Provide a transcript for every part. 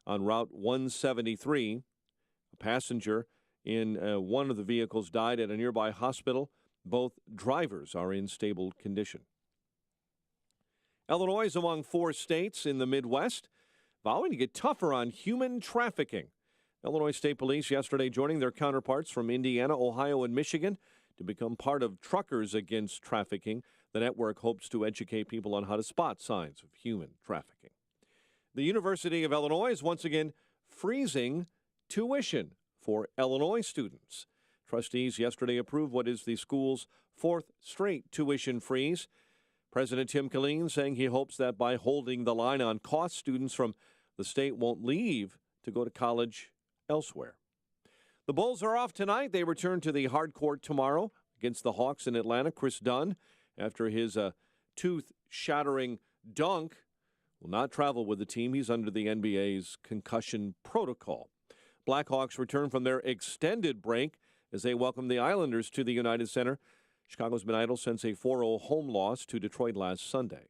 on Route 173. A passenger in one of the vehicles died at a nearby hospital. Both drivers are in stable condition. Illinois is among 4 states in the Midwest vowing to get tougher on human trafficking. Illinois State Police yesterday joining their counterparts from Indiana, Ohio, and Michigan to become part of Truckers Against Trafficking. The network hopes to educate people on how to spot signs of human trafficking. The University of Illinois is once again freezing tuition for Illinois students. Trustees yesterday approved what is the school's 4th straight tuition freeze. President Tim Killeen saying he hopes that by holding the line on costs, students from the state won't leave to go to college elsewhere. The Bulls are off tonight. They return to the hard court tomorrow against the Hawks in Atlanta. Chris Dunn, after his tooth-shattering dunk, will not travel with the team. He's under the NBA's concussion protocol. Blackhawks return from their extended break as they welcome the Islanders to the United Center. Chicago's been idle since a 4-0 home loss to Detroit last Sunday.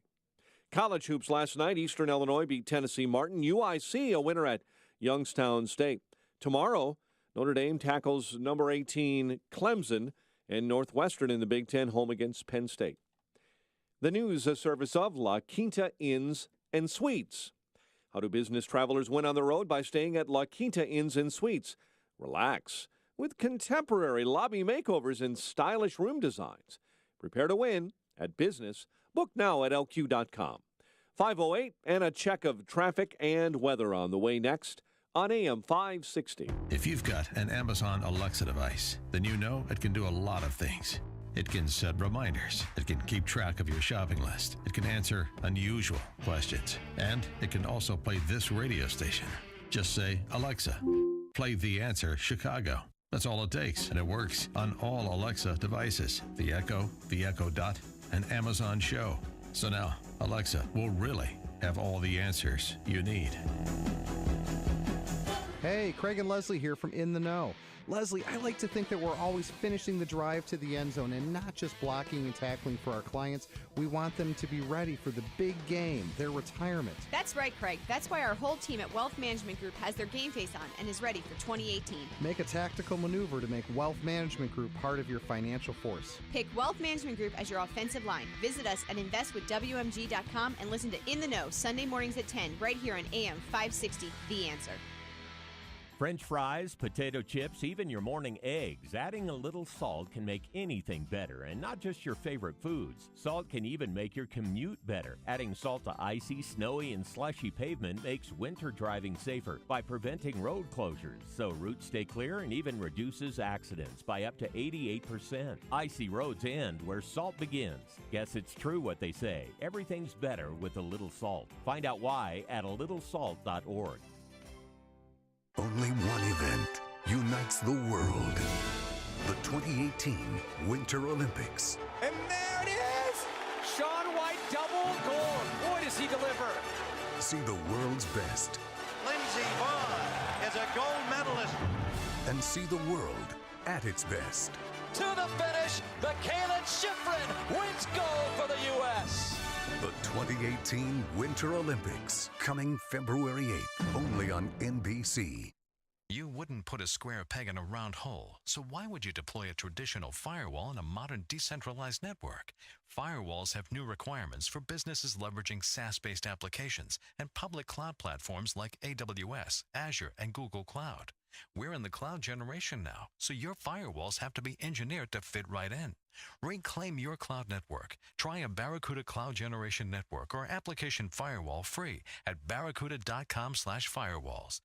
College hoops last night. Eastern Illinois beat Tennessee Martin. UIC a winner at Youngstown State. Tomorrow, Notre Dame tackles number 18 Clemson, and Northwestern in the Big Ten home against Penn State. The news, a service of La Quinta Inns and Suites. How do business travelers win on the road? By staying at La Quinta Inns and Suites. Relax with contemporary lobby makeovers and stylish room designs. Prepare to win at business. Book now at lq.com. 5:08 and a check of traffic and weather on the way next on AM 560. If you've got an Amazon Alexa device, then you know it can do a lot of things. It can set reminders. It can keep track of your shopping list. It can answer unusual questions. And it can also play this radio station. Just say, Alexa, play The Answer Chicago. That's all it takes, and it works on all Alexa devices. The Echo Dot, and Amazon Show. So now, Alexa will really have all the answers you need. Hey, Craig and Leslie here from In the Know. Leslie, I like to think that we're always finishing the drive to the end zone and not just blocking and tackling for our clients. We want them to be ready for the big game, their retirement. That's right, Craig. That's why our whole team at Wealth Management Group has their game face on and is ready for 2018. Make a tactical maneuver to make Wealth Management Group part of your financial force. Pick Wealth Management Group as your offensive line. Visit us at investwithwmg.com and listen to In the Know Sunday mornings at 10 right here on AM 560, The Answer. French fries, potato chips, even your morning eggs. Adding a little salt can make anything better, and not just your favorite foods. Salt can even make your commute better. Adding salt to icy, snowy, and slushy pavement makes winter driving safer by preventing road closures, so routes stay clear and even reduces accidents by up to 88%. Icy roads end where salt begins. Guess it's true what they say. Everything's better with a little salt. Find out why at alittlesalt.org. Only one event unites the world. The 2018 Winter Olympics. And there it is! Shaun White double gold. Boy, does he deliver. See the world's best. Lindsey Vonn is a gold medalist. And see the world at its best. To the finish, Mikaela Shiffrin wins gold for the U.S. The 2018 Winter Olympics, coming February 8th, only on NBC. You wouldn't put a square peg in a round hole, so why would you deploy a traditional firewall in a modern decentralized network? Firewalls have new requirements for businesses leveraging SaaS-based applications and public cloud platforms like AWS, Azure, and Google Cloud. We're in the cloud generation now, so your firewalls have to be engineered to fit right in. Reclaim your cloud network. Try a Barracuda Cloud Generation Network or application firewall free at barracuda.com/firewalls.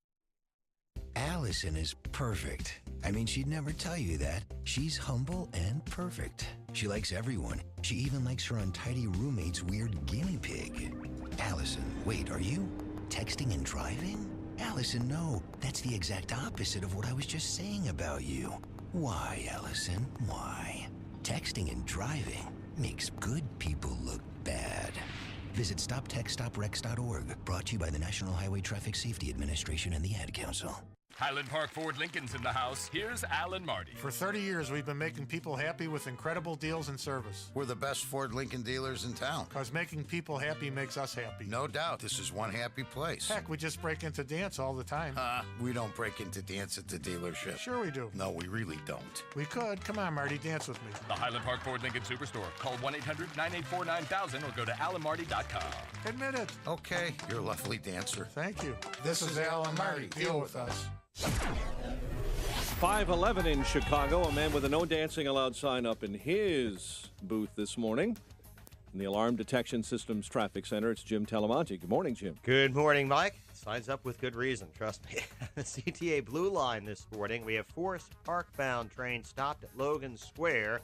Allison is perfect. I mean, she'd never tell you that. She's humble and perfect. She likes everyone. She even likes her untidy roommate's weird guinea pig. Allison, wait, are you texting and driving? Allison, no. That's the exact opposite of what I was just saying about you. Why, Allison? Why? Texting and driving makes good people look bad. Visit StopTextStopRex.org. Brought to you by the National Highway Traffic Safety Administration and the Ad Council. Highland Park Ford Lincoln's in the house. Here's Alan Marty. For 30 years, we've been making people happy with incredible deals and service. We're the best Ford Lincoln dealers in town. Because making people happy makes us happy. No doubt. This is one happy place. Heck, we just break into dance all the time. We don't break into dance at the dealership. Sure we do. No, we really don't. We could. Come on, Marty, dance with me. The Highland Park Ford Lincoln Superstore. Call 1-800-984-9000 or go to alanmarty.com. Admit it. Okay, you're a lovely dancer. Thank you. This is Alan Marty. Deal with us. 5:11 in Chicago. A man with a no dancing allowed sign up in his booth this morning in the Alarm Detection Systems Traffic Center. It's Jim Talamonte. Good morning, Jim. Good morning, Mike. Signs up with good reason, trust me. The CTA Blue Line this morning. We have Forest Park-bound trains stopped at Logan Square,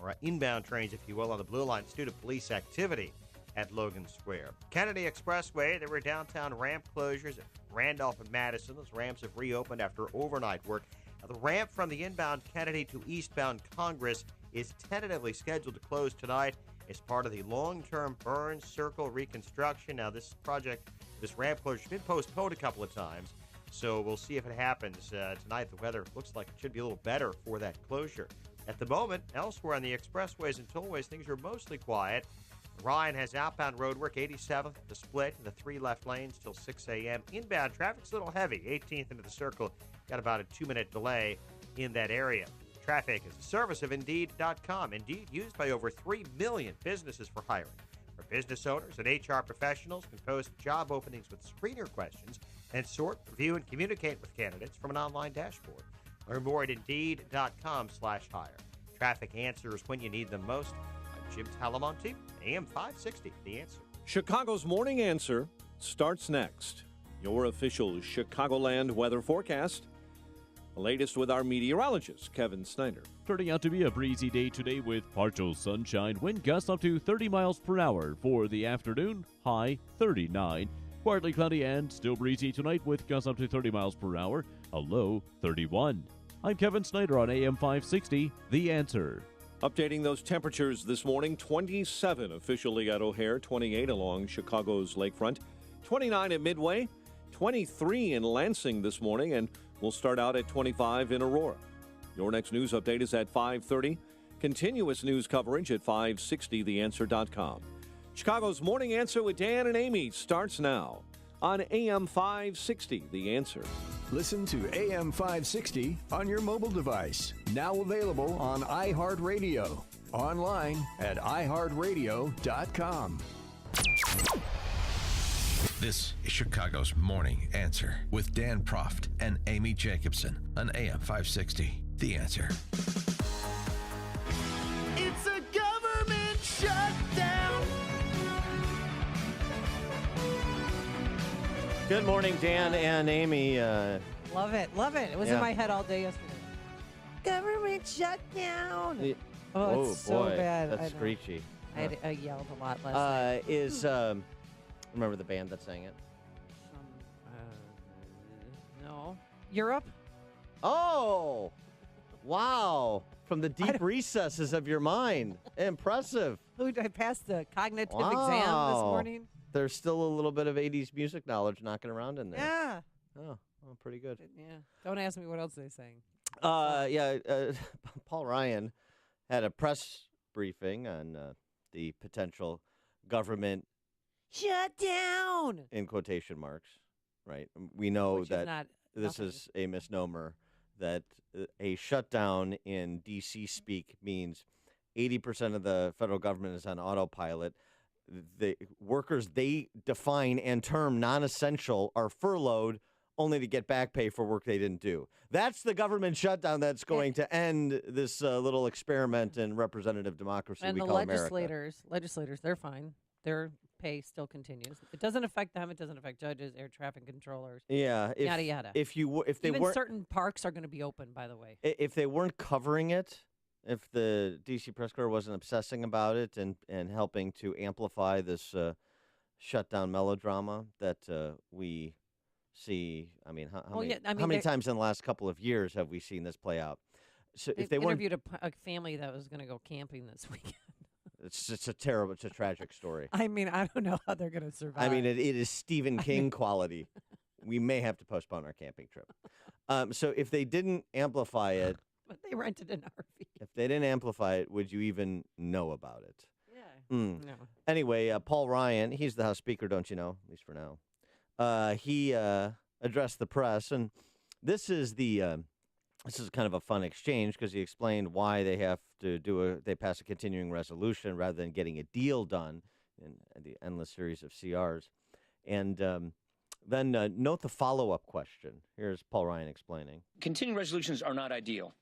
or inbound trains, if you will, on the Blue Line due to police activity at Logan Square. Kennedy Expressway, there were downtown ramp closures at Randolph and Madison. Those ramps have reopened after overnight work. Now, the ramp from the inbound Kennedy to eastbound Congress is tentatively scheduled to close tonight as part of the long-term Burns Circle reconstruction. Now, this project, this ramp closure, has been postponed a couple of times, so we'll see if it happens tonight. The weather looks like it should be a little better for that closure. At the moment, elsewhere on the expressways and tollways, things are mostly quiet. Ryan has outbound roadwork, 87th to split, the 3 left lanes till 6 a.m. Inbound traffic's a little heavy, 18th into the circle. Got about a 2-minute delay in that area. Traffic is a service of Indeed.com. Indeed, used by over 3 million businesses for hiring. For business owners and HR professionals can post job openings with screener questions and sort, review, and communicate with candidates from an online dashboard. Learn more at Indeed.com/hire. Traffic answers when you need them most. I'm Jim Talamonte, AM 560, The Answer. Chicago's Morning Answer starts next. Your official Chicagoland weather forecast. The latest with our meteorologist, Kevin Snyder. Turning out to be a breezy day today with partial sunshine. Wind gusts up to 30 miles per hour for the afternoon. High 39. Partly cloudy and still breezy tonight with gusts up to 30 miles per hour. A low 31. I'm Kevin Snyder on AM 560, The Answer. Updating those temperatures this morning, 27 officially at O'Hare, 28 along Chicago's lakefront, 29 at Midway, 23 in Lansing this morning, and we'll start out at 25 in Aurora. Your next news update is at 5:30. Continuous news coverage at 560theanswer.com. Chicago's Morning Answer with Dan and Amy starts now on AM 560, The Answer. Listen to AM 560 on your mobile device. Now available on iHeartRadio. Online at iHeartRadio.com. This is Chicago's Morning Answer with Dan Proft and Amy Jacobson on AM 560. The Answer. It's a government shutdown. Good morning, Dan and Amy. Love it. Love it. It was in my head all day yesterday. Government shutdown. It's so boy, bad. That's screechy. I yelled a lot last night. Remember the band that sang it? No. Europe? Oh, wow. From the deep recesses of your mind. Impressive. I passed the cognitive exam this morning. There's still a little bit of 80s music knowledge knocking around in there. Yeah. Oh, pretty good. Yeah. Don't ask me what else they sang. Paul Ryan had a press briefing on the potential government shut down, in quotation marks, right? We know that this is a misnomer, that a shutdown in D.C. speak means 80% of the federal government is on autopilot. The workers they define and term non-essential are furloughed only to get back pay for work they didn't do. That's the government shutdown that's going to end this little experiment in representative democracy we call America. And the legislators, they're fine. Their pay still continues. It doesn't affect them. It doesn't affect judges, air traffic controllers. Yeah. Yada, yada. If they Even weren't, certain parks are going to be open, by the way. If they weren't covering it, if the D.C. Press Corps wasn't obsessing about it and helping to amplify this shutdown melodrama that we see, I mean, how many times in the last couple of years have we seen this play out? So if they interviewed a family that was going to go camping this weekend. It's a tragic story. I mean, I don't know how they're going to survive. I mean, it is Stephen King quality. we may have to postpone our camping trip. So if they didn't amplify it, But they rented an RV. if they didn't amplify it, would you even know about it? Yeah. No. Anyway, Paul Ryan, he's the House Speaker, don't you know? At least for now. He addressed the press, and this is kind of a fun exchange because he explained why they have to they pass a continuing resolution rather than getting a deal done in the endless series of CRs. And then note the follow-up question. Here's Paul Ryan explaining. Continuing resolutions are not ideal.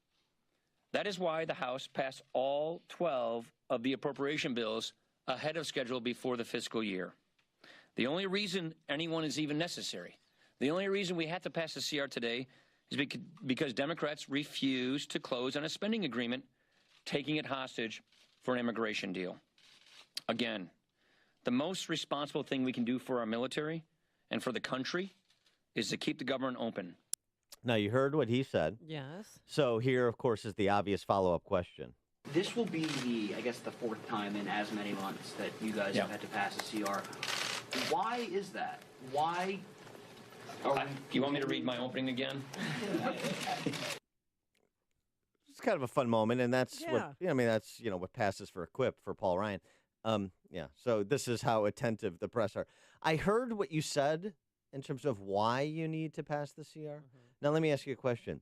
That is why the House passed all 12 of the appropriation bills ahead of schedule before the fiscal year. The only reason anyone is even necessary, the only reason we have to pass the CR today is because Democrats refuse to close on a spending agreement, taking it hostage for an immigration deal. Again, the most responsible thing we can do for our military and for the country is to keep the government open. Now, you heard what he said. Yes. So here, of course, is the obvious follow-up question. This will be the fourth time in as many months that you guys have had to pass a CR. Why is that? Why? You want me to read my opening again? It's kind of a fun moment, and that's what passes for a quip for Paul Ryan. So this is how attentive the press are. I heard what you said in terms of why you need to pass the CR. Mm-hmm. Now, let me ask you a question.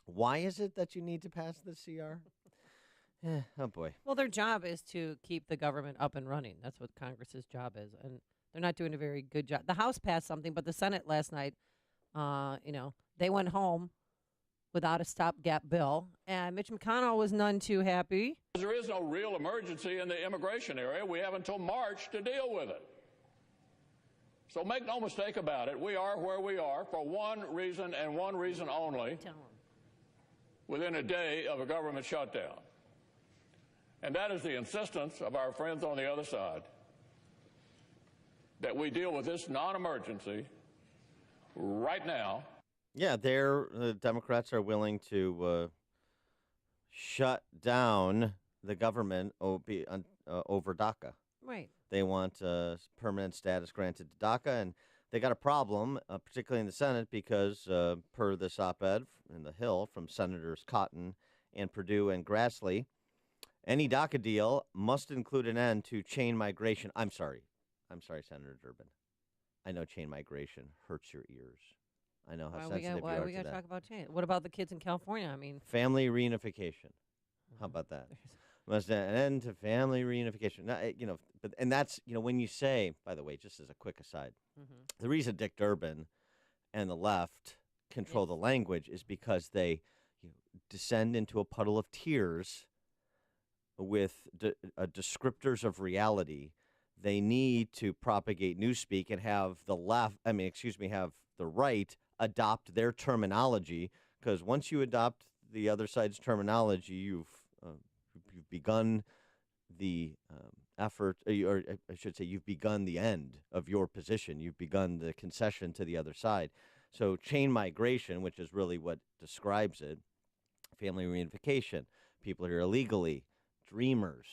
Why is it that you need to pass the CR? Oh, boy. Well, their job is to keep the government up and running. That's what Congress's job is, and they're not doing a very good job. The House passed something, but the Senate last night, they went home without a stopgap bill, and Mitch McConnell was none too happy. There is no real emergency in the immigration area. We have until March to deal with it. So make no mistake about it. We are where we are for one reason and one reason only, within a day of a government shutdown. And that is the insistence of our friends on the other side that we deal with this non-emergency right now. Yeah, the Democrats are willing to shut down the government over DACA. Right. They want permanent status granted to DACA, and they got a problem, particularly in the Senate, because per this op-ed in The Hill from Senators Cotton and Perdue and Grassley, any DACA deal must include an end to chain migration. I'm sorry, Senator Durbin. I know chain migration hurts your ears. I know how sensitive you are to that. Why we got to talk about chain? What about the kids in California? I mean, family reunification. How about that? Must an end to family reunification. Now, and that's when you say, by the way, just as a quick aside, the reason Dick Durbin and the left control the language is because they descend into a puddle of tears with descriptors of reality. They need to propagate newspeak and have have the right adopt their terminology, because once you adopt the other side's terminology, you've begun the effort, or I should say, you've begun the end of your position. You've begun the concession to the other side. So chain migration, which is really what describes it, family reunification, people here illegally, dreamers,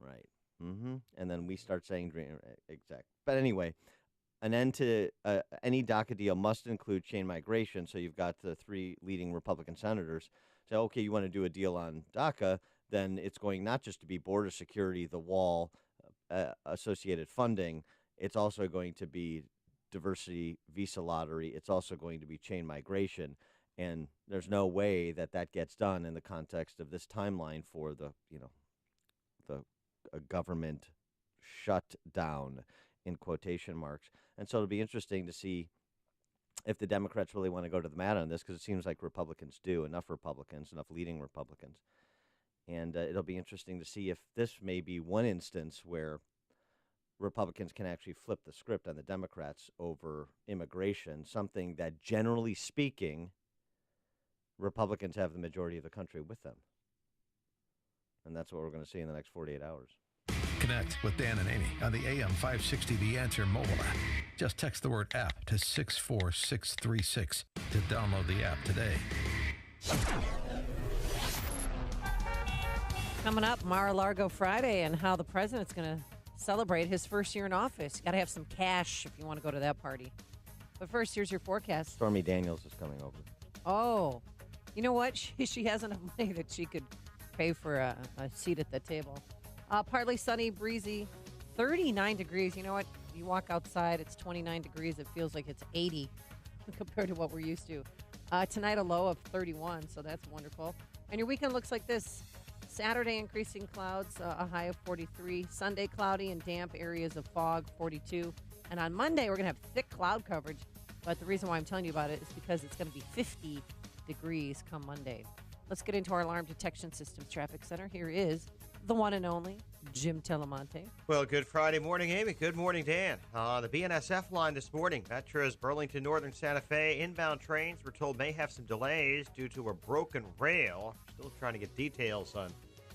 right? And then we start saying dream, exact. But anyway, an end to any DACA deal must include chain migration. So you've got the three leading Republican senators say, okay, you want to do a deal on DACA, then it's going not just to be border security, the wall, associated funding. It's also going to be diversity visa lottery. It's also going to be chain migration. And there's no way that gets done in the context of this timeline for the government shutdown, in quotation marks. And so it'll be interesting to see if the Democrats really want to go to the mat on this, because it seems like Republicans do, enough leading Republicans. And it'll be interesting to see if this may be one instance where Republicans can actually flip the script on the Democrats over immigration, something that, generally speaking, Republicans have the majority of the country with them. And that's what we're going to see in the next 48 hours. Connect with Dan and Amy on the AM 560 The Answer mobile app. Just text the word app to 64636 to download the app today. Coming up, Mar-a-Lago Friday, and how the president's going to celebrate his first year in office. You got to have some cash if you want to go to that party. But first, here's your forecast. Stormy Daniels is coming over. Oh, you know what? She has enough money that she could pay for a seat at the table. Partly sunny, breezy, 39 degrees. You know what? You walk outside, it's 29 degrees. It feels like it's 80 compared to what we're used to. Tonight, a low of 31, so that's wonderful. And your weekend looks like this. Saturday, increasing clouds, a high of 43. Sunday, cloudy and damp, areas of fog, 42. And on Monday, we're going to have thick cloud coverage. But the reason why I'm telling you about it is because it's going to be 50 degrees come Monday. Let's get into our alarm detection systems traffic center. Here is the one and only Jim Telemonte. Well, good Friday morning, Amy. Good morning, Dan. The BNSF line this morning, Metro's Burlington Northern Santa Fe inbound trains we're told may have some delays due to a broken rail. Still trying to get details on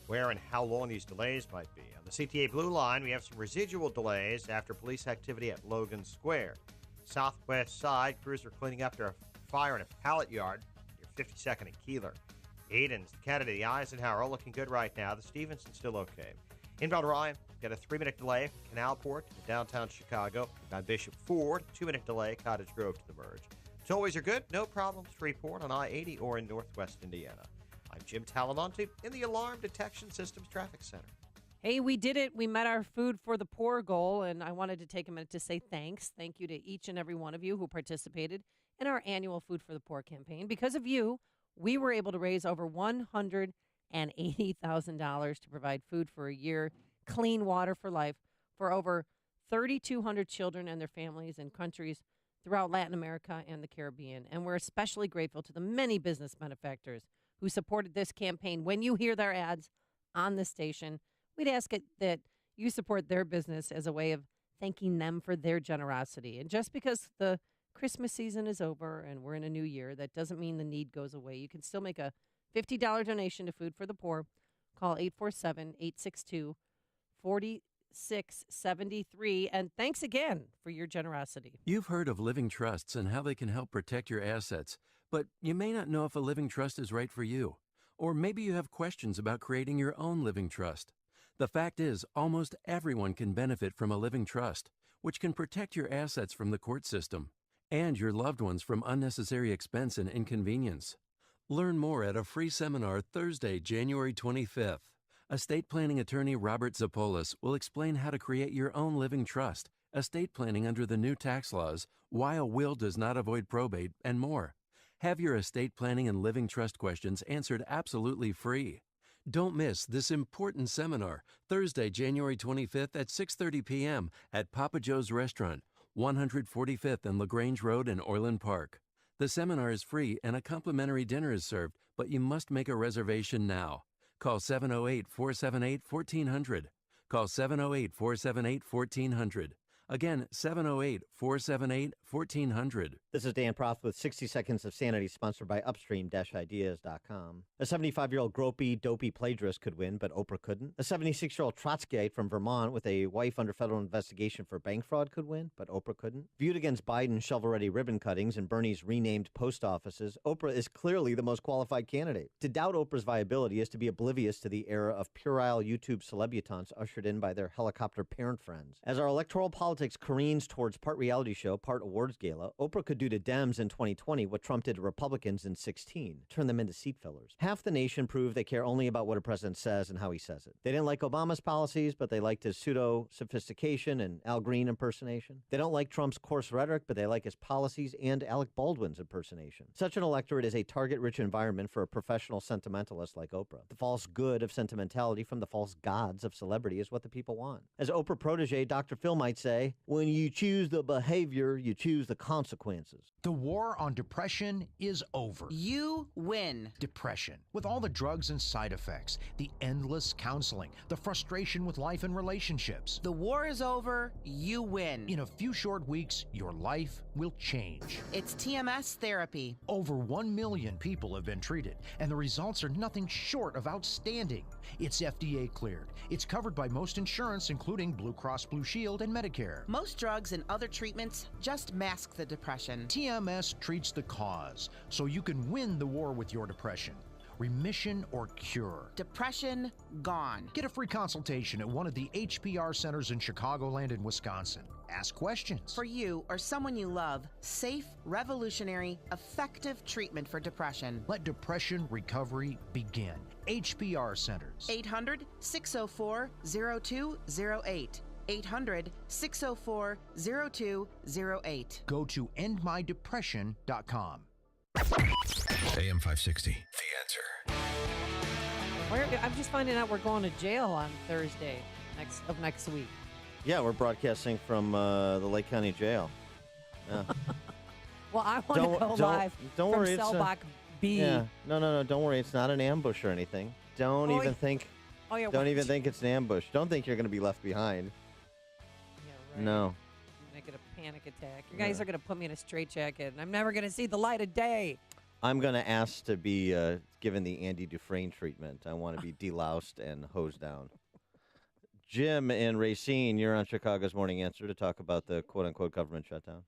where and how long these delays might be. On the CTA Blue Line, we have some residual delays after police activity at Logan Square. Southwest side, crews are cleaning up their fire in a pallet yard near 52nd and Keeler. Aiden's, the Kennedy, the Eisenhower, all looking good right now. The Stevenson's still okay. Inbound Ryan, got a 3-minute delay from Canalport to downtown Chicago. Inbound Bishop Ford, 2-minute delay, Cottage Grove to the merge. Tollways are good, no problems to report on I-80 or in northwest Indiana. I'm Jim Talamonte in the Alarm Detection Systems Traffic Center. Hey, we did it. We met our Food for the Poor goal, and I wanted to take a minute to say thanks. Thank you to each and every one of you who participated in our annual Food for the Poor campaign. Because of you, we were able to raise over $180,000 to provide food for a year, clean water for life, for over 3,200 children and their families in countries throughout Latin America and the Caribbean. And we're especially grateful to the many business benefactors who supported this campaign. When you hear their ads on the station, we'd ask that you support their business as a way of thanking them for their generosity. And just because the Christmas season is over and we're in a new year, that doesn't mean the need goes away. You can still make a $50 donation to Food for the Poor. Call 847-862-4673. And thanks again for your generosity. You've heard of living trusts and how they can help protect your assets, but you may not know if a living trust is right for you. Or maybe you have questions about creating your own living trust. The fact is, almost everyone can benefit from a living trust, which can protect your assets from the court system and your loved ones from unnecessary expense and inconvenience. Learn more at a free seminar Thursday, January 25th. Estate planning attorney Robert Zapolis will explain how to create your own living trust, estate planning under the new tax laws, why a will does not avoid probate, and more. Have your estate planning and living trust questions answered absolutely free. Don't miss this important seminar Thursday, January 25th at 6:30 p.m. at Papa Joe's Restaurant, 145th and LaGrange Road in Orland Park. The seminar is free and a complimentary dinner is served, but you must make a reservation now. Call 708-478-1400. Call 708-478-1400. Again, 708-478-1400. This is Dan Proth with 60 Seconds of Sanity, sponsored by Upstream-Ideas.com. A 75-year-old gropey, dopey plagiarist could win, but Oprah couldn't. A 76-year-old Trotskyite from Vermont with a wife under federal investigation for bank fraud could win, but Oprah couldn't. Viewed against Biden's shovel-ready ribbon cuttings and Bernie's renamed post offices, Oprah is clearly the most qualified candidate. To doubt Oprah's viability is to be oblivious to the era of puerile YouTube celebutants ushered in by their helicopter parent friends. As our electoral politics careens towards part reality show, part awards gala, Oprah could do to Dems in 2020 what Trump did to Republicans in 2016, turn them into seat fillers. Half the nation proved they care only about what a president says and how he says it. They didn't like Obama's policies, but they liked his pseudo-sophistication and Al Green impersonation. They don't like Trump's coarse rhetoric, but they like his policies and Alec Baldwin's impersonation. Such an electorate is a target-rich environment for a professional sentimentalist like Oprah. The false good of sentimentality from the false gods of celebrity is what the people want. As Oprah protege Dr. Phil might say, when you choose the behavior, you choose the consequences. The war on depression is over. You win. Depression, with all the drugs and side effects, the endless counseling, the frustration with life and relationships. The war is over. You win. In a few short weeks, your life will change. It's TMS therapy. Over 1 million people have been treated, and the results are nothing short of outstanding. It's FDA cleared. It's covered by most insurance, including Blue Cross Blue Shield and Medicare. Most drugs and other treatments just mask the depression. TMS treats the cause, so you can win the war with your depression. Remission or cure. Depression gone. Get a free consultation at one of the HPR centers in Chicagoland and Wisconsin. Ask questions. For you or someone you love, safe, revolutionary, effective treatment for depression. Let depression recovery begin. HPR Centers. 800-604-0208. 800-604-0208. Go to endmydepression.com. AM 560, The Answer. I'm just finding out we're going to jail on Thursday next week. Yeah, we're broadcasting from the Lake County Jail. Yeah. Well, I want to go live don't from worry, Selbach B. Yeah, no, don't worry. It's not an ambush or anything. Don't even think it's an ambush. Don't think you're going to be left behind. Yeah, right. No. I'm going to get a panic attack. You guys are going to put me in a straitjacket, and I'm never going to see the light of day. I'm going to ask to be given the Andy Dufresne treatment. I want to be deloused and hosed down. Jim in Racine, you're on Chicago's Morning Answer to talk about the quote-unquote government shutdown.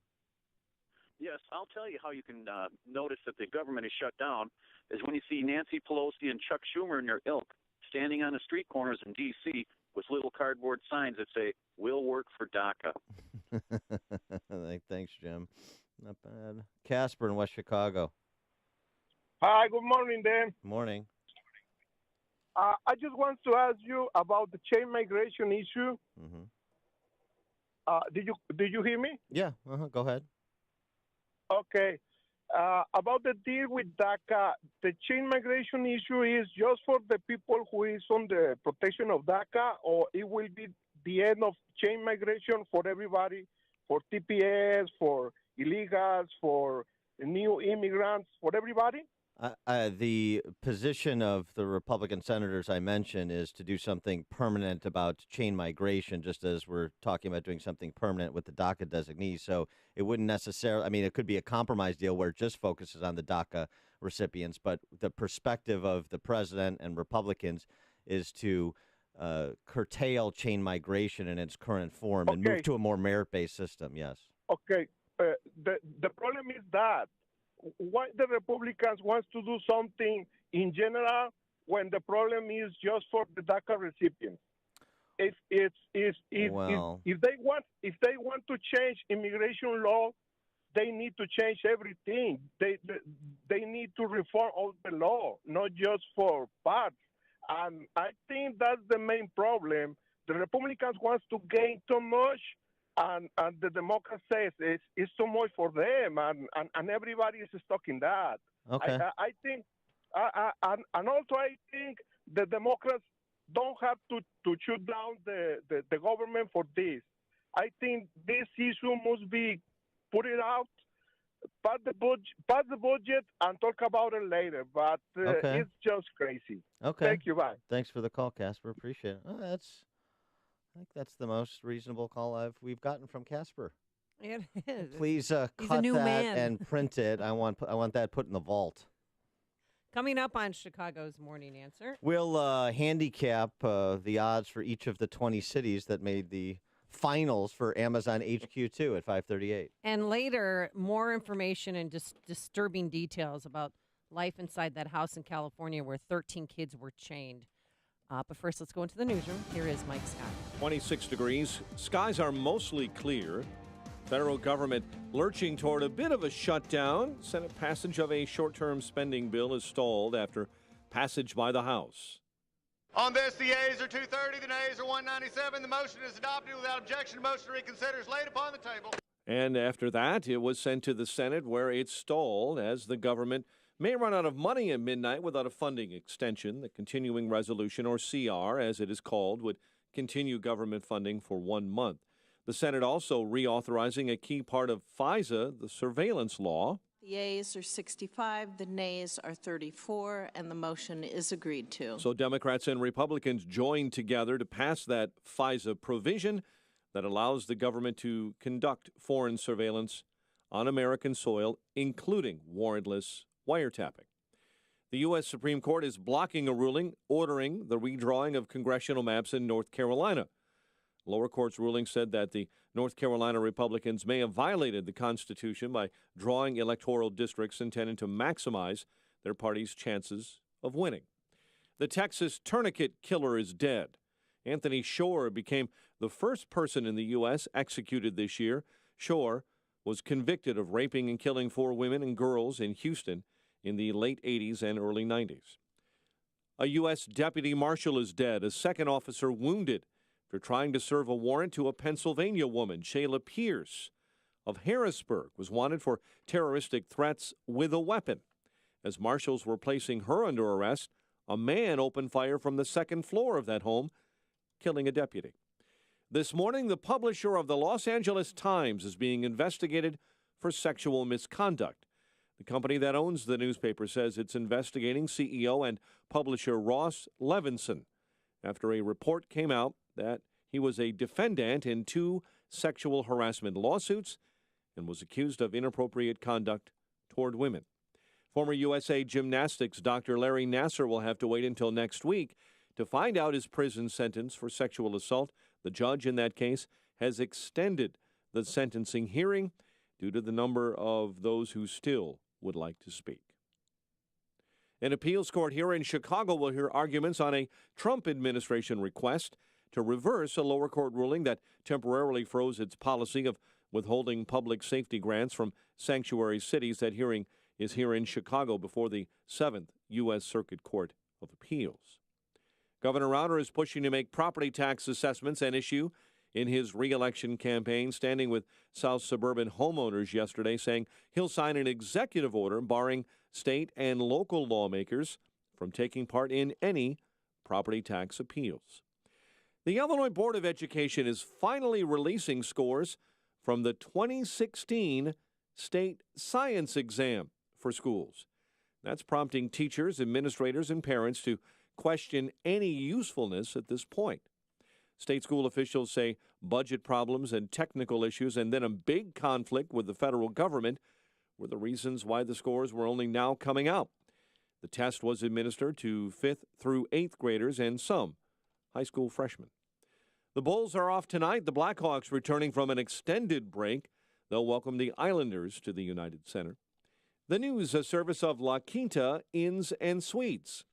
Yes, I'll tell you how you can notice that the government is shut down is when you see Nancy Pelosi and Chuck Schumer and their ilk standing on the street corners in D.C. with little cardboard signs that say, "We'll work for DACA." Thanks, Jim. Not bad. Casper in West Chicago. Hi, good morning, Dan. Morning. I just want to ask you about the chain migration issue. Mm-hmm. Did you hear me? Yeah, go ahead. Okay. About the deal with DACA, the chain migration issue is just for the people who is on the protection of DACA, or it will be the end of chain migration for everybody, for TPS, for illegals, for new immigrants, for everybody? The position of the Republican senators I mentioned is to do something permanent about chain migration, just as we're talking about doing something permanent with the DACA designees. So it wouldn't necessarily, it could be a compromise deal where it just focuses on the DACA recipients, but the perspective of the president and Republicans is to curtail chain migration in its current form and move to a more merit-based system, yes. Okay. The problem is that why the Republicans want to do something in general when the problem is just for the DACA recipients. If they want to change immigration law, they need to change everything. They need to reform all the law, not just for parts. And I think that's the main problem. The Republicans want to gain too much. And the Democrats says it's too much for them, and everybody is stuck in that. Okay. I think, and also I think the Democrats don't have to shoot down the government for this. I think this issue must be put it out, pass the budget, and talk about it later. But it's just crazy. Okay. Thank you. Bye. Thanks for the call, Casper. Appreciate it. I think that's the most reasonable call we've gotten from Casper. It is. Please He's cut a new that man. and print it. I want that put in the vault. Coming up on Chicago's Morning Answer. We'll handicap the odds for each of the 20 cities that made the finals for Amazon HQ2 at 5:38. And later, more information and disturbing details about life inside that house in California where 13 kids were chained. But first, let's go into the newsroom. Here is Mike Scott. 26 degrees. Skies are mostly clear. Federal government lurching toward a bit of a shutdown. Senate passage of a short-term spending bill is stalled after passage by the House. On this, the yeas are 230, the nays are 197. The motion is adopted without objection. Motion to reconsider is laid upon the table. And after that, it was sent to the Senate, where it stalled as the government may run out of money at midnight without a funding extension. The continuing resolution, or CR, as it is called, would continue government funding for 1 month. The Senate also reauthorizing a key part of FISA, the surveillance law. The yeas are 65, the nays are 34, and the motion is agreed to. So Democrats and Republicans joined together to pass that FISA provision that allows the government to conduct foreign surveillance on American soil, including warrantless wiretapping. The U.S. Supreme Court is blocking a ruling ordering the redrawing of congressional maps in North Carolina. Lower court's ruling said that the North Carolina Republicans may have violated the Constitution by drawing electoral districts intended to maximize their party's chances of winning. The Texas tourniquet killer is dead. Anthony Shore became the first person in the U.S. executed this year. Shore was convicted of raping and killing 4 women and girls in Houston in the late 80s and early 90s. A U.S. deputy marshal is dead, a second officer wounded after trying to serve a warrant to a Pennsylvania woman. Shayla Pierce of Harrisburg was wanted for terroristic threats with a weapon. As marshals were placing her under arrest, a man opened fire from the second floor of that home, killing a deputy. This morning, the publisher of the Los Angeles Times is being investigated for sexual misconduct. The company that owns the newspaper says it's investigating CEO and publisher Ross Levinson after a report came out that he was a defendant in 2 sexual harassment lawsuits and was accused of inappropriate conduct toward women. Former USA Gymnastics Dr. Larry Nassar will have to wait until next week to find out his prison sentence for sexual assault. The judge in that case has extended the sentencing hearing due to the number of those who still would like to speak. An appeals court here in Chicago will hear arguments on a Trump administration request to reverse a lower court ruling that temporarily froze its policy of withholding public safety grants from sanctuary cities. That hearing is here in Chicago before the 7th U.S. Circuit Court of Appeals. Governor Rauner is pushing to make property tax assessments an issue in his re-election campaign, standing with South suburban homeowners yesterday, saying he'll sign an executive order barring state and local lawmakers from taking part in any property tax appeals. The Illinois Board of Education is finally releasing scores from the 2016 state science exam for schools. That's prompting teachers, administrators, and parents to question any usefulness at this point. State school officials say budget problems and technical issues and then a big conflict with the federal government were the reasons why the scores were only now coming out. The test was administered to 5th through 8th graders and some high school freshmen. The Bulls are off tonight. The Blackhawks returning from an extended break. They'll welcome the Islanders to the United Center. The news, a service of La Quinta Inns and Suites.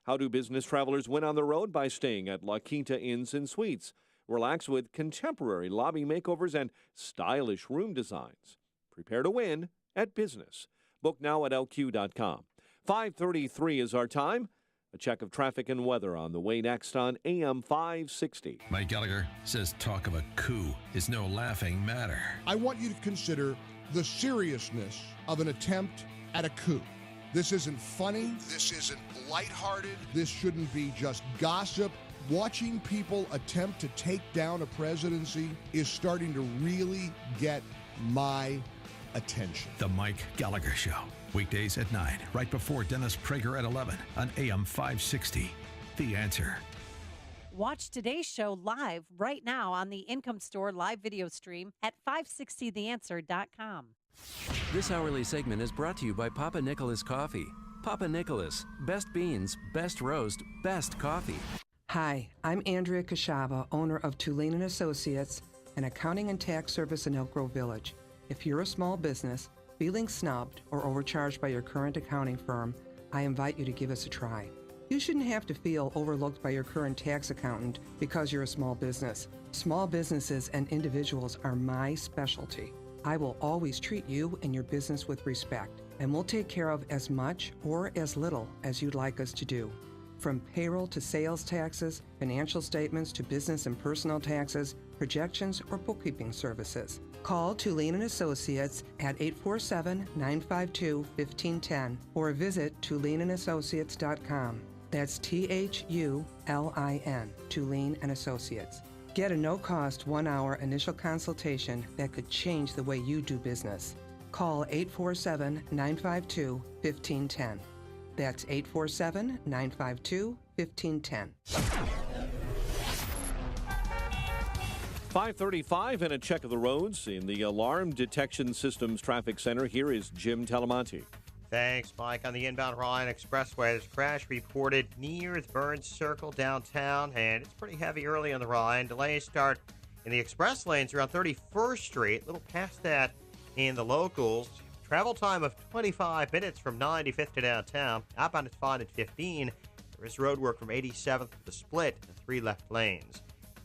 How do business travelers win on the road? By staying at La Quinta Inns and Suites. Relax with contemporary lobby makeovers and stylish room designs. Prepare to win at business. Book now at lq.com. 5:33 is our time. A check of traffic and weather on the way next on AM 560. Mike Gallagher says talk of a coup is no laughing matter. I want you to consider the seriousness of an attempt at a coup. This isn't funny. This isn't lighthearted. This shouldn't be just gossip. Watching people attempt to take down a presidency is starting to really get my attention. The Mike Gallagher Show. Weekdays at 9, right before Dennis Prager at 11 on AM 560. The Answer. Watch today's show live right now on the Income Store live video stream at 560theanswer.com. This hourly segment is brought to you by Papa Nicholas Coffee. Papa Nicholas, best beans, best roast, best coffee. Hi, I'm Andrea Kashaba, owner of Tulane & Associates, an accounting and tax service in Elk Grove Village. If you're a small business, feeling snubbed or overcharged by your current accounting firm, I invite you to give us a try. You shouldn't have to feel overlooked by your current tax accountant because you're a small business. Small businesses and individuals are my specialty. I will always treat you and your business with respect, and we'll take care of as much or as little as you'd like us to do. From payroll to sales taxes, financial statements to business and personal taxes, projections, or bookkeeping services. Call Tulane & Associates at 847-952-1510 or visit TulaneandAssociates.com. That's THULIN, Tulane & Associates. Get a no-cost 1-hour initial consultation that could change the way you do business. Call 847-952-1510. That's 847-952-1510. 5:35 and a check of the roads in the Alarm Detection Systems Traffic Center. Here is Jim Talamonte. Thanks, Mike. On the inbound Ryan Expressway, there's a crash reported near the Burns Circle downtown, and it's pretty heavy early on the Ryan. Delays start in the express lanes around 31st Street, a little past that in the locals. Travel time of 25 minutes from 95th to downtown. Outbound is fine at 15. There is road work from 87th to the Split, the 3 left lanes.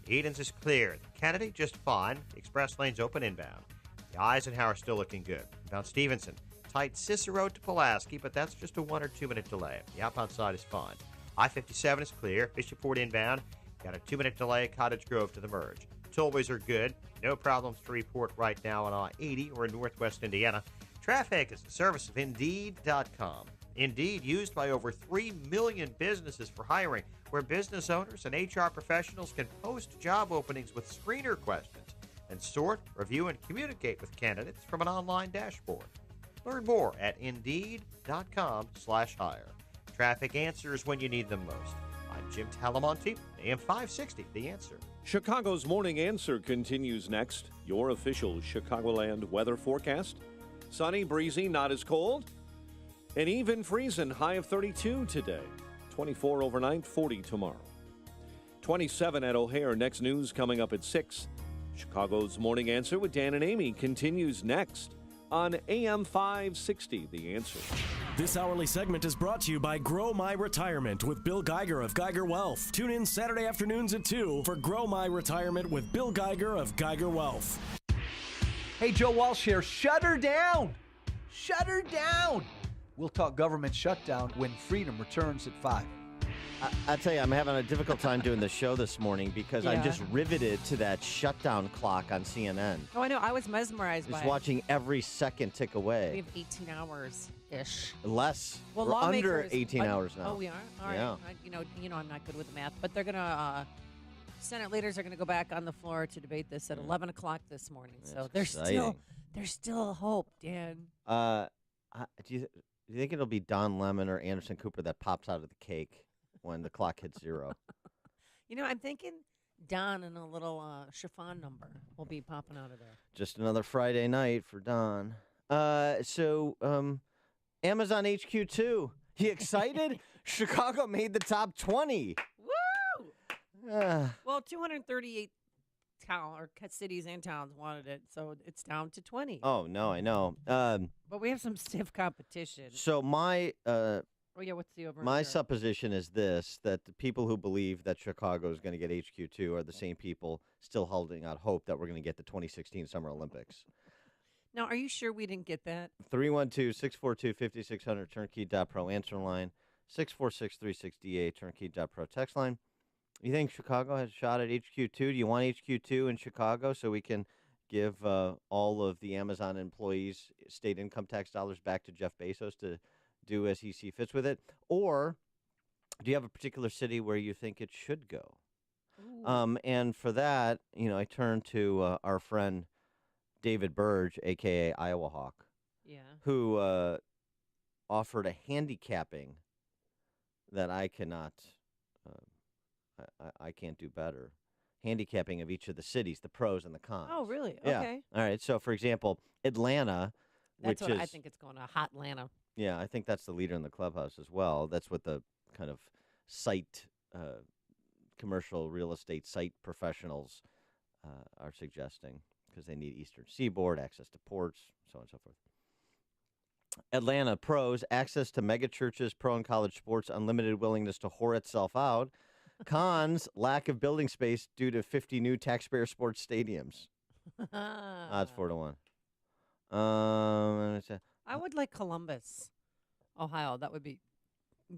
Edens is clear. Kennedy, just fine. The express lane's open inbound. The Eisenhower still looking good. Inbound Stevenson. Tight Cicero to Pulaski, but that's just a 1 or 2 minute delay. The outbound side is fine. I-57 is clear. Bishopford inbound. Got a 2-minute delay. Cottage Grove to the merge. Tollways are good. No problems to report right now on I-80 or in northwest Indiana. Traffic is the service of Indeed.com. Indeed, used by over 3 million businesses for hiring, where business owners and HR professionals can post job openings with screener questions and sort, review, and communicate with candidates from an online dashboard. Learn more at Indeed.com/hire. Traffic answers when you need them most. I'm Jim Talamonte, AM 560, The Answer. Chicago's Morning Answer continues next. Your official Chicagoland weather forecast. Sunny, breezy, not as cold. An even freezing, high of 32 today. 24 overnight, 40 tomorrow. 27 at O'Hare. Next news coming up at 6. Chicago's Morning Answer with Dan and Amy continues next on AM 560, The Answer. This hourly segment is brought to you by Grow My Retirement with Bill Geiger of Geiger Wealth. Tune in Saturday afternoons at 2 for Grow My Retirement with Bill Geiger of Geiger Wealth. Hey, Joe Walsh here. Shut her down. Shut her down. We'll talk government shutdown when freedom returns at 5. I tell you, I'm having a difficult time doing the show this morning because I'm Yeah. just riveted to that shutdown clock on CNN. Oh, I know. I was mesmerized by Just it. watching every second tick We away. have 18 hours-ish. Less. Well, We're under lawmakers, 18 hours now. Oh, we are? All right. Yeah. You know, I'm not good with the math, but they're going to, Senate leaders are going to go back on the floor to debate this at 11 o'clock this morning. So there's still hope, Dan. Do you think it'll be Don Lemon or Anderson Cooper that pops out of the cake when the clock hits 0? You know, I'm thinking Don and a little chiffon number will be popping out of there. Just another Friday night for Don. Amazon HQ2. You excited? Chicago made the top 20. Woo! Well, 238 cities and towns wanted it, so it's down to 20. Oh, no, I know. But we have some stiff competition. So my what's the over? my supposition is this, that the people who believe that Chicago is going to get HQ2 are the same people still holding out hope that we're going to get the 2016 Summer Olympics. Now, are you sure we didn't get that? 312-642-5600, turnkey.pro answer line, 646-3668, turnkey.pro text line. You think Chicago has a shot at HQ2? Do you want HQ2 in Chicago so we can give all of the Amazon employees state income tax dollars back to Jeff Bezos to do as he sees fits with it? Or do you have a particular city where you think it should go? And for that, I turn to our friend David Burge, a.k.a. Iowa Hawk, who offered a handicapping that I cannot, I can't do better. Handicapping of each of the cities, the pros and the cons. Oh, really? Yeah. Okay. All right. So, for example, Atlanta, That's which what is, I think it's going to hot Atlanta. yeah, I think that's the leader in the clubhouse as well. That's what the kind of site, commercial real estate site professionals are suggesting, because they need Eastern Seaboard, access to ports, so on and so forth. Atlanta, pros, access to mega churches, pro and college sports, unlimited willingness to whore itself out. Cons, lack of building space due to 50 new taxpayer sports stadiums. Odds 4-1. I would like Columbus, Ohio. That would be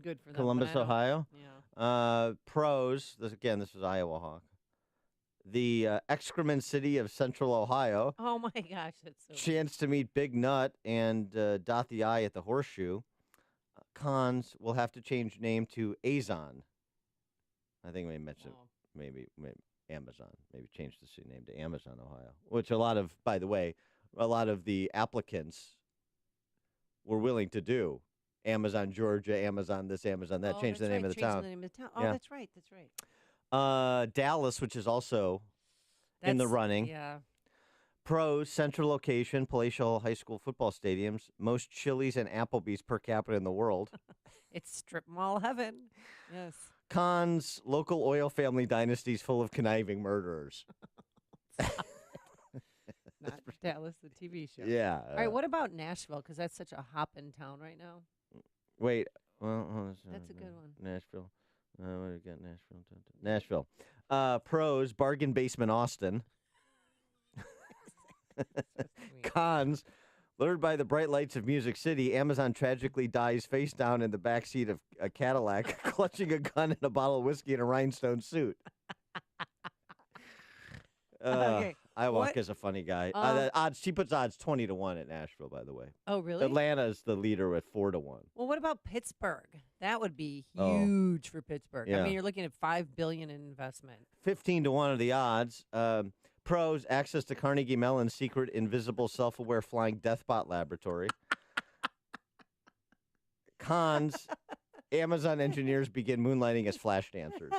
good for them. Columbus, but I don't- Ohio. Yeah. Pros, this was Iowa Hawk. The excrement city of Central Ohio. Oh my gosh, that's so. Chance to meet Big Nut and dot the I at the Horseshoe. Cons will have to change name to Azon. I think we mentioned maybe Amazon. Maybe change the city name to Amazon, Ohio. Which by the way, a lot of the applicants were willing to do. Amazon Georgia, Amazon this, Amazon that. Change the name of the Change town. the name of the town. Oh, Yeah. that's right. That's right. Dallas, which is also in the running. Yeah. Pros, central location, palatial high school football stadiums, most Chili's and Applebee's per capita in the world. It's strip mall heaven. Yes. Cons, local oil family dynasties full of conniving murderers. Not Dallas, the TV show. Yeah, All right. What about Nashville? Because that's such a hop in town right now. Wait. Well, That's a good one. Nashville. What do we got? Nashville. Pros, bargain basement Austin. Cons, lured by the bright lights of Music City, Amazon tragically dies face down in the backseat of a Cadillac, clutching a gun and a bottle of whiskey in a rhinestone suit. Okay. Iwalk is a funny guy. She puts odds 20-1 at Nashville, by the way. Oh, really? Atlanta's the leader at 4-1. Well, what about Pittsburgh? That would be Oh. huge for Pittsburgh. I Yeah. mean, you're looking at $5 billion in investment. 15-1 are the odds. Pros, access to Carnegie Mellon's secret, invisible, self-aware flying deathbot laboratory. Cons, Amazon engineers begin moonlighting as flash dancers.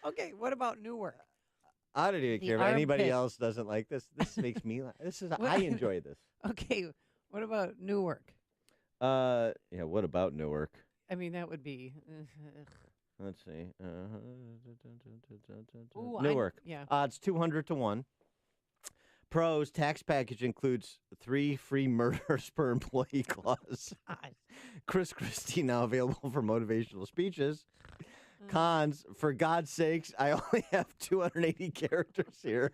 Okay, what about Newark? I don't even The care if anybody armpit. else doesn't like this. This makes me laugh. What- I enjoy this. Okay, what about Newark? Yeah, what about Newark? I mean, that would be. Let's see. Ooh, Newark. yeah. Odds 200-1. Pros, tax package includes 3 free murders per employee clause. Chris Christie now available for motivational speeches. Cons, for God's sakes, I only have 280 characters here.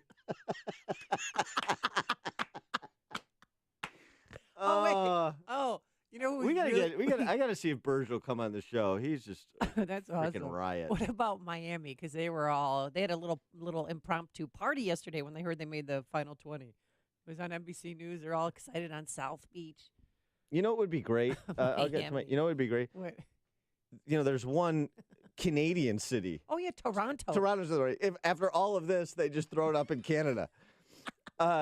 Oh, wait. Oh, you know who's I gotta see if Burge will come on the show. He's just That's freaking awesome. riot. What about Miami? Because they had a little impromptu party yesterday when they heard they made the final 20. It was on NBC News. They're all excited on South Beach. You know what would be great? I'll get to my. You know what would be great? What? You know, there's one Canadian city. Oh yeah, Toronto. Toronto's the right. If after all of this, they just throw it up in Canada.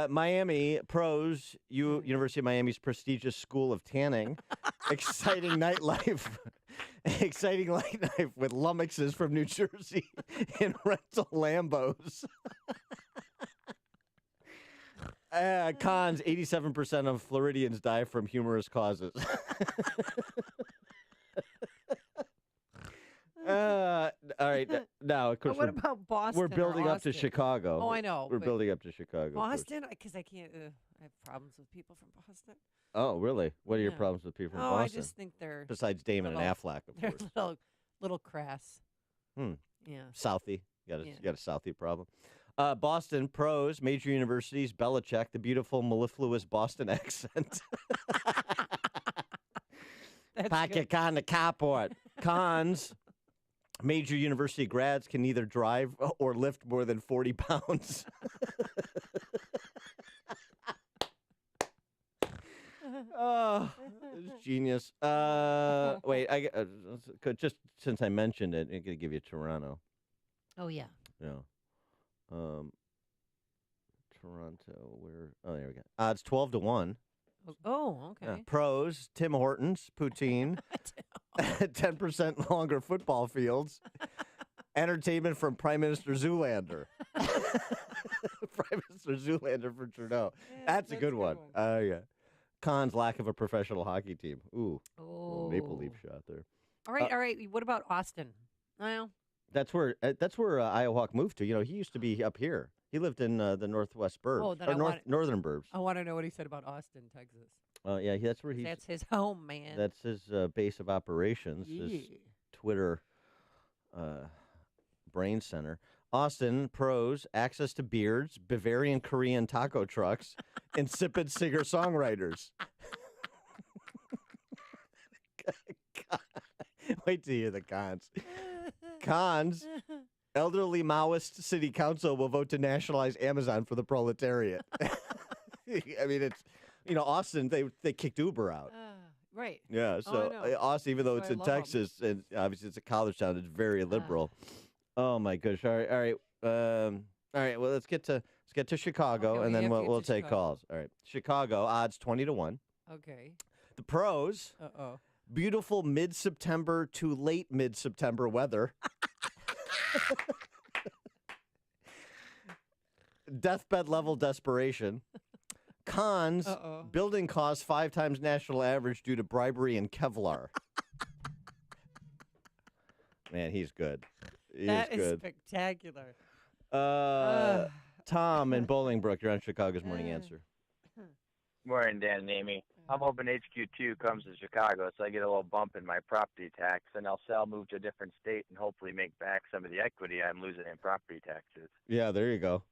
Miami pros, University of Miami's prestigious school of tanning, exciting nightlife, exciting nightlife with lummoxes from New Jersey in rental Lambos. Cons, 87% of Floridians die from humorous causes. All right. Now, of course, What about Boston? we're or building up to Austin? Chicago. Oh, I know. We're but building up to Chicago. of course. Boston, because I can't. I have problems with people from Boston. Oh, really? What are your Yeah. problems with people from Oh, I Boston? just think they're Besides Damon and little- Affleck, of They're course. little crass. Hmm. Yeah. Southie. You got Yeah. a Southie problem. Boston pros, major universities, Belichick, the beautiful mellifluous Boston accent. Pocket on the carport. Cons, major university grads can neither drive or lift more than 40 pounds. Oh, it's genius. Wait, just since I mentioned it, I'm going to give you Toronto. Oh yeah. Yeah. Toronto, there we go. Odds 12-1. Oh, okay. Pros, Tim Hortons, poutine, 10% longer football fields, entertainment from Prime Minister Zoolander. Prime Minister Zoolander for Trudeau. That's a good one. Yeah. Cons, lack of a professional hockey team. Ooh. Oh. Maple Leaf shot there. All right, all right. What about Austin? Well, That's where Iowahawk moved to. You know, he used to be up here. He lived in the Northwest Burbs. Oh, then or I want- Northern Burbs. I want to know what he said about Austin, Texas. Yeah, that's where he's. That's his home, man. That's his base of operations. His Yeah. Twitter brain center. Austin pros, access to beards, Bavarian Korean taco trucks, insipid singer-songwriters. Wait till you hear the cons. Cons, elderly Maoist city council will vote to nationalize Amazon for the proletariat. I mean, it's, Austin, they kicked Uber out. Right. Yeah, so I know. Austin, even though That's it's why in I love 'em. Texas, and obviously it's a college town, it's very liberal. Oh my gosh! All right. Well, let's get to Chicago, Okay, and we then have to get we'll to take Chicago. calls. All right, Chicago odds 20-1. Okay. The pros: Uh-oh. beautiful mid-September to late mid-September weather. Deathbed level desperation. Cons: building costs 5 times national average due to bribery and Kevlar. Man, he's good. That is good. spectacular. Tom in Bolingbrook, you're on Chicago's Morning Answer. Morning, Dan and Amy. I'm hoping HQ2 comes to Chicago so I get a little bump in my property tax, and I'll move to a different state and hopefully make back some of the equity I'm losing in property taxes. Yeah, there you go.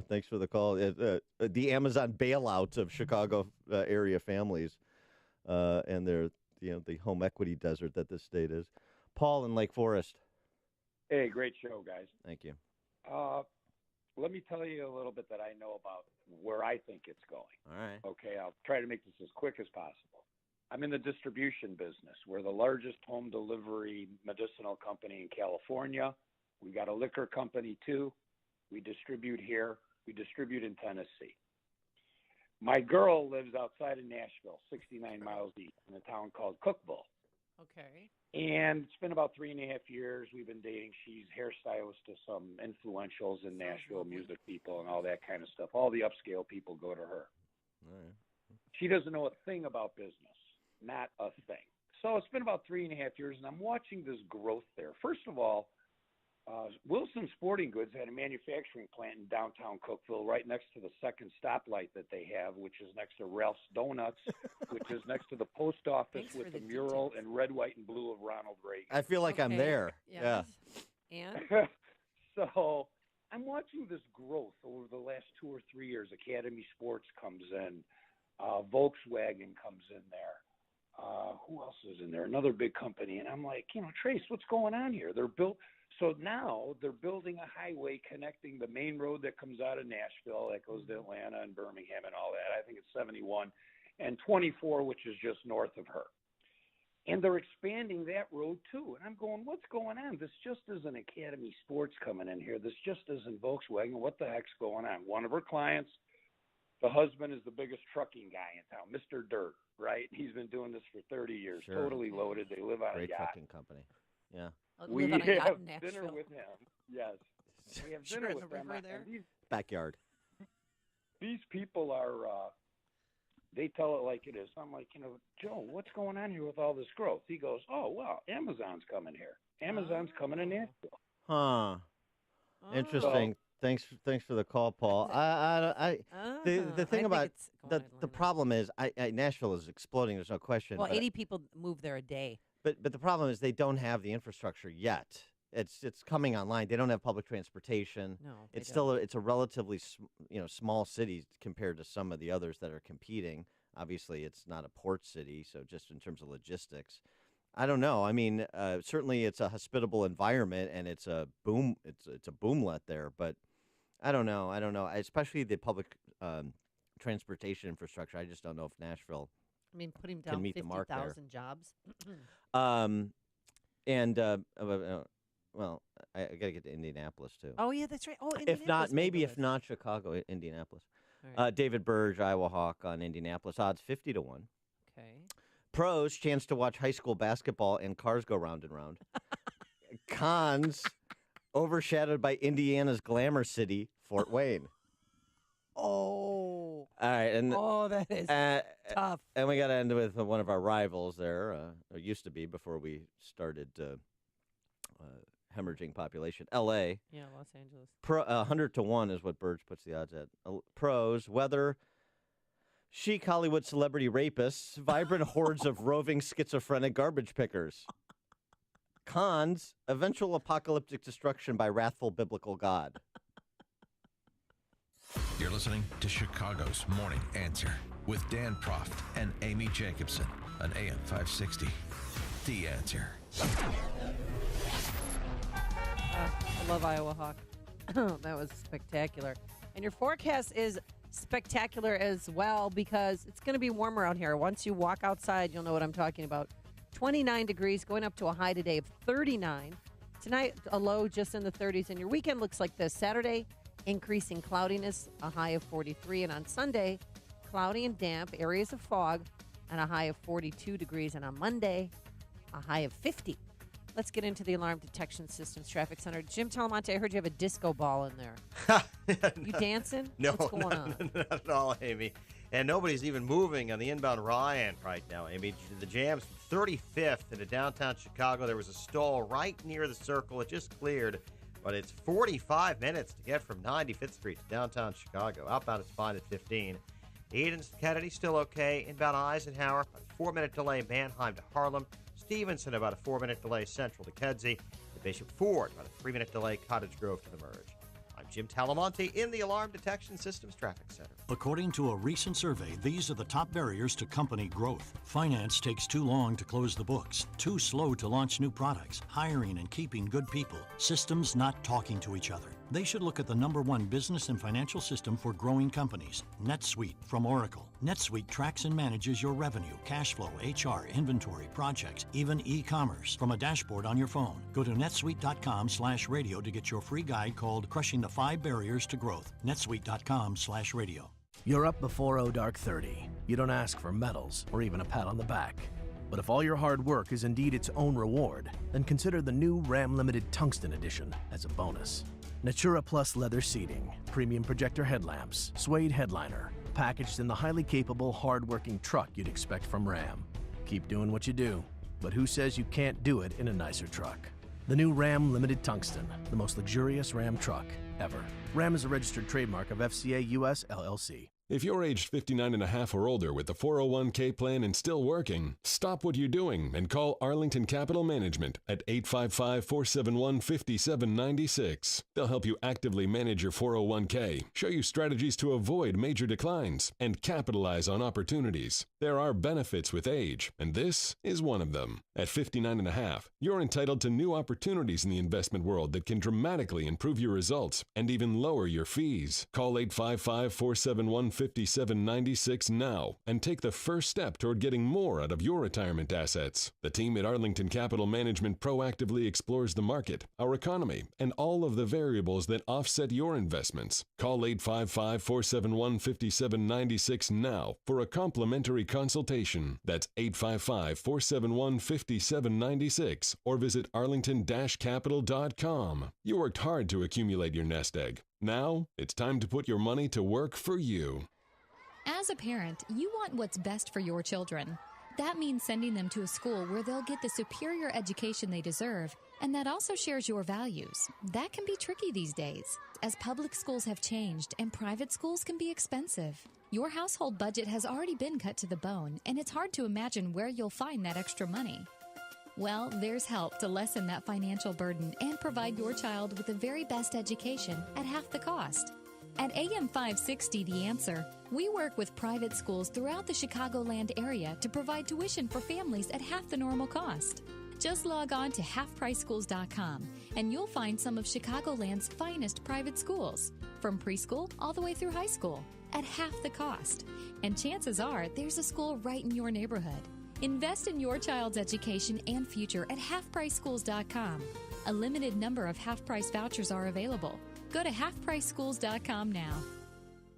Thanks for the call. The Amazon bailout of Chicago area families and their, the home equity desert that this state is. Paul in Lake Forest. Hey, great show, guys. Thank you. Let me tell you a little bit that I know about where I think it's going. All right. Okay, I'll try to make this as quick as possible. I'm in the distribution business. We're the largest home delivery medicinal company in California. We got a liquor company, too. We distribute here. We distribute in Tennessee. My girl lives outside of Nashville, 69 miles east, in a town called Cookville. Okay. And it's been about 3.5 years we've been dating. She's hairstylist to some influentials in Nashville, music people and all that kind of stuff. All the upscale people go to her. All right. She doesn't know a thing about business, not a thing. So it's been about 3.5 years, and I'm watching this growth there. First of all, Wilson Sporting Goods had a manufacturing plant in downtown Cookville right next to the second stoplight that they have, which is next to Ralph's Donuts, which is next to the post office with the mural in red, white, and blue of Ronald Reagan. I feel like I'm there. Yes. Yeah. And? So I'm watching this growth over the last 2 or 3 years. Academy Sports comes in. Volkswagen comes in there. Who else is in there? Another big company. And I'm like, Trace, what's going on here? So now they're building a highway connecting the main road that comes out of Nashville that goes to Atlanta and Birmingham and all that. I think it's 71 and 24, which is just north of her. And they're expanding that road too. And I'm going, what's going on? This just isn't Academy Sports coming in here. This just isn't Volkswagen. What the heck's going on? One of her clients, the husband is the biggest trucking guy in town, Mr. Dirt, right? He's been doing this for 30 years, Sure. Totally loaded. They live on Great a yacht. trucking company. Yeah. We live on a yacht have in dinner Nashville. with him. Yes. We have Sure, dinner in with the them. river And there? Backyard. These people are, they tell it like it is. I'm like, Joe, what's going on here with all this growth? He goes, oh, well, Amazon's coming here. Amazon's coming to Nashville. Huh. Interesting. Thanks for the call, Paul. The thing about the problem is, Nashville is exploding. There's no question. Well, but 80 people move there a day. But the problem is they don't have the infrastructure yet. It's coming online. They don't have public transportation. No, it's still it's a relatively small city compared to some of the others that are competing. Obviously, it's not a port city, so just in terms of logistics, I don't know. I mean, certainly it's a hospitable environment and it's a boom. It's a boomlet there, but I don't know. Especially the public transportation infrastructure. I just don't know if Nashville. I mean, putting can down meet the mark there. 50,000 jobs. Well, I got to get to Indianapolis, too. Oh, yeah, that's right. Oh, If not Chicago, Indianapolis. Right. David Burge, Iowa Hawk on Indianapolis, odds 50 to 1. Okay. Pros, chance to watch high school basketball and cars go round and round. Cons, overshadowed by Indiana's glamour city, Fort Wayne. Oh. All right. And, that is tough. And we got to end with one of our rivals there, or used to be before we started hemorrhaging population, L.A. Yeah, Los Angeles. 100 to 1 is what Burge puts the odds at. Pros, weather, chic Hollywood celebrity rapists, vibrant hordes of roving schizophrenic garbage pickers. Cons, eventual apocalyptic destruction by wrathful biblical God. You're listening to Chicago's Morning Answer with Dan Proft and Amy Jacobson on AM 560. The Answer. I love Iowa Hawk. That was spectacular. And your forecast is spectacular as well because it's going to be warmer out here. Once you walk outside, you'll know what I'm talking about. 29 degrees, going up to a high today of 39. Tonight, a low just in the 30s. And your weekend looks like this. Saturday, increasing cloudiness, a high of 43. And on Sunday, cloudy and damp, areas of fog, and a high of 42 degrees. And on Monday, a high of 50. Let's get into the Alarm Detection Systems Traffic Center. Jim Talamonte, I heard you have a disco ball in there. You dancing? No, What's going on? Not at all, Amy. And nobody's even moving on the inbound Ryan right now, Amy. The jam's 35th into downtown Chicago. There was a stall right near the circle. It just cleared, but it's 45 minutes to get from 95th Street to downtown Chicago. Outbound is fine at 15. Edens to Kennedy, still okay. Inbound Eisenhower, a 4-minute delay. Mannheim to Harlem. Stevenson, about a 4-minute delay. Central to Kedzie. To Bishop Ford, about a 3-minute delay. Cottage Grove to the merge. I'm Jim Talamonte in the Alarm Detection Systems Traffic Center. According to a recent survey, these are the top barriers to company growth. Finance takes too long to close the books, too slow to launch new products, hiring and keeping good people, systems not talking to each other. They should look at the #1 business and financial system for growing companies, NetSuite from Oracle. NetSuite tracks and manages your revenue, cash flow, HR, inventory, projects, even e-commerce from a dashboard on your phone. Go to netsuite.com/radio to get your free guide called Crushing the 5 Barriers to Growth. netsuite.com/radio. You're up before dark 30. You don't ask for medals or even a pat on the back. But if all your hard work is indeed its own reward, then consider the new Ram Limited Tungsten Edition as a bonus. Natura Plus leather seating, premium projector headlamps, suede headliner, packaged in the highly capable, hard-working truck you'd expect from Ram. Keep doing what you do, but who says you can't do it in a nicer truck? The new Ram Limited Tungsten, the most luxurious Ram truck ever. Ram is a registered trademark of FCA US LLC. If you're aged 59 and a half or older with the 401k plan and still working, stop what you're doing and call Arlington Capital Management at 855-471-5796. They'll help you actively manage your 401k, show you strategies to avoid major declines, and capitalize on opportunities. There are benefits with age, and this is one of them. At 59 and a half, you're entitled to new opportunities in the investment world that can dramatically improve your results and even lower your fees. Call 855-471-5796 now and take the first step toward getting more out of your retirement assets. The team at Arlington Capital Management proactively explores the market, our economy, and all of the variables that offset your investments. Call 855-471-5796 now for a complimentary consultation. That's 855-471-5796 or visit arlington-capital.com. You worked hard to accumulate your nest egg. Now, it's time to put your money to work for you. As a parent, you want what's best for your children. That means sending them to a school where they'll get the superior education they deserve, and that also shares your values. That can be tricky these days, as public schools have changed and private schools can be expensive. Your household budget has already been cut to the bone, and it's hard to imagine where you'll find that extra money. Well, there's help to lessen that financial burden and provide your child with the very best education at half the cost. At AM 560 The Answer, we work with private schools throughout the Chicagoland area to provide tuition for families at half the normal cost. Just log on to halfpriceschools.com and you'll find some of Chicagoland's finest private schools, from preschool all the way through high school, at half the cost. And chances are there's a school right in your neighborhood. Invest in your child's education and future at halfpriceschools.com. A limited number of half-price vouchers are available. Go to halfpriceschools.com now.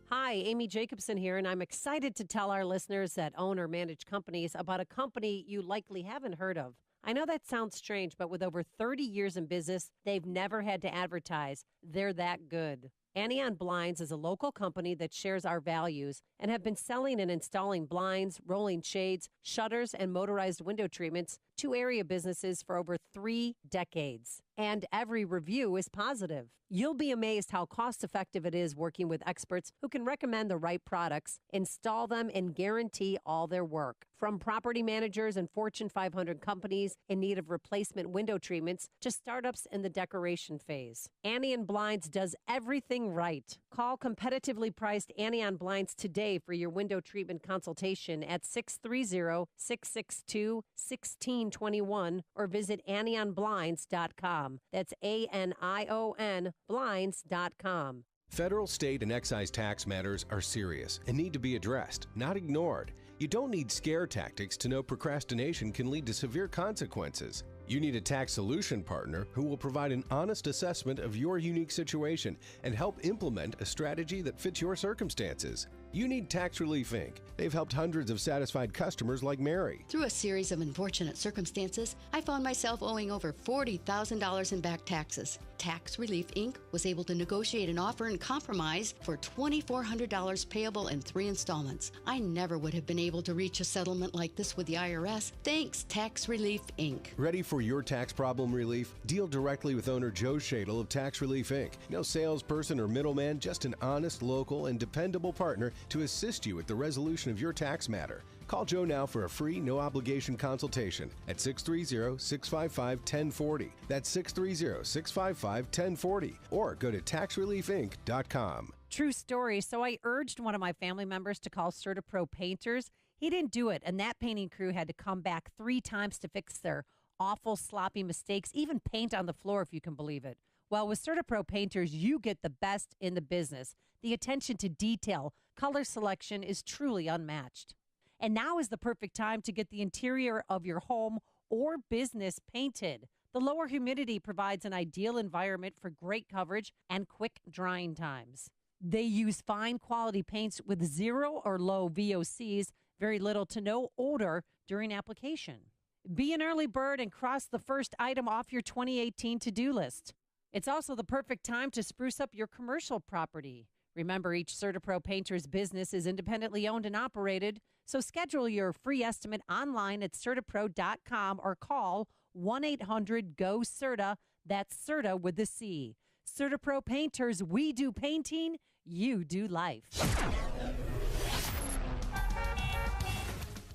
Hi, Amy Jacobson here, and I'm excited to tell our listeners that own or manage companies about a company you likely haven't heard of. I know that sounds strange, but with over 30 years in business, they've never had to advertise. They're that good. Anion Blinds is a local company that shares our values and have been selling and installing blinds, rolling shades, shutters, and motorized window treatments to area businesses for over 3 decades. And every review is positive. You'll be amazed how cost-effective it is working with experts who can recommend the right products, install them, and guarantee all their work. From property managers and Fortune 500 companies in need of replacement window treatments to startups in the decoration phase, Anion Blinds does everything right. Call competitively priced Anion Blinds today for your window treatment consultation at 630-662-1621 or visit AnionBlinds.com. That's ANION Blinds.com. Federal, state, and excise tax matters are serious and need to be addressed, not ignored. You don't need scare tactics to know procrastination can lead to severe consequences. You need a tax solution partner who will provide an honest assessment of your unique situation and help implement a strategy that fits your circumstances. You need Tax Relief Inc. They've helped hundreds of satisfied customers like Mary. Through a series of unfortunate circumstances, I found myself owing over $40,000 in back taxes. Tax Relief Inc. was able to negotiate an offer and compromise for $2,400 payable in 3 installments. I never would have been able to reach a settlement like this with the IRS. Thanks, Tax Relief Inc. Ready for your tax problem relief? Deal directly with owner Joe Shadle of Tax Relief Inc. No salesperson or middleman, just an honest, local, and dependable partner to assist you with the resolution of your tax matter. Call Joe now for a free, no-obligation consultation at 630-655-1040. That's 630-655-1040. Or go to taxreliefinc.com. True story. So I urged one of my family members to call CertaPro Painters. He didn't do it, and that painting crew had to come back 3 times to fix their awful, sloppy mistakes, even paint on the floor, if you can believe it. Well, with CertaPro Painters, you get the best in the business. The attention to detail, color selection is truly unmatched. And now is the perfect time to get the interior of your home or business painted. The lower humidity provides an ideal environment for great coverage and quick drying times. They use fine quality paints with 0 or low VOCs, very little to no odor during application. Be an early bird and cross the first item off your 2018 to-do list. It's also the perfect time to spruce up your commercial property. Remember, each CertaPro Painter's business is independently owned and operated, so schedule your free estimate online at CertaPro.com or call 1-800-GO-CERTA. That's CERTA with the C. CertaPro Painters, we do painting, you do life.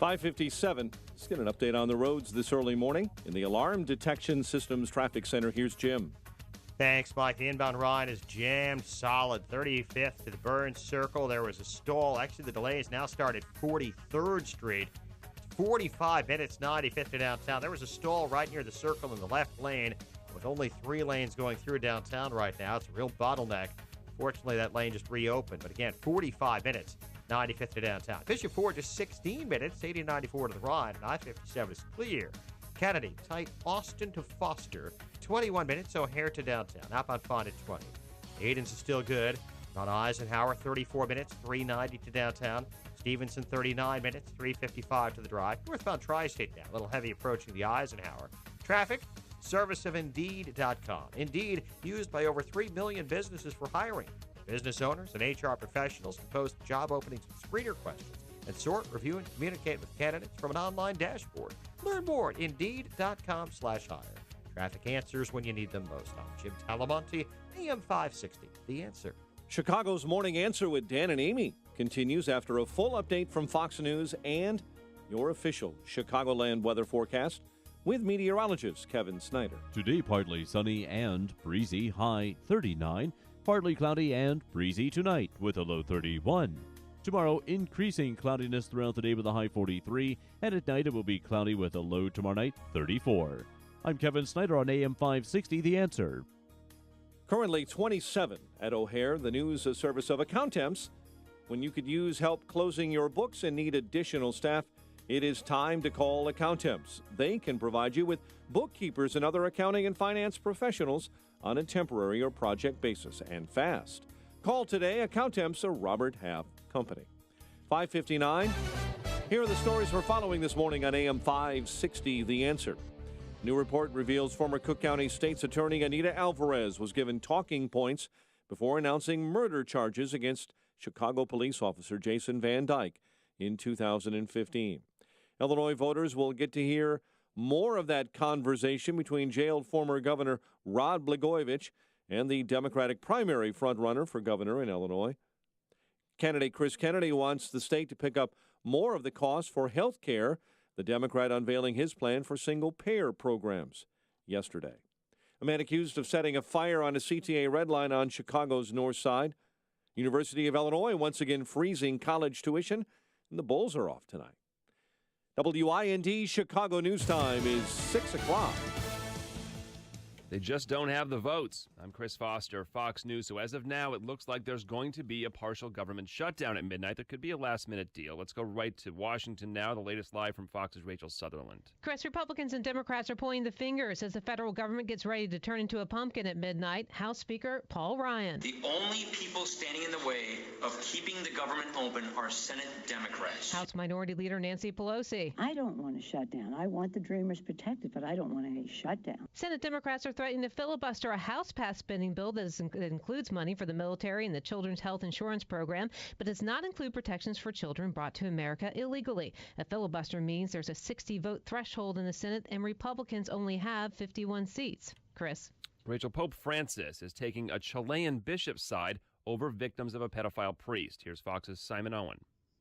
5:57. Let's get an update on the roads this early morning. In the Alarm Detection Systems Traffic Center, here's Jim. Thanks, Mike. The inbound Ryan is jammed solid. 35th to the Burns Circle. There was a stall. Actually, the delay is now started 43rd Street. 45 minutes, 95th to downtown. There was a stall right near the circle in the left lane with only 3 lanes going through downtown right now. It's a real bottleneck. Fortunately, that lane just reopened. But again, 45 minutes, 95th to downtown. Fisher Ford just 16 minutes, 80-94 to the Rhine. And I-57 is clear. Kennedy, tight Austin to Foster. 21 minutes, O'Hare to downtown. Outbound fine at 20. Aiden's is still good. On Eisenhower, 34 minutes, 390 to downtown. Stevenson, 39 minutes, 355 to the drive. Northbound Tri-State now, a little heavy approaching the Eisenhower. Traffic, service of Indeed.com. Indeed, used by over 3 million businesses for hiring. Business owners and HR professionals can post job openings and screener questions and sort, review, and communicate with candidates from an online dashboard. Learn more at Indeed.com/hire. Traffic answers when you need them most. I'm Jim Talamonte, AM 560. The Answer. Chicago's Morning Answer with Dan and Amy continues after a full update from Fox News and your official Chicagoland weather forecast with meteorologist Kevin Snyder. Today, partly sunny and breezy, high 39. Partly cloudy and breezy tonight with a low 31. Tomorrow, increasing cloudiness throughout the day with a high 43. And at night, it will be cloudy with a low tomorrow night 34. I'm Kevin Snyder on AM 560, The Answer. Currently 27 at O'Hare, the news service of Accountemps. When you could use help closing your books and need additional staff, it is time to call Accountemps. They can provide you with bookkeepers and other accounting and finance professionals on a temporary or project basis, and fast. Call today. Accountemps, a Robert Half company. 5:59. Here are the stories we're following this morning on AM 560, The Answer. New report reveals former Cook County State's Attorney Anita Alvarez was given talking points before announcing murder charges against Chicago police officer Jason Van Dyke in 2015. Illinois voters will get to hear more of that conversation between jailed former Governor Rod Blagojevich and the Democratic primary frontrunner for governor in Illinois. Candidate Chris Kennedy wants the state to pick up more of the cost for health care, the Democrat unveiling his plan for single-payer programs yesterday. A man accused of setting a fire on a CTA red line on Chicago's north side. University of Illinois once again freezing college tuition, and the Bulls are off tonight. WIND Chicago News Time is 6 o'clock. They just don't have the votes. I'm Chris Foster, Fox News. So as of now, it looks like there's going to be a partial government shutdown at midnight. There could be a last-minute deal. Let's go right to Washington now. The latest live from Fox's Rachel Sutherland. Chris, Republicans and Democrats are pointing the fingers as the federal government gets ready to turn into a pumpkin at midnight. House Speaker Paul Ryan. The only people standing in the way of keeping the government open are Senate Democrats. House Minority Leader Nancy Pelosi. I don't want a shutdown. I want the Dreamers protected, but I don't want any shutdown. Senate Democrats are threatening to filibuster a House-passed spending bill that includes money for the military and the Children's Health Insurance Program, but does not include protections for children brought to America illegally. A filibuster means there's a 60-vote threshold in the Senate, and Republicans only have 51 seats. Chris. Rachel, Pope Francis is taking a Chilean bishop's side over victims of a pedophile priest. Here's Fox's Simon Owen.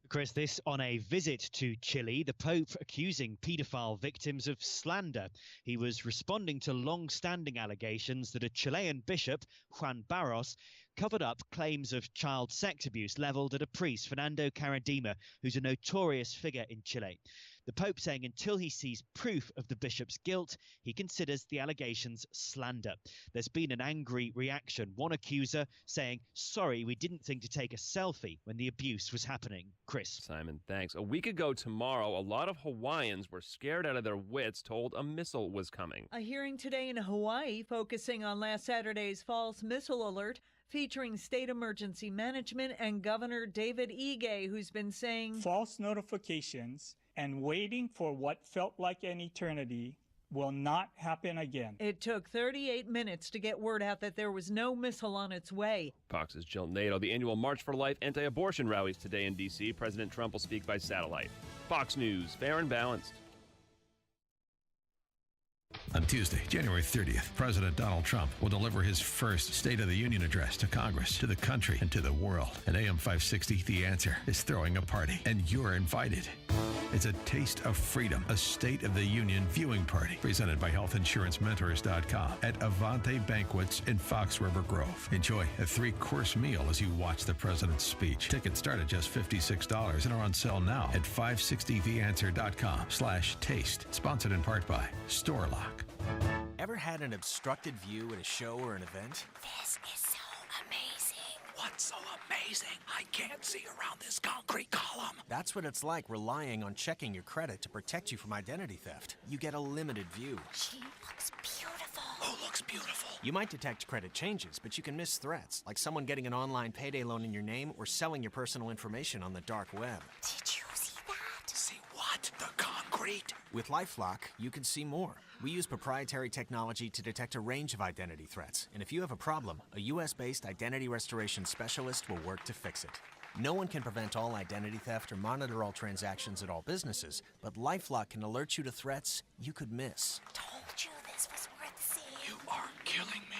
Chris, this on a visit to Chile, the Pope accusing paedophile victims of slander. He was responding to long-standing allegations that a Chilean bishop, Juan Barros, covered up claims of child sex abuse levelled at a priest, Fernando Caradima, who's a notorious figure in Chile. The Pope saying until he sees proof of the bishop's guilt, he considers the allegations slander. There's been an angry reaction. One accuser saying, sorry, we didn't think to take a selfie when the abuse was happening. Chris. Simon, thanks. A week ago tomorrow, a lot of Hawaiians were scared out of their wits, told a missile was coming. A hearing today in Hawaii focusing on last Saturday's false missile alert, featuring state emergency management and Governor David Ige, who's been saying false notifications and waiting for what felt like an eternity will not happen again. It took 38 minutes to get word out that there was no missile on its way. Fox's Jill Nato. The annual March for Life anti-abortion rallies today in D.C. President Trump will speak by satellite. Fox News, fair and balanced. On Tuesday, January 30th, President Donald Trump will deliver his first State of the Union address to Congress, to the country, and to the world. And AM 560, The Answer, is throwing a party, and you're invited. It's a taste of freedom, a State of the Union viewing party, presented by HealthInsuranceMentors.com at Avante Banquets in Fox River Grove. Enjoy a 3-course meal as you watch the president's speech. Tickets start at just $56 and are on sale now at 560theanswer.com/taste. Sponsored in part by Storelock. Ever had an obstructed view at a show or an event? This is so amazing. What's so amazing? I can't see around this concrete column. That's what it's like relying on checking your credit to protect you from identity theft. You get a limited view. She looks beautiful. Who looks beautiful? You might detect credit changes, but you can miss threats, like someone getting an online payday loan in your name or selling your personal information on the dark web. Did you see that? See what? The concrete? With LifeLock, you can see more. We use proprietary technology to detect a range of identity threats, and if you have a problem, a U.S.-based identity restoration specialist will work to fix it. No one can prevent all identity theft or monitor all transactions at all businesses, but LifeLock can alert you to threats you could miss. Told you this was worth seeing. You are killing me.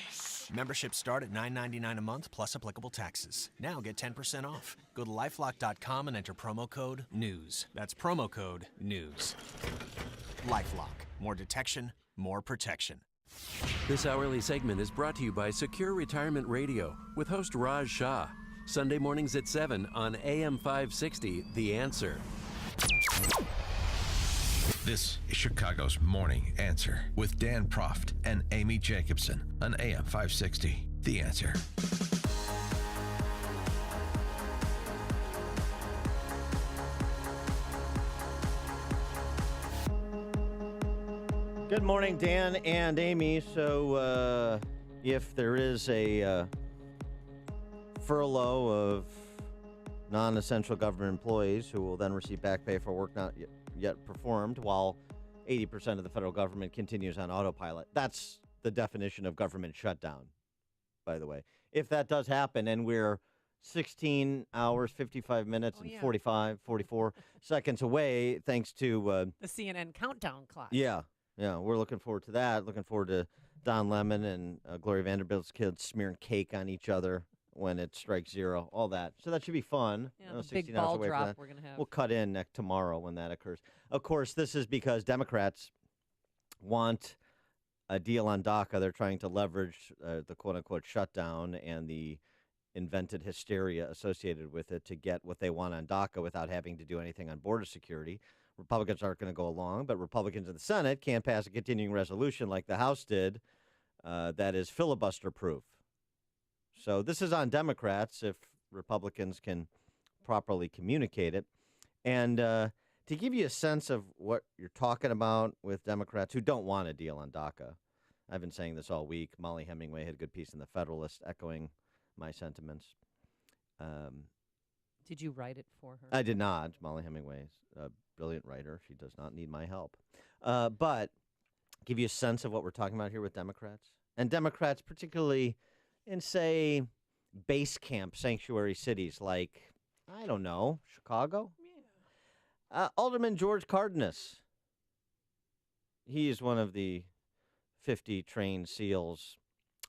Memberships start at $9.99 a month plus applicable taxes. Now get 10% off. Go to LifeLock.com and enter promo code NEWS. That's promo code NEWS. LifeLock. More detection, more protection. This hourly segment is brought to you by Secure Retirement Radio with host Raj Shah. Sunday mornings at 7 on AM 560, The Answer. This is Chicago's Morning Answer with Dan Proft and Amy Jacobson on AM 560, The Answer. Good morning, Dan and Amy. So if there is a furlough of non-essential government employees who will then receive back pay for work not yet performed while 80% of the federal government continues on autopilot. That's the definition of government shutdown, by the way. If that does happen and we're 16 hours, 55 minutes, and 44 seconds away, thanks to the CNN countdown clock. Yeah, we're looking forward to that. Looking forward to Don Lemon and Gloria Vanderbilt's kids smearing cake on each other when it strikes zero, all that. So that should be fun. Yeah, the big ball drop we're going to have. We'll cut in tomorrow when that occurs. Of course, this is because Democrats want a deal on DACA. They're trying to leverage the quote-unquote shutdown and the invented hysteria associated with it to get what they want on DACA without having to do anything on border security. Republicans aren't going to go along, but Republicans in the Senate can't pass a continuing resolution like the House did that is filibuster-proof. So this is on Democrats if Republicans can properly communicate it. And to give you a sense of what you're talking about with Democrats who don't want a deal on DACA, I've been saying this all week. Molly Hemingway had a good piece in The Federalist echoing my sentiments. Did you write it for her? I did not. Molly Hemingway is a brilliant writer. She does not need my help. But give you a sense of what we're talking about here with Democrats. And Democrats particularly in, say, base camp sanctuary cities like, I don't know, Chicago? Yeah. Alderman George Cardenas. He is one of the 50 trained SEALs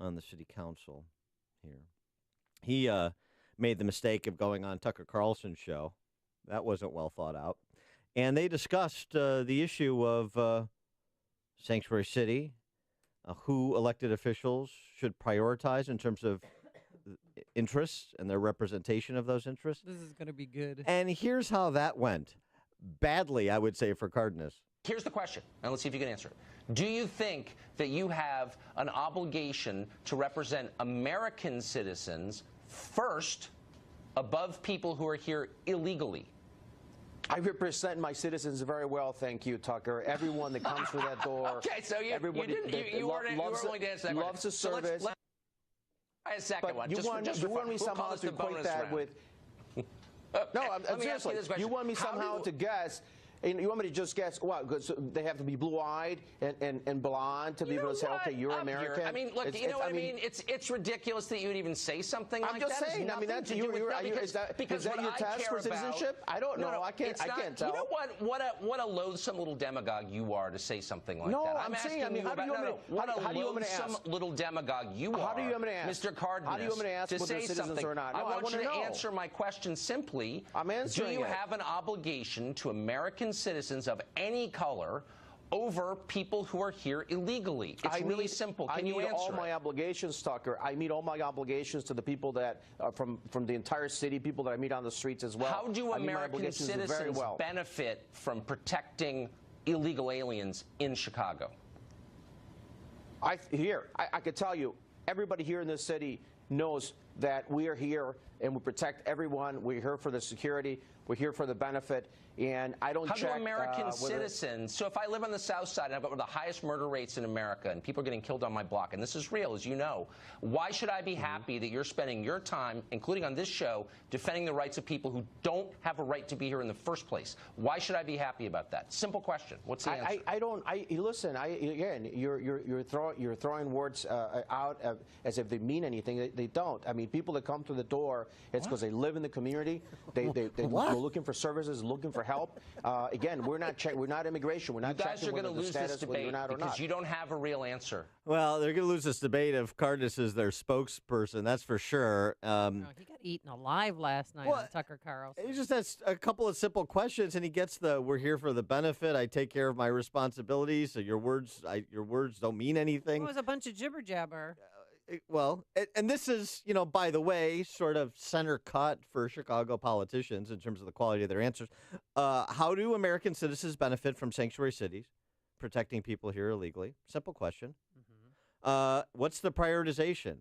on the city council here. He made the mistake of going on Tucker Carlson's show. That wasn't well thought out. And they discussed the issue of Sanctuary City, who elected officials should prioritize in terms of interests and their representation of those interests. This is going to be good. And here's how that went. Badly, I would say, for Cardenas. Here's the question, and let's see if you can answer it. Do you think that you have an obligation to represent American citizens first above people who are here illegally? I represent my citizens very well, thank you, Tucker. Everyone that comes through that door. Okay, so you weren't willing to answer that loves the question. service. I had a second one. You want me somehow to equate that with... No, seriously. You want me somehow to guess... You want me to just guess, what, they have to be blue-eyed and blonde to be able to say, okay, you're American? I mean, look, you know what I mean? It's ridiculous that you would even say something like that. I'm just saying. I mean, that's is that your test for citizenship? I don't know. I can't tell. You know what a loathsome little demagogue you are to say something like that. No, I'm saying, I mean, how do you want me to ask? Little demagogue you are. How do you want me to ask? Mr. Cardenas, how do you want me to ask whether they're citizens or not? I want you to answer my question simply. I'm answering it. Do you have an obligation to American citizens of any color over people who are here illegally? It's really simple. Can you answer all my obligations, Tucker. I meet all my obligations to the people that from the entire city, people that I meet on the streets as well. How do American citizens benefit from protecting illegal aliens in Chicago? I could tell you, everybody here in this city knows that we are here and we protect everyone. We're here for the security. We're here for the benefit. And I don't check... How do American citizens... So if I live on the South Side and I've got one of the highest murder rates in America and people are getting killed on my block, and this is real, as you know, why should I be happy that you're spending your time, including on this show, defending the rights of people who don't have a right to be here in the first place? Why should I be happy about that? Simple question. What's the answer? Listen, again, you're throwing words out as if they mean anything. They don't. I mean, people that come through the door, it's because they live in the community. They're looking for services, looking for help. Again, we're not immigration. We're not checking whether the status, whether you're not or not. Because you don't have a real answer. Well, they're going to lose this debate if Cardenas is their spokesperson. That's for sure. He got eaten alive last night on Tucker Carlson. He just has a couple of simple questions, and he gets we're here for the benefit. I take care of my responsibilities. So your words don't mean anything. It was a bunch of jibber jabber. Well, and this is, by the way, sort of center cut for Chicago politicians in terms of the quality of their answers. How do American citizens benefit from sanctuary cities protecting people here illegally? Simple question. What's the prioritization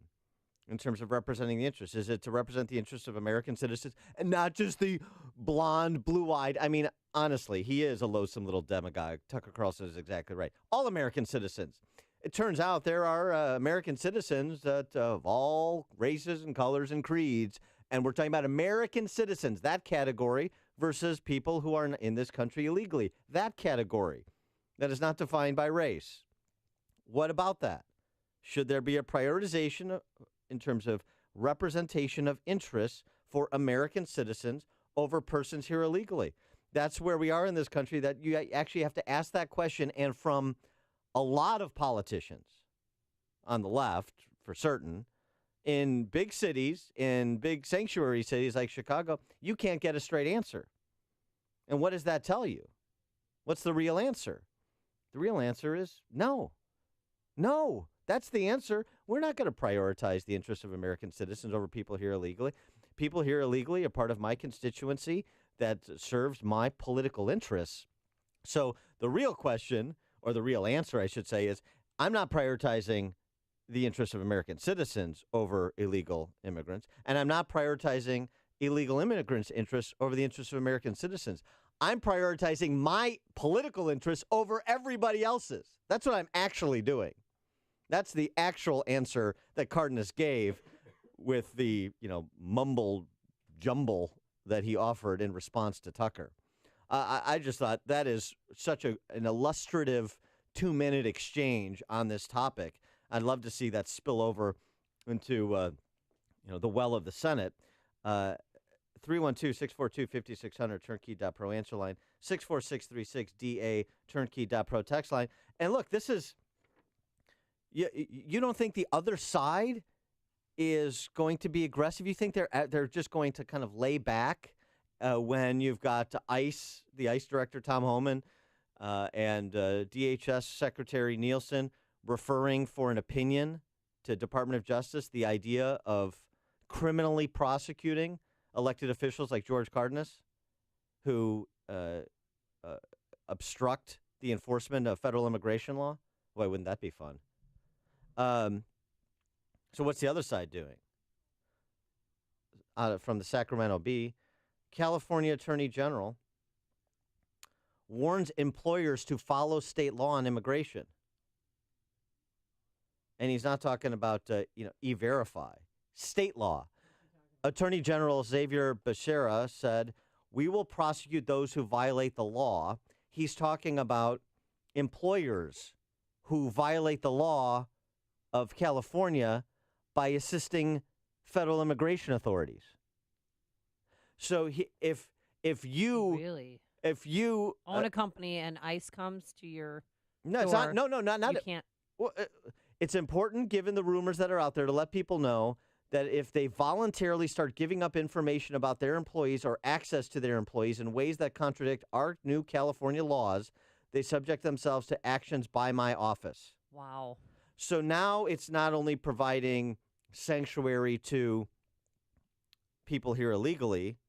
in terms of representing the interests? Is it to represent the interests of American citizens and not just the blonde, blue-eyed? I mean, honestly, he is a loathsome little demagogue. Tucker Carlson is exactly right. All American citizens. It turns out there are American citizens that of all races and colors and creeds, and we're talking about American citizens, that category, versus people who are in this country illegally, that category. That is not defined by race. What about that? Should there be a prioritization in terms of representation of interests for American citizens over persons here illegally? That's where we are in this country, that you actually have to ask that question, and from a lot of politicians on the left, for certain, in big cities, in big sanctuary cities like Chicago, you can't get a straight answer. And what does that tell you? What's the real answer? The real answer is no. No, that's the answer. We're not going to prioritize the interests of American citizens over people here illegally. People here illegally are part of my constituency that serves my political interests. So the real question, or the real answer, I should say, is I'm not prioritizing the interests of American citizens over illegal immigrants, and I'm not prioritizing illegal immigrants' interests over the interests of American citizens. I'm prioritizing my political interests over everybody else's. That's what I'm actually doing. That's the actual answer that Cardenas gave with the, mumble jumble that he offered in response to Tucker. I just thought that is such an illustrative 2-minute exchange on this topic. I'd love to see that spill over into, the well of the Senate. 312-642-5600, turnkey.pro answer line, 64636-DA, turnkey.pro text line. And look, this is, you don't think the other side is going to be aggressive? You think they're just going to kind of lay back when you've got the ICE director Tom Homan and DHS Secretary Nielsen referring for an opinion to Department of Justice the idea of criminally prosecuting elected officials like George Cardenas, who obstruct the enforcement of federal immigration law? Boy, wouldn't that be fun? So what's the other side doing? From the Sacramento Bee, California Attorney General warns employers to follow state law on immigration. And he's not talking about, E-Verify. State law. Attorney General Xavier Becerra said, "We will prosecute those who violate the law." He's talking about employers who violate the law of California by assisting federal immigration authorities. So if you really own a company and ICE comes to your no, it's door, not you can't. Well, it's important, given the rumors that are out there, to let people know that if they voluntarily start giving up information about their employees or access to their employees in ways that contradict our new California laws, they subject themselves to actions by my office. Wow. So now it's not only providing sanctuary to people here illegally,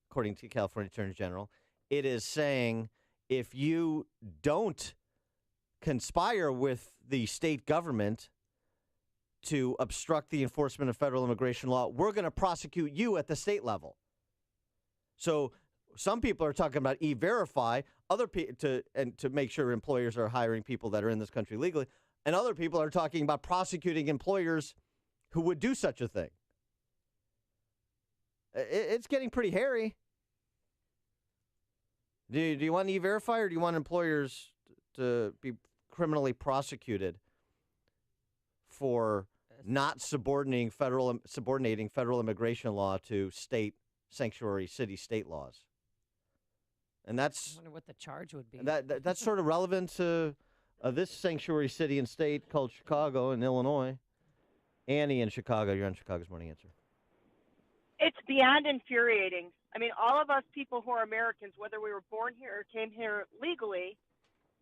according to California Attorney General, it is saying if you don't conspire with the state government to obstruct the enforcement of federal immigration law, we're going to prosecute you at the state level. So some people are talking about E-Verify, other to make sure employers are hiring people that are in this country legally, and other people are talking about prosecuting employers who would do such a thing. It's getting pretty hairy. Do you want E-Verify, or do you want employers to be criminally prosecuted for not subordinating federal immigration law to state sanctuary city state laws? And that's, I wonder what the charge would be. That's sort of relevant to this sanctuary city and state called Chicago in Illinois. Annie in Chicago, you're on Chicago's Morning Answer. It's beyond infuriating. I mean, all of us people who are Americans, whether we were born here or came here legally,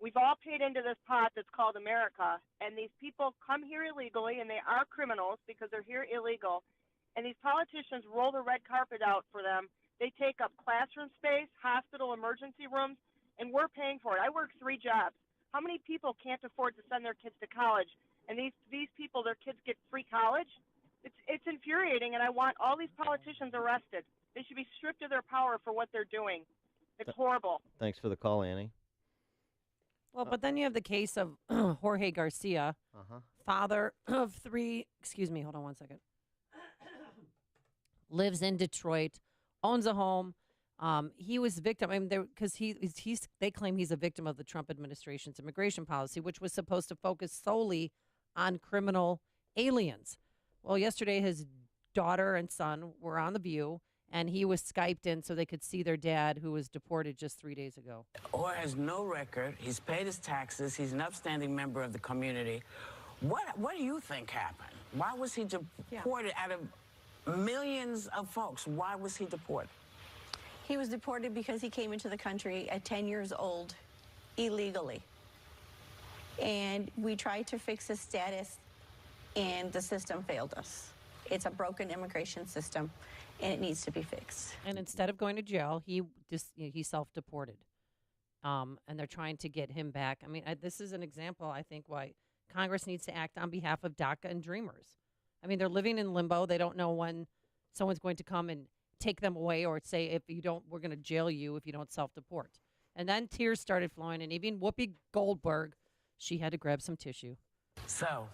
we've all paid into this pot that's called America. And these people come here illegally, and they are criminals because they're here illegal. And these politicians roll the red carpet out for them. They take up classroom space, hospital emergency rooms, and we're paying for it. I work 3 jobs. How many people can't afford to send their kids to college? And these people, their kids get free college? It's infuriating, and I want all these politicians arrested. They should be stripped of their power for what they're doing. It's horrible. Thanks for the call, Annie. Well, but then you have the case of Jorge Garcia, father of 3. Excuse me, hold on one second. Lives in Detroit, owns a home. He was victim. I mean, because they claim he's a victim of the Trump administration's immigration policy, which was supposed to focus solely on criminal aliens. Well, yesterday his daughter and son were on The View, and he was Skyped in so they could see their dad, who was deported just 3 days ago. Or has no record. He's paid his taxes. He's an upstanding member of the community. What do you think happened? Why was he deported out of millions of folks? Why was he deported? He was deported because he came into the country at 10 years old illegally. And we tried to fix his status, and the system failed us. It's a broken immigration system, and it needs to be fixed. And instead of going to jail, he self-deported. And they're trying to get him back. I mean, this is an example, I think, why Congress needs to act on behalf of DACA and Dreamers. I mean, they're living in limbo. They don't know when someone's going to come and take them away or say, if you don't, we're going to jail you if you don't self-deport. And then tears started flowing, and even Whoopi Goldberg, she had to grab some tissue. So,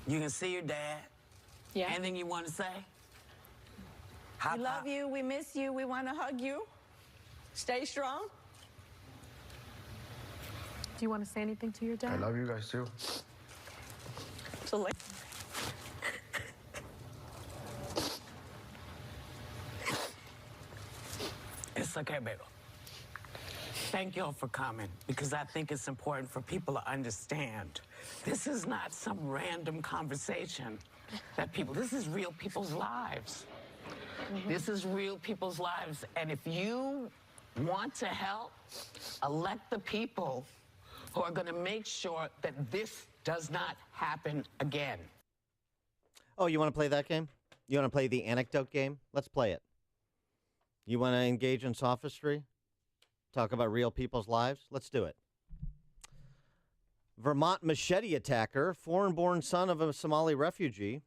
you can see your dad? Yeah. Anything you want to say? We love you. We miss you. We want to hug you. Stay strong. Do you want to say anything to your dad? I love you guys too. So like. It's okay, baby. Thank y'all for coming, because I think it's important for people to understand. This is not some random conversation this is real people's lives. This is real people's lives. And if you want to help, elect the people who are going to make sure that this does not happen again. Oh, you want to play that game? You want to play the anecdote game? Let's play it. You want to engage in sophistry? Talk about real people's lives? Let's do it. Vermont machete attacker, foreign-born son of a Somali refugee.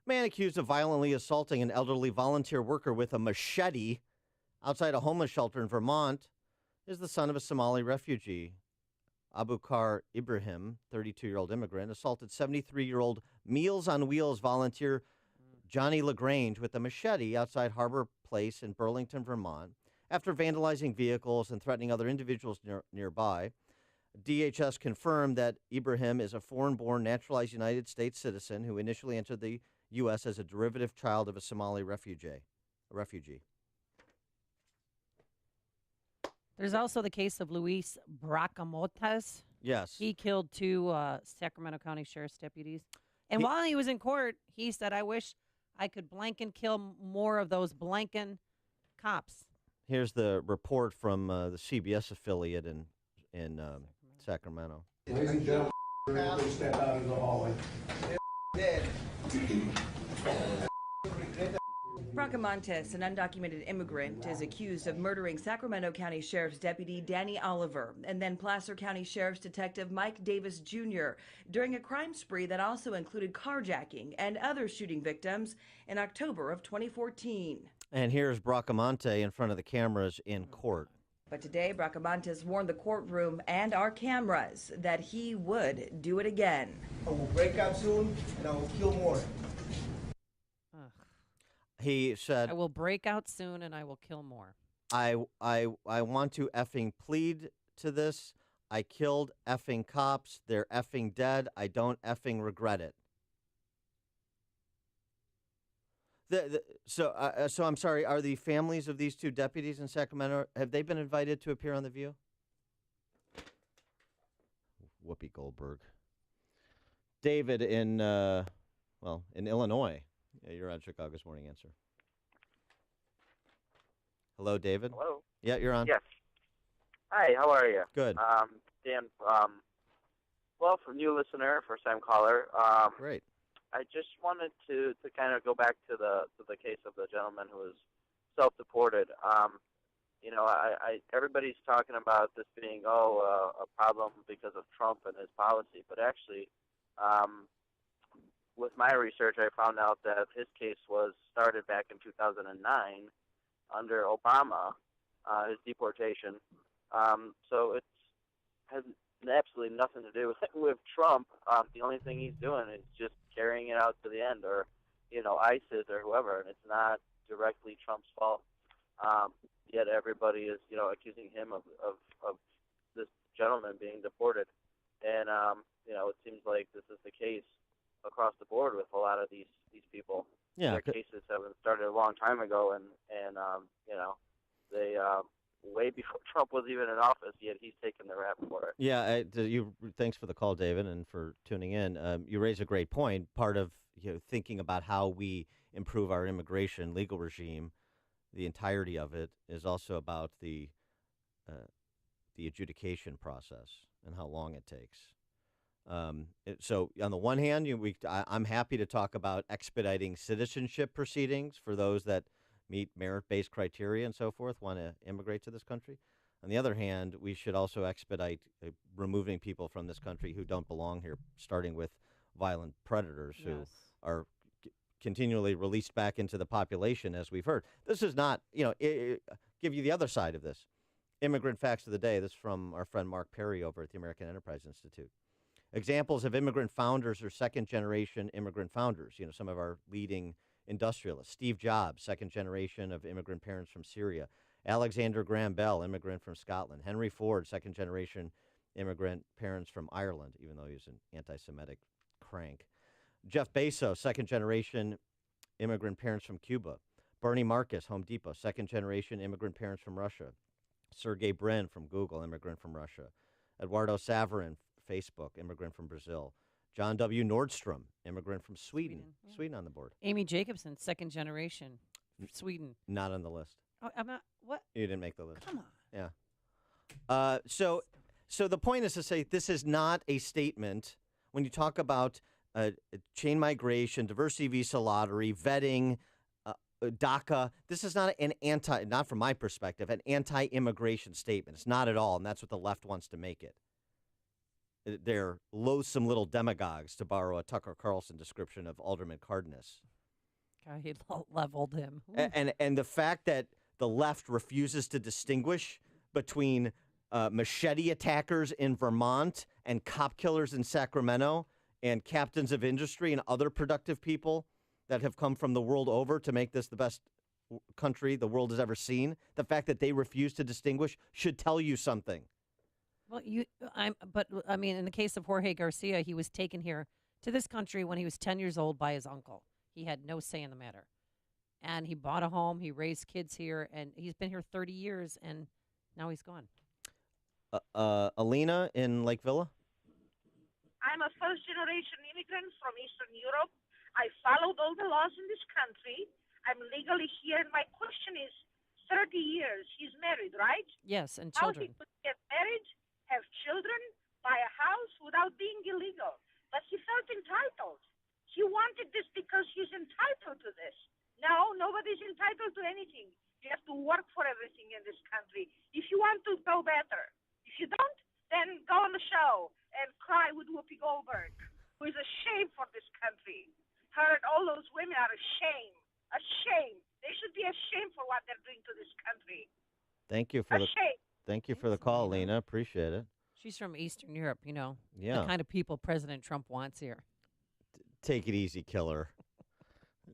Man accused of violently assaulting an elderly volunteer worker with a machete outside a homeless shelter in Vermont is the son of a Somali refugee. Abukar Ibrahim, 32-year-old immigrant, assaulted 73-year-old Meals on Wheels volunteer Johnny LaGrange with a machete outside Harbor Place in Burlington, Vermont, after vandalizing vehicles and threatening other individuals nearby. DHS confirmed that Ibrahim is a foreign-born, naturalized United States citizen who initially entered the U.S. as a derivative child of a Somali refugee. There's also the case of Luis Bracamontes. Yes. He killed 2 Sacramento County Sheriff's deputies. And while he was in court, he said, I wish I could blank kill more of those blanking cops. Here's the report from the CBS affiliate in Sacramento. Ladies and gentlemen, please step out of the hallway. Bracamontes, an undocumented immigrant, is accused of murdering Sacramento County Sheriff's Deputy Danny Oliver and then Placer County Sheriff's Detective Mike Davis Jr. during a crime spree that also included carjacking and other shooting victims in October of 2014. And here's Bracamonte in front of the cameras in court. But today, Bracamontes warned the courtroom and our cameras that he would do it again. I will break out soon, and I will kill more. He said, I will break out soon and I will kill more. I want to effing plead to this. I killed effing cops. They're effing dead. I don't effing regret it. So I'm sorry, are the families of these 2 deputies in Sacramento, have they been invited to appear on The View? Whoopi Goldberg. David in Illinois. Yeah, you're on Chicago's Morning Answer. Hello, David. Hello. Yeah, you're on. Yes. Hi, how are you? Good. Dan, well, for new listener, first time caller. Great. I just wanted to kind of go back to the case of the gentleman who was self-deported. Everybody's talking about this being a problem because of Trump and his policy, but actually, with my research, I found out that his case was started back in 2009 under Obama, his deportation. So it has absolutely nothing to do with Trump. The only thing he's doing is just carrying it out to the end, or ISIS or whoever, and it's not directly Trump's fault. Yet everybody is accusing him of this gentleman being deported, and it seems like this is the case across the board with a lot of these people. Yeah, their cases have been started a long time ago, and they way before Trump was even in office, yet he's taken the rap for it. Yeah, thanks for the call, David, and for tuning in. You raise a great point. Part of thinking about how we improve our immigration legal regime, the entirety of it is also about the adjudication process and how long it takes. So on the one hand, I'm happy to talk about expediting citizenship proceedings for those that meet merit-based criteria and so forth, want to immigrate to this country. On the other hand, we should also expedite removing people from this country who don't belong here, starting with violent predators who are continually released back into the population, as we've heard. This is not, give you the other side of this. Immigrant facts of the day. This is from our friend Mark Perry over at the American Enterprise Institute. Examples of immigrant founders or second-generation immigrant founders. Some of our leading industrialists. Steve Jobs, second generation of immigrant parents from Syria. Alexander Graham Bell, immigrant from Scotland. Henry Ford, second generation immigrant parents from Ireland, even though he was an anti-Semitic crank. Jeff Bezos, second generation immigrant parents from Cuba. Bernie Marcus, Home Depot, second generation immigrant parents from Russia. Sergey Brin from Google, immigrant from Russia. Eduardo Saverin, Facebook, immigrant from Brazil. John W. Nordstrom, immigrant from Sweden. Sweden on the board. Amy Jacobson, second generation, Sweden. Not on the list. Oh, I'm not. What? You didn't make the list. Come on. Yeah. So the point is to say this is not a statement when you talk about chain migration, diversity visa lottery, vetting, DACA. This is not not from my perspective, an anti-immigration statement. It's not at all, and that's what the left wants to make it. They're loathsome little demagogues, to borrow a Tucker Carlson description of Alderman Cardenas. God, he leveled him. And the fact that the left refuses to distinguish between machete attackers in Vermont and cop killers in Sacramento and captains of industry and other productive people that have come from the world over to make this the best country the world has ever seen, the fact that they refuse to distinguish should tell you something. Well, I mean, in the case of Jorge Garcia, he was taken here to this country when he was 10 years old by his uncle. He had no say in the matter. And he bought a home, he raised kids here, and he's been here 30 years, and now he's gone. Alina in Lake Villa? I'm a first-generation immigrant from Eastern Europe. I followed all the laws in this country. I'm legally here, and my question is, 30 years, he's married, right? Yes, and How children. he could get married, have children, buy a house without being illegal. But he felt entitled. He wanted this because he's entitled to this. No, nobody's entitled to anything. You have to work for everything in this country. If you want to know better. If you don't, then go on the show and cry with Whoopi Goldberg, who is a shame for this country. Her and all those women are a shame. A shame. They should be ashamed for what they're doing to this country. Thank you for the call, Lena. Appreciate it. She's from Eastern Europe, the Yeah. kind of people President Trump wants here. Take it easy, killer.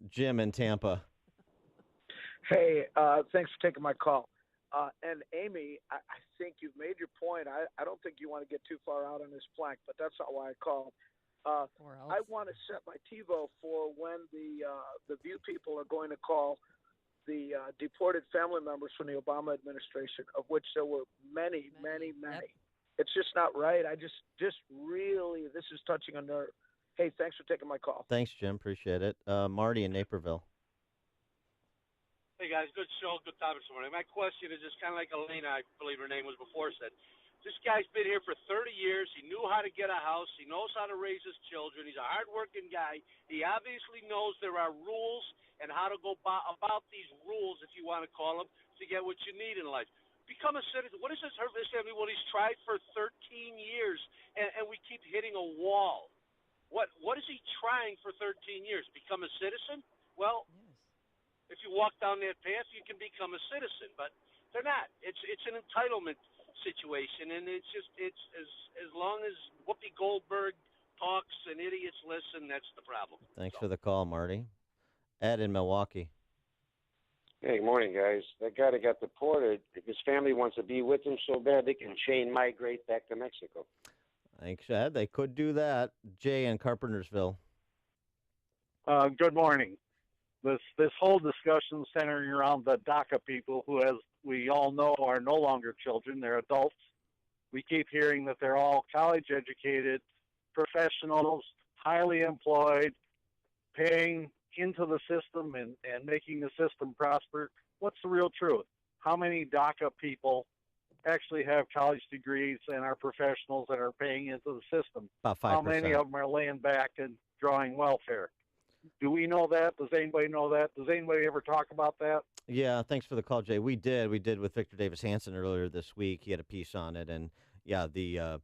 Jim in Tampa. Hey, thanks for taking my call. And Amy, I think you've made your point. I don't think you want to get too far out on this plank, but that's not why I called. I want to set my TiVo for when the View people are going to call the deported family members from the Obama administration, of which there were many. Yep. It's just not right. I just really, this is touching a nerve. Hey, thanks for taking my call. Thanks, Jim. Appreciate it. Marty in Naperville. Hey, guys, good show, good topic this morning. My question is just kind of like Elena, I believe her name was before, said. This guy's been here for 30 years. He knew how to get a house. He knows how to raise his children. He's a hardworking guy. He obviously knows there are rules and how to go about these rules, if you want to call them, to get what you need in life. Become a citizen. What does this hurt this family when he's tried for 13 years and we keep hitting a wall? What is he trying for 13 years? Become a citizen? Well, if you walk down that path, you can become a citizen, but they're not. It's an entitlement situation, and it's as long as Whoopi Goldberg talks and idiots listen, that's the problem. Thanks for the call, Marty. Ed in Milwaukee. Hey, good morning, guys. That guy that got deported, if his family wants to be with him so bad, they can chain migrate back to Mexico. Thanks, Ed. They could do that. Jay in Carpentersville. Good morning. This whole discussion centering around the DACA people who, as we all know, are no longer children. They're adults. We keep hearing that they're all college-educated, professionals, highly employed, paying into the system and making the system prosper. What's the real truth? How many DACA people actually have college degrees and are professionals and are paying into the system? About 5%. How many of them are laying back and drawing welfare? Do we know that? Does anybody know that? Does anybody ever talk about that? Yeah, thanks for the call, Jay. We did with Victor Davis Hanson earlier this week. He had a piece on it, and yeah, the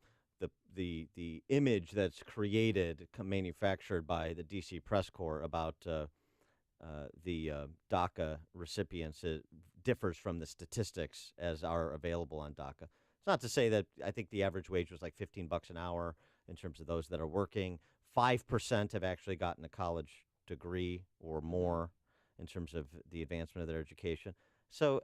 image that's created, manufactured by the D.C. Press Corps about the DACA recipients differs from the statistics as are available on DACA. It's not to say that I think the average wage was like $15 an hour in terms of those that are working. 5% have actually gotten a college degree or more in terms of the advancement of their education. So,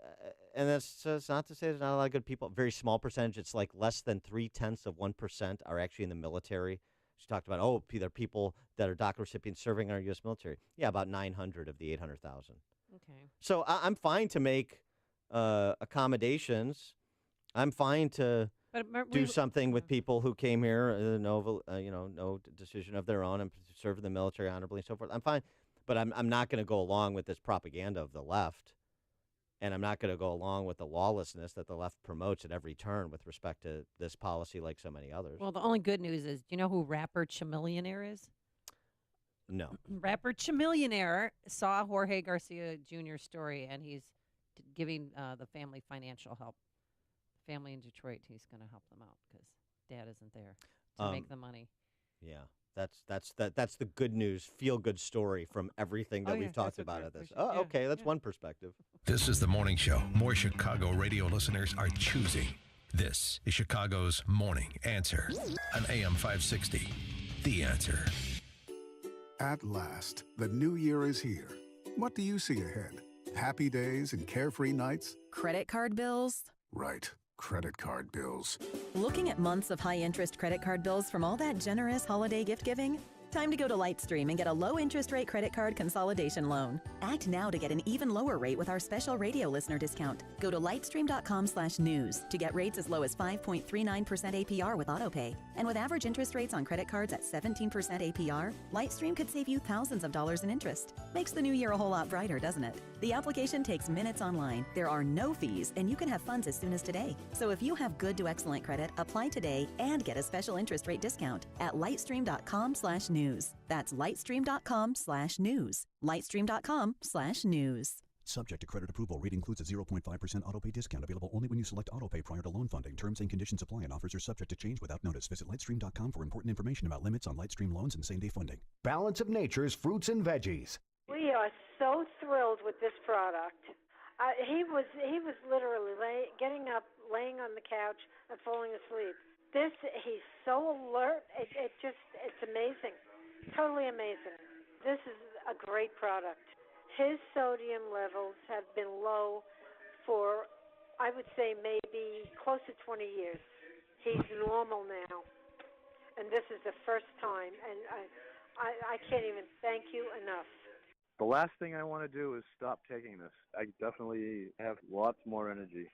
and that's not to say there's not a lot of good people. Very small percentage. It's like less than 0.3% are actually in the military. She talked about, there are people that are DACA recipients serving our U.S. military. Yeah, about 900 of the 800,000. Okay. So I'm fine to make accommodations I'm fine to But do something with people who came here, no decision of their own, and serve in the military honorably and so forth. I'm fine, but I'm not going to go along with this propaganda of the left, and I'm not going to go along with the lawlessness that the left promotes at every turn with respect to this policy, like so many others. Well, the only good news is, do you know who rapper Chamillionaire is? No. Rapper Chamillionaire saw Jorge Garcia Jr.'s story, and he's giving the family financial help. Family in Detroit, he's going to help them out because dad isn't there to make the money. Yeah, that's the good news, feel good story from everything that we've talked about at this. Oh, okay, that's one perspective. This is the morning show more Chicago radio listeners are choosing. This is Chicago's Morning Answer on AM 560. The Answer. At last, the new year is here. What do you see ahead? Happy days and carefree nights? Credit card bills? Right. Credit card bills. Looking at months of high-interest credit card bills from all that generous holiday gift-giving? Time to go to Lightstream and get a low-interest rate credit card consolidation loan. Act now to get an even lower rate with our special radio listener discount. Go to lightstream.com/news to get rates as low as 5.39% APR with autopay. And with average interest rates on credit cards at 17% APR, Lightstream could save you thousands of dollars in interest. Makes the new year a whole lot brighter, doesn't it? The application takes minutes online. There are no fees, and you can have funds as soon as today. So if you have good to excellent credit, apply today and get a special interest rate discount at lightstream.com/news. That's lightstream.com/news. lightstream.com/news. Subject to credit approval. Rate includes a 0.5% autopay discount available only when you select autopay prior to loan funding. Terms and conditions apply and offers are subject to change without notice. Visit lightstream.com for important information about limits on Lightstream loans and same-day funding. Balance of Nature's fruits and veggies. We are so thrilled with this product. He was literally getting up, laying on the couch, and falling asleep. He's so alert. It's amazing. Totally amazing. This is a great product. His sodium levels have been low for, I would say, maybe close to 20 years. He's normal now. And this is the first time. And I can't even thank you enough. The last thing I want to do is stop taking this. I definitely have lots more energy.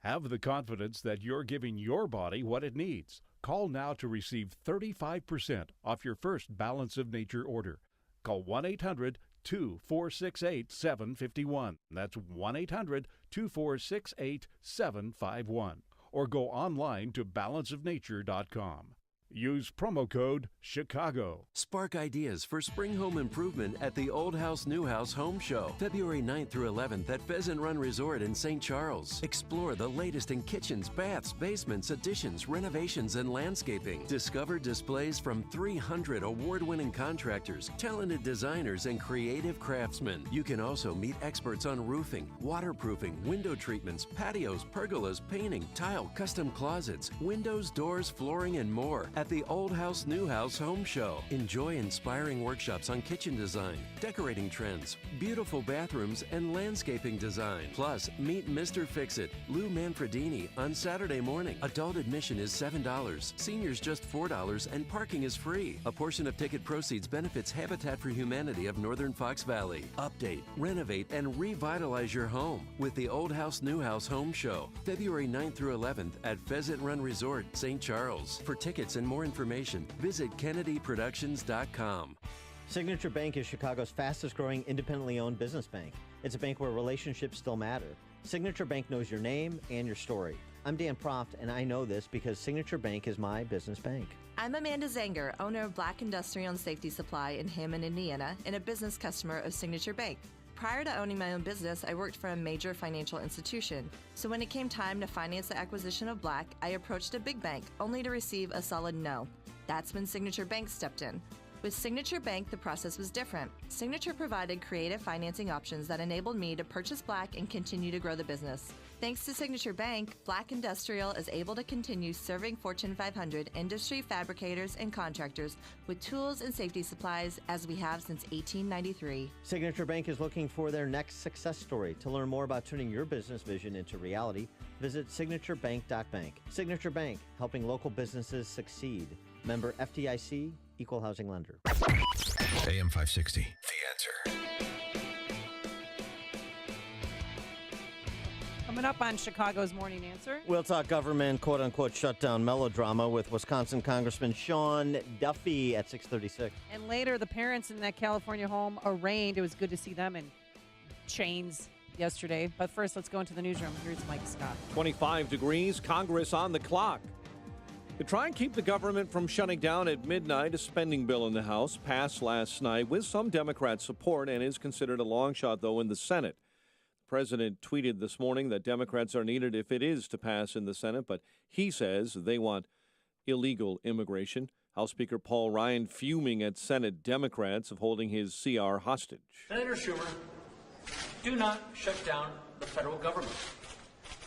Have the confidence that you're giving your body what it needs. Call now to receive 35% off your first Balance of Nature order. Call 1-800-2468-751. That's 1-800-2468-751. Or go online to balanceofnature.com. Use promo code CHICAGO. Spark ideas for spring home improvement at the Old House New House Home Show, February 9th through 11th at Pheasant Run Resort in St. Charles. Explore the latest in kitchens, baths, basements, additions, renovations, and landscaping. Discover displays from 300 award-winning contractors, talented designers, and creative craftsmen. You can also meet experts on roofing, waterproofing, window treatments, patios, pergolas, painting, tile, custom closets, windows, doors, flooring, and more at the Old House New House Home Show. Enjoy inspiring workshops on kitchen design, decorating trends, beautiful bathrooms, and landscaping design. Plus, meet Mr. Fix-It, Lou Manfredini, on Saturday morning. Adult admission is $7, seniors just $4, and parking is free. A portion of ticket proceeds benefits Habitat for Humanity of Northern Fox Valley. Update, renovate, and revitalize your home with the Old House New House Home Show, February 9th through 11th at Pheasant Run Resort, St. Charles. For tickets and more information, visit KennedyProductions.com. Signature Bank is Chicago's fastest growing independently owned business bank. It's a bank where relationships still matter. Signature Bank knows your name and your story. I'm Dan Proft, and I know this because Signature Bank is my business bank. I'm Amanda Zanger, owner of Black Industrial and Safety Supply in Hammond, Indiana, and a business customer of Signature Bank. Prior to owning my own business, I worked for a major financial institution. So when it came time to finance the acquisition of Black, I approached a big bank, only to receive a solid no. That's when Signature Bank stepped in. With Signature Bank, the process was different. Signature provided creative financing options that enabled me to purchase Black and continue to grow the business. Thanks to Signature Bank, Black Industrial is able to continue serving Fortune 500 industry fabricators and contractors with tools and safety supplies as we have since 1893. Signature Bank is looking for their next success story. To learn more about turning your business vision into reality, visit signaturebank.bank. Signature Bank, helping local businesses succeed. Member FDIC, Equal Housing Lender. AM 560, The Answer. Coming up on Chicago's Morning Answer. We'll talk government quote-unquote shutdown melodrama with Wisconsin Congressman Sean Duffy at 6:36. And later, the parents in that California home arraigned. It was good to see them in chains yesterday. But first, let's go into the newsroom. Here's Mike Scott. 25 degrees, Congress on the clock. To try and keep the government from shutting down at midnight, a spending bill in the House passed last night with some Democrat support and is considered a long shot, though, in the Senate. The president tweeted this morning that Democrats are needed if it is to pass in the Senate, but he says they want illegal immigration. House Speaker Paul Ryan fuming at Senate Democrats of holding his CR hostage. Senator Schumer, do not shut down the federal government.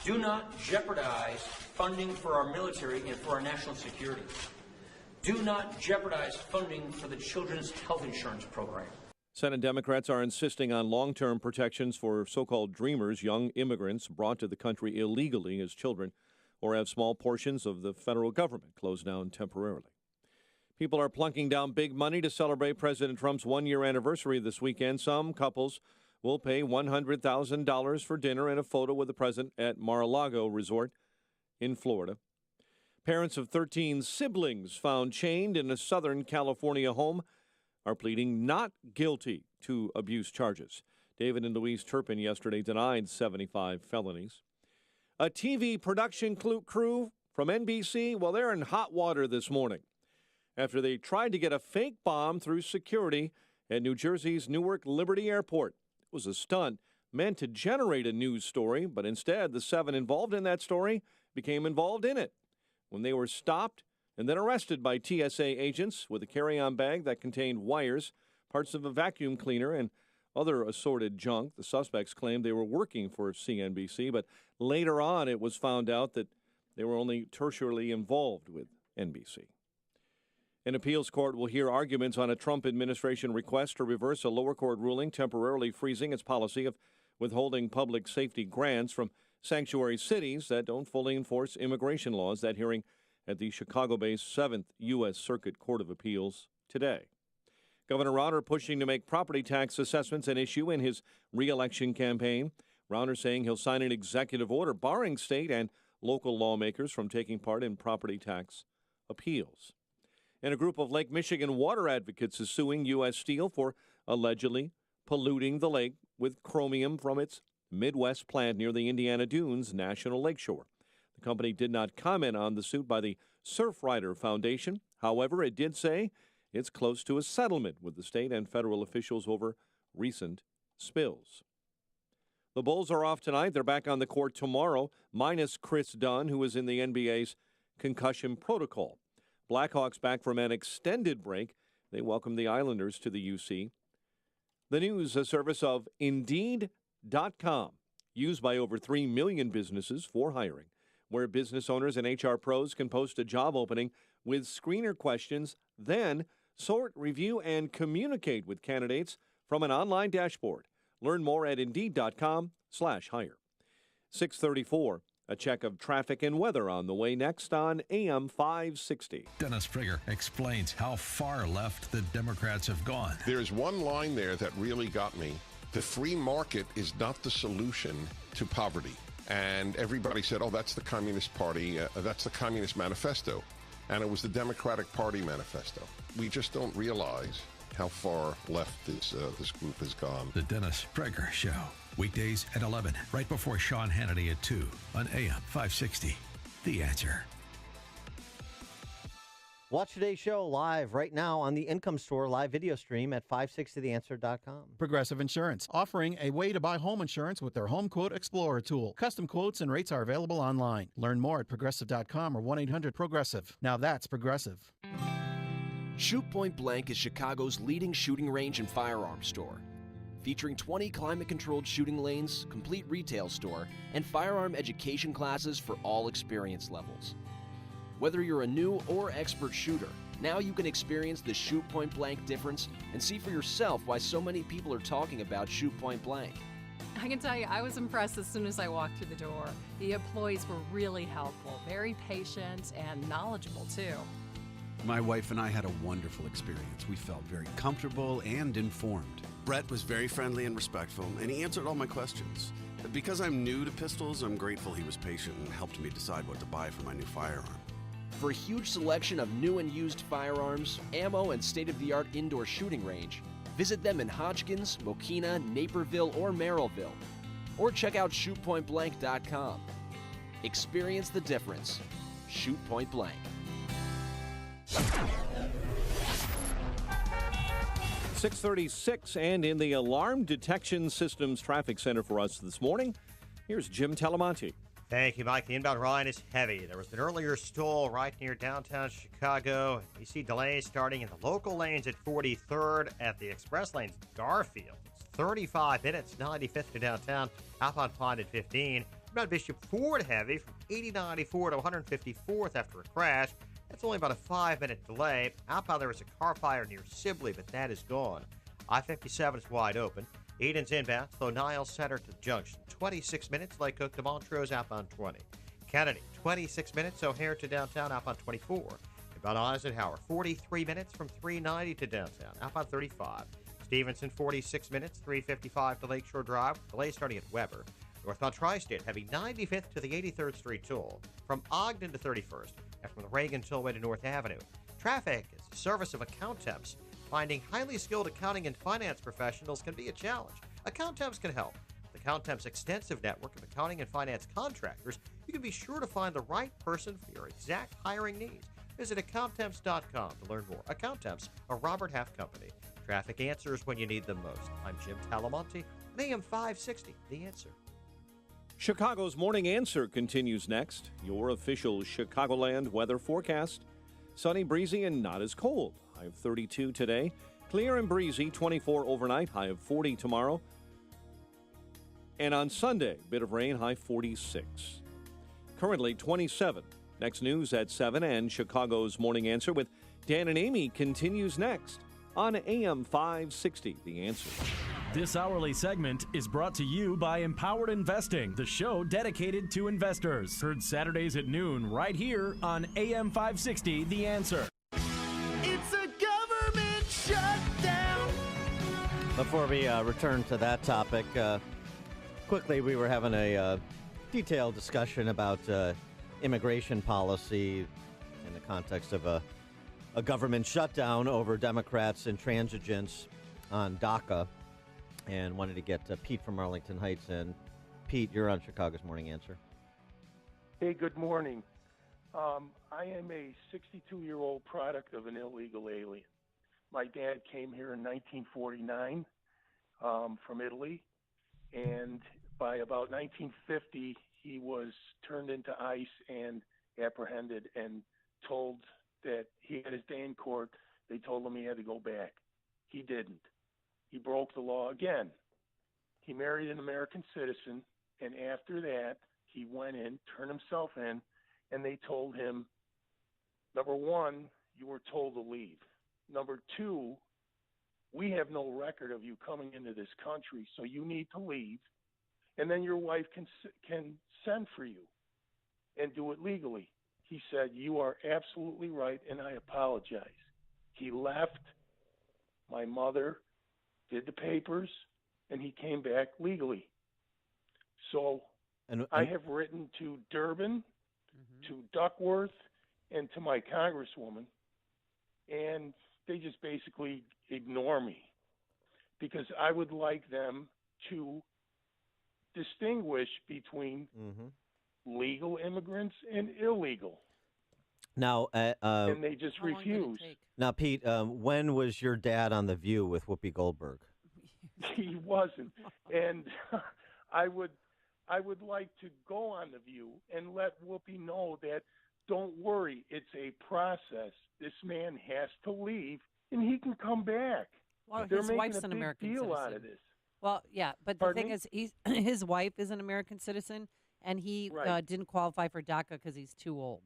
Do not jeopardize funding for our military and for our national security. Do not jeopardize funding for the Children's Health Insurance Program. Senate Democrats are insisting on long-term protections for so-called dreamers, young immigrants brought to the country illegally as children or have small portions of the federal government closed down temporarily. People are plunking down big money to celebrate President Trump's one-year anniversary this weekend. Some couples will pay $100,000 for dinner and a photo with the president at Mar-a-Lago Resort in Florida. Parents of 13 siblings found chained in a Southern California home are pleading not guilty to abuse charges. David and Louise Turpin yesterday denied 75 felonies. A TV production crew from NBC, well, they're in hot water this morning after they tried to get a fake bomb through security at New Jersey's Newark Liberty Airport. It was a stunt meant to generate a news story, but instead the 7 involved in that story became involved in it. When they were stopped and then arrested by TSA agents with a carry-on bag that contained wires, parts of a vacuum cleaner, and other assorted junk, the suspects claimed they were working for CNBC, but later on it was found out that they were only tertiarily involved with NBC. An appeals court will hear arguments on a Trump administration request to reverse a lower court ruling temporarily freezing its policy of withholding public safety grants from sanctuary cities that don't fully enforce immigration laws. That hearing at the Chicago-based 7th U.S. Circuit Court of Appeals today. Governor Rauner pushing to make property tax assessments an issue in his re-election campaign. Rauner saying he'll sign an executive order barring state and local lawmakers from taking part in property tax appeals. And a group of Lake Michigan water advocates is suing U.S. Steel for allegedly polluting the lake with chromium from its Midwest plant near the Indiana Dunes National Lakeshore. The company did not comment on the suit by the Surfrider Foundation. However, it did say it's close to a settlement with the state and federal officials over recent spills. The Bulls are off tonight. They're back on the court tomorrow, minus Chris Dunn, who is in the NBA's concussion protocol. Blackhawks back from an extended break. They welcome the Islanders to the UC. The news, a service of Indeed.com, used by over 3 million businesses for hiring, where business owners and HR pros can post a job opening with screener questions, then sort, review, and communicate with candidates from an online dashboard. Learn more at Indeed.com/hire. 6:34. A check of traffic and weather on the way next on AM 560. Dennis Prager explains how far left the Democrats have gone. There's one line there that really got me. The free market is not the solution to poverty. And everybody said, oh, that's the Communist Party, that's the Communist Manifesto. And it was the Democratic Party manifesto. We just don't realize how far left this group has gone. The Dennis Prager Show. Weekdays at 11, right before Sean Hannity at 2 on AM 560. The Answer. Watch today's show live right now on the Income Store live video stream at 560theanswer.com. Progressive Insurance, offering a way to buy home insurance with their Home Quote Explorer tool. Custom quotes and rates are available online. Learn more at progressive.com or 1-800-PROGRESSIVE. Now that's Progressive. Shoot Point Blank is Chicago's leading shooting range and firearms store. Featuring 20 climate-controlled shooting lanes, complete retail store, and firearm education classes for all experience levels. Whether you're a new or expert shooter, now you can experience the Shoot Point Blank difference and see for yourself why so many people are talking about Shoot Point Blank. I can tell you, I was impressed as soon as I walked through the door. The employees were really helpful, very patient, and knowledgeable, too. My wife and I had a wonderful experience. We felt very comfortable and informed. Brett was very friendly and respectful, and he answered all my questions. Because I'm new to pistols, I'm grateful he was patient and helped me decide what to buy for my new firearm. For a huge selection of new and used firearms, ammo, and state-of-the-art indoor shooting range, visit them in Hodgkins, Mokina, Naperville, or Merrillville. Or check out shootpointblank.com. Experience the difference. Shoot Point Blank. 6:36, and in the Alarm Detection Systems Traffic Center for us this morning, here's Jim Talamonte. Thank you, Mike. The inbound line is heavy. There was an earlier stall right near downtown Chicago. You see delays starting in the local lanes at 43rd, at the express lanes, Garfield. It's 35 minutes, 95th to downtown, outbound Pine at 15. About Bishop Ford heavy from 8094 to 154th after a crash. That's only about a 5-minute delay. Outbound there was a car fire near Sibley, but that is gone. I-57 is wide open. Eden's inbound, though Niles Center to Junction. 26 minutes, Lake Cook to Montrose, outbound 20. Kennedy, 26 minutes, O'Hare to downtown, outbound 24. Inbound Eisenhower, 43 minutes from 390 to downtown, outbound 35. Stevenson, 46 minutes, 355 to Lakeshore Drive. Delay starting at Weber. Northbound Tri-State, heavy 95th to the 83rd Street toll. From Ogden to 31st, and from the Reagan Tollway to North Avenue. Traffic is the service of Accountemps. Finding highly skilled accounting and finance professionals can be a challenge. Accountemps can help. With Accountemps' extensive network of accounting and finance contractors, you can be sure to find the right person for your exact hiring needs. Visit Accountemps.com to learn more. Accountemps, a Robert Half company. Traffic answers when you need them most. I'm Jim Talamonte, on AM 560, The Answer. Chicago's Morning Answer continues next. Your official Chicagoland weather forecast. Sunny, breezy, and not as cold. High of 32 today. Clear and breezy, 24 overnight. High of 40 tomorrow. And on Sunday, bit of rain, high 46. Currently 27. Next news at 7, and Chicago's Morning Answer with Dan and Amy continues next on AM 560, The Answer. This hourly segment is brought to you by Empowered Investing, the show dedicated to investors. Heard Saturdays at noon right here on AM 560, The Answer. It's a government shutdown. Before we return to that topic, quickly, we were having a detailed discussion about immigration policy in the context of a government shutdown over Democrats' intransigence on DACA. And wanted to get Pete from Arlington Heights in. Pete, you're on Chicago's Morning Answer. Hey, good morning. I am a 62-year-old product of an illegal alien. My dad came here in 1949 from Italy, and by about 1950, he was turned into ICE and apprehended and told that he had his day in court. They told him he had to go back. He didn't. He broke the law again. He married an American citizen, and after that, he went in, turned himself in, and they told him, number one, you were told to leave. Number two, we have no record of you coming into this country, so you need to leave, and then your wife can send for you and do it legally. He said, you are absolutely right, and I apologize. He left. My mother did the papers, and he came back legally. So I have written to Durbin, to Duckworth, and to my congresswoman, and they just basically ignore me because I would like them to distinguish between legal immigrants and illegal. Now, and they just refuse. Now, Pete, when was your dad on The View with Whoopi Goldberg? He wasn't, and I would like to go on The View and let Whoopi know that don't worry, it's a process. This man has to leave, and he can come back. Well, They're his making wife's a an big American deal citizen. out of this. Well, yeah, but Pardon the me? thing is, his wife is an American citizen, and he Right. didn't qualify for DACA because he's too old.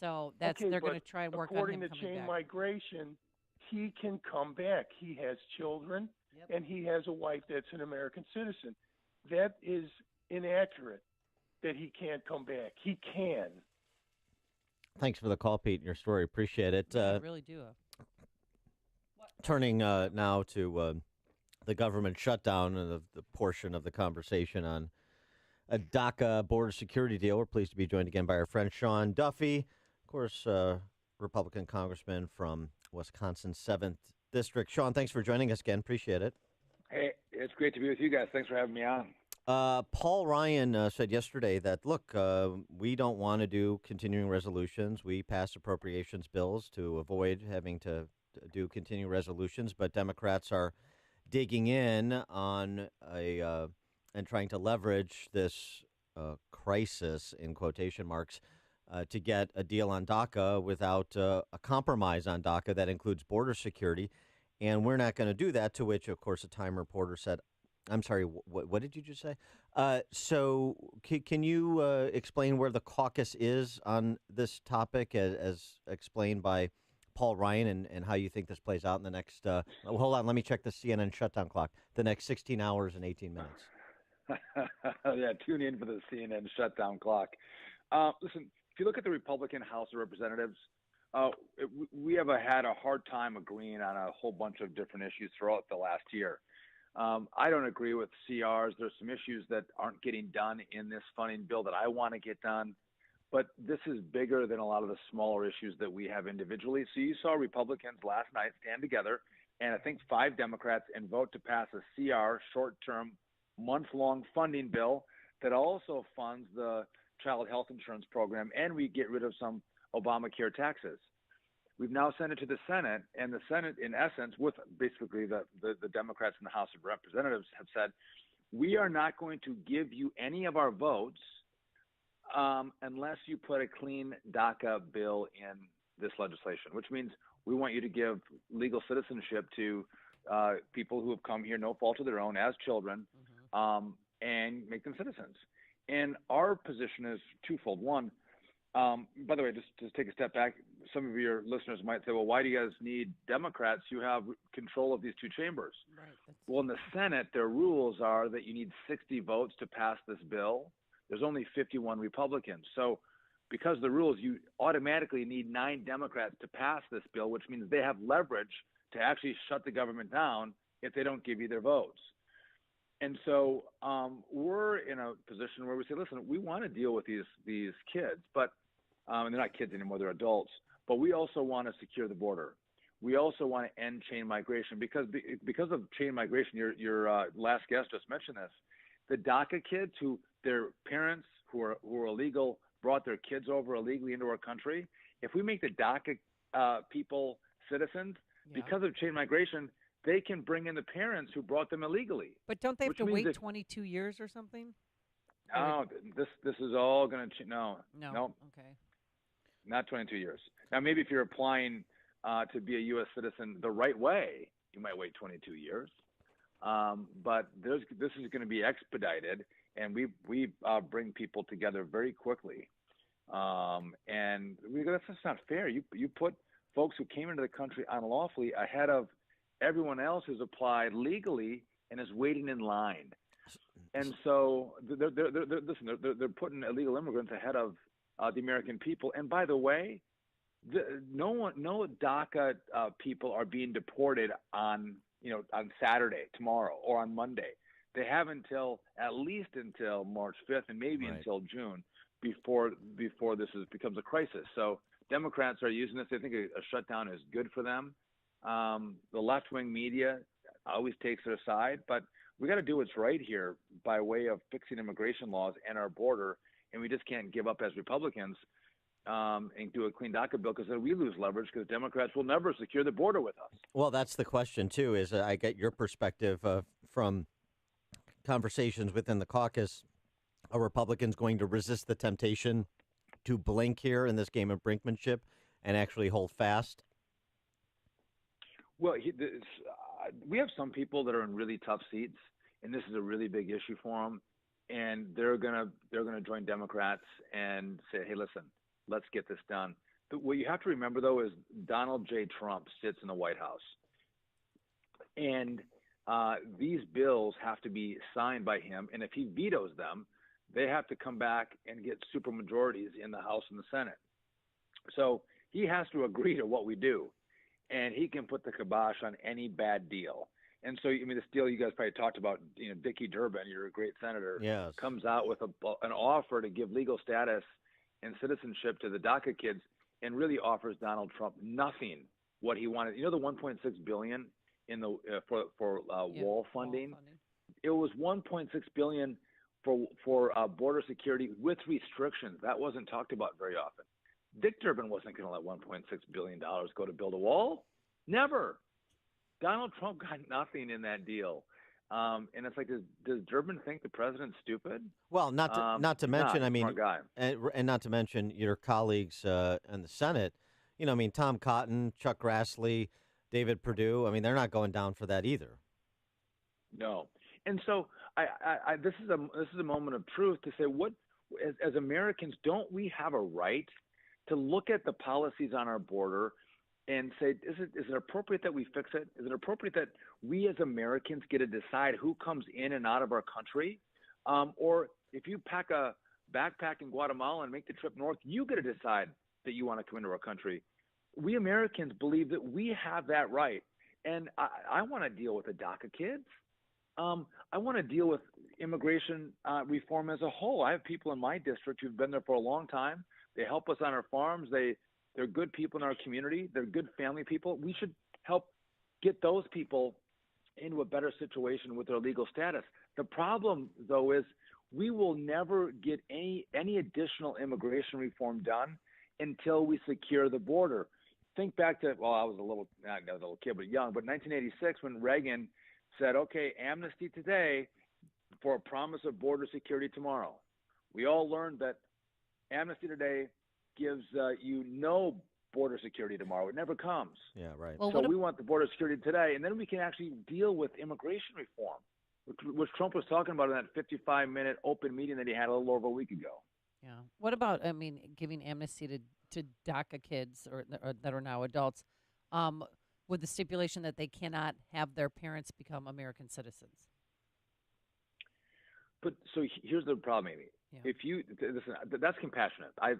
So that's Okay, they're going to but try and work on according him to coming chain back. migration, he can come back. He has children, and he has a wife that's an American citizen. That is inaccurate that he can't come back. He can. Thanks for the call, Pete, and your story. Appreciate it. I really do. Turning now to the government shutdown and the portion of the conversation on a DACA border security deal. We're pleased to be joined again by our friend Sean Duffy, of course, Republican congressman from Wisconsin's 7th District. Sean, thanks for joining us again. Appreciate it. Hey, it's great to be with you guys. Thanks for having me on. Paul Ryan said yesterday that, look, we don't want to do continuing resolutions. We passed appropriations bills to avoid having to do continuing resolutions, but Democrats are digging in on and trying to leverage this crisis, in quotation marks, to get a deal on DACA without a compromise on DACA that includes border security. And we're not going to do that, to which, of course, a Time reporter said, I'm sorry, what did you just say? So can you explain where the caucus is on this topic as explained by Paul Ryan and how you think this plays out in the next, hold on, let me check the CNN shutdown clock, the next 16 hours and 18 minutes. Yeah, tune in for the CNN shutdown clock. Listen, if you look at the Republican House of Representatives, we have had a hard time agreeing on a whole bunch of different issues throughout the last year. I don't agree with CRs. There's some issues that aren't getting done in this funding bill that I want to get done. But this is bigger than a lot of the smaller issues that we have individually. So you saw Republicans last night stand together, and I think 5 Democrats, and vote to pass a CR, short-term, month-long funding bill that also funds the child health insurance program, and we get rid of some Obamacare taxes. We've now sent it to the Senate, and the Senate, in essence, with basically the Democrats in the House of Representatives, have said, we are not going to give you any of our votes unless you put a clean DACA bill in this legislation, which means we want you to give legal citizenship to people who have come here no fault of their own as children, and make them citizens. And our position is twofold. One, by the way, just to take a step back, some of your listeners might say, well, why do you guys need Democrats? You have control of these 2 chambers. Right. Well, in the Senate, their rules are that you need 60 votes to pass this bill. There's only 51 Republicans. So because of the rules, you automatically need 9 Democrats to pass this bill, which means they have leverage to actually shut the government down if they don't give you their votes. And so we're in a position where we say, listen, we want to deal with these kids, but and they're not kids anymore, they're adults. But we also want to secure the border. We also want to end chain migration because of chain migration. Your last guest just mentioned this. The DACA kids who their parents who are illegal brought their kids over illegally into our country. If we make the DACA people citizens, because of chain migration, they can bring in the parents who brought them illegally. But don't they have to wait 22 years or something? No, this is all going to no. Okay. Not 22 years. Now, maybe if you're applying to be a U.S. citizen the right way, you might wait 22 years. But this is going to be expedited, and we bring people together very quickly. And that's just not fair. You put folks who came into the country unlawfully ahead of everyone else who's applied legally and is waiting in line. And so they're putting illegal immigrants ahead of the American people. And by the way, no DACA people are being deported on Saturday, tomorrow, or on Monday. They have at least until March 5th and maybe until June before this becomes a crisis. So Democrats are using this. They think a shutdown is good for them. The left-wing media always takes their side, but we got to do what's right here by way of fixing immigration laws and our border, and we just can't give up as Republicans and do a clean DACA bill because then we lose leverage because Democrats will never secure the border with us. Well, that's the question, too, is I get your perspective from conversations within the caucus. Are Republicans going to resist the temptation to blink here in this game of brinkmanship and actually hold fast? Well, we have some people that are in really tough seats, and this is a really big issue for them. And they're gonna join Democrats and say, "Hey, listen, let's get this done." But what you have to remember, though, is Donald J. Trump sits in the White House, and these bills have to be signed by him. And if he vetoes them, they have to come back and get supermajorities in the House and the Senate. So he has to agree to what we do. And he can put the kibosh on any bad deal. And so, I mean, this deal you guys probably talked about, Dickie Durbin, you're a great senator, Yes. comes out with an offer to give legal status and citizenship to the DACA kids, and really offers Donald Trump nothing what he wanted. The 1.6 billion in the for wall funding. It was 1.6 billion for border security with restrictions. That wasn't talked about very often. Dick Durbin wasn't going to let $1.6 billion go to build a wall. Never. Donald Trump got nothing in that deal. And it's like, does Durbin think the president's stupid? Well, not to mention, I mean, smart guy. and not to mention your colleagues in the Senate. I mean, Tom Cotton, Chuck Grassley, David Perdue. I mean, they're not going down for that either. No. And so this is a moment of truth to say, what as Americans, don't we have a right to look at the policies on our border and say, is it appropriate that we fix it? Is it appropriate that we as Americans get to decide who comes in and out of our country? Or if you pack a backpack in Guatemala and make the trip north, you get to decide that you want to come into our country. We Americans believe that we have that right. And I want to deal with the DACA kids. I want to deal with immigration reform as a whole. I have people in my district who've been there for a long time. They help us on our farms. They're good people in our community. They're good family people. We should help get those people into a better situation with their legal status. The problem, though, is we will never get any additional immigration reform done until we secure the border. Think back to, well, I was not a little kid, but young, but 1986 when Reagan said, okay, amnesty today for a promise of border security tomorrow. We all learned that amnesty today gives you no border security tomorrow. It never comes. Yeah, right. Well, so we want the border security today, and then we can actually deal with immigration reform, which Trump was talking about in that 55-minute open meeting that he had a little over a week ago. Yeah. What about, giving amnesty to DACA kids or that are now adults with the stipulation that they cannot have their parents become American citizens? But so here's the problem, Amy. Yeah. If you listen, that's compassionate. I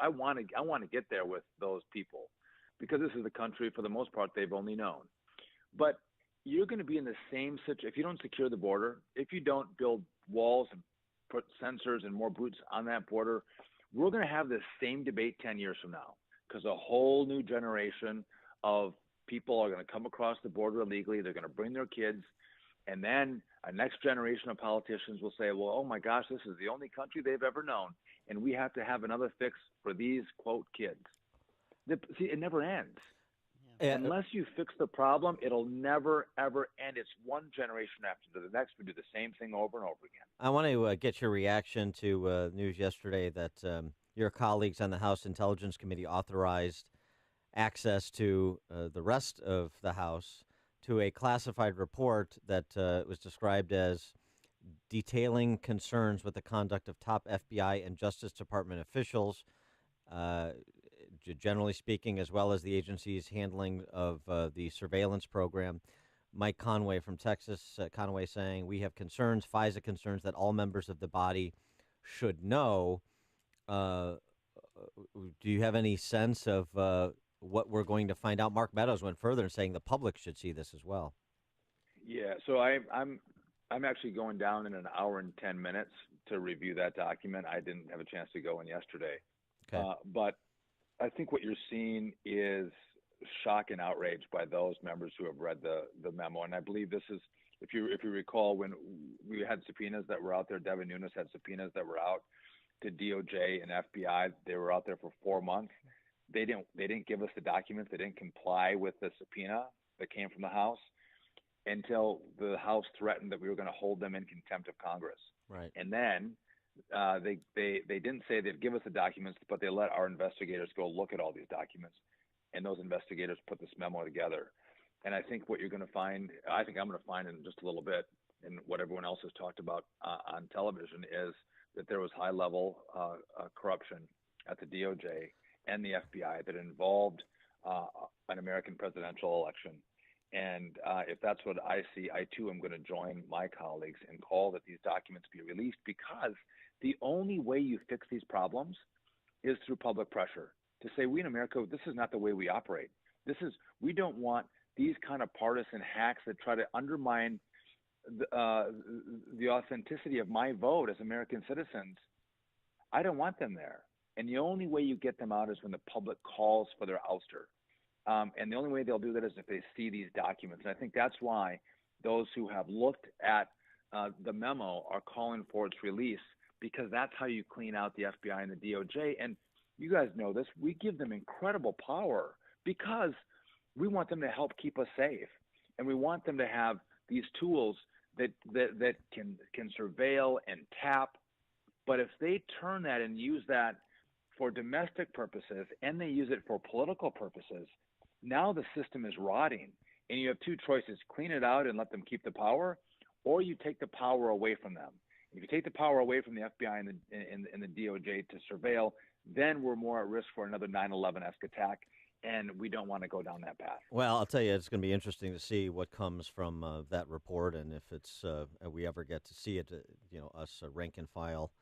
want to get there with those people because this is the country for the most part they've only known. But you're going to be in the same situation if you don't secure the border, if you don't build walls and put sensors and more boots on that border. We're going to have this same debate 10 years from now because a whole new generation of people are going to come across the border illegally. They're going to bring their kids. And then a next generation of politicians will say, well, oh my gosh, this is the only country they've ever known. And we have to have another fix for these, quote, kids. See, it never ends. Yeah. Unless you fix the problem, it'll never, ever end. It's one generation after the next. We do the same thing over and over again. I want to get your reaction to news yesterday that your colleagues on the House Intelligence Committee authorized access to the rest of the House to a classified report that was described as detailing concerns with the conduct of top FBI and Justice Department officials, generally speaking, as well as the agency's handling of the surveillance program. Mike Conway from Texas, Conway saying, we have concerns, FISA concerns that all members of the body should know. Do you have any sense of what we're going to find out? Mark Meadows went further in saying the public should see this as well. Yeah, so I'm actually going down in an hour and 10 minutes to review that document. I didn't have a chance to go in yesterday. Okay. But I think what you're seeing is shock and outrage by those members who have read the memo. And I believe this is, if you recall, when we had subpoenas that were out there, Devin Nunes had subpoenas that were out to DOJ and FBI. They were out there for 4 months. They didn't give us the documents. They didn't comply with the subpoena that came from the House until the House threatened that we were going to hold them in contempt of Congress. Right. And then they didn't say they'd give us the documents, but they let our investigators go look at all these documents, and those investigators put this memo together. And I think what you're going to find, I think I'm going to find in just a little bit, and what everyone else has talked about on television, is that there was high-level corruption at the DOJ and the FBI that involved an American presidential election. And if that's what I see, I too am going to join my colleagues and call that these documents be released, because the only way you fix these problems is through public pressure to say, we in America, this is not the way we operate. We don't want these kind of partisan hacks that try to undermine the authenticity of my vote as American citizens, I don't want them there. And the only way you get them out is when the public calls for their ouster. And the only way they'll do that is if they see these documents. And I think that's why those who have looked at the memo are calling for its release, because that's how you clean out the FBI and the DOJ. And you guys know this. We give them incredible power because we want them to help keep us safe. And we want them to have these tools that can surveil and tap. But if they turn that and use that for domestic purposes and they use it for political purposes, now the system is rotting. And you have two choices: clean it out and let them keep the power, or you take the power away from them. If you take the power away from the FBI and the DOJ to surveil, then we're more at risk for another 9/11-esque attack, and we don't want to go down that path. Well, I'll tell you, it's going to be interesting to see what comes from that report, and if it's we ever get to see it. Us rank and file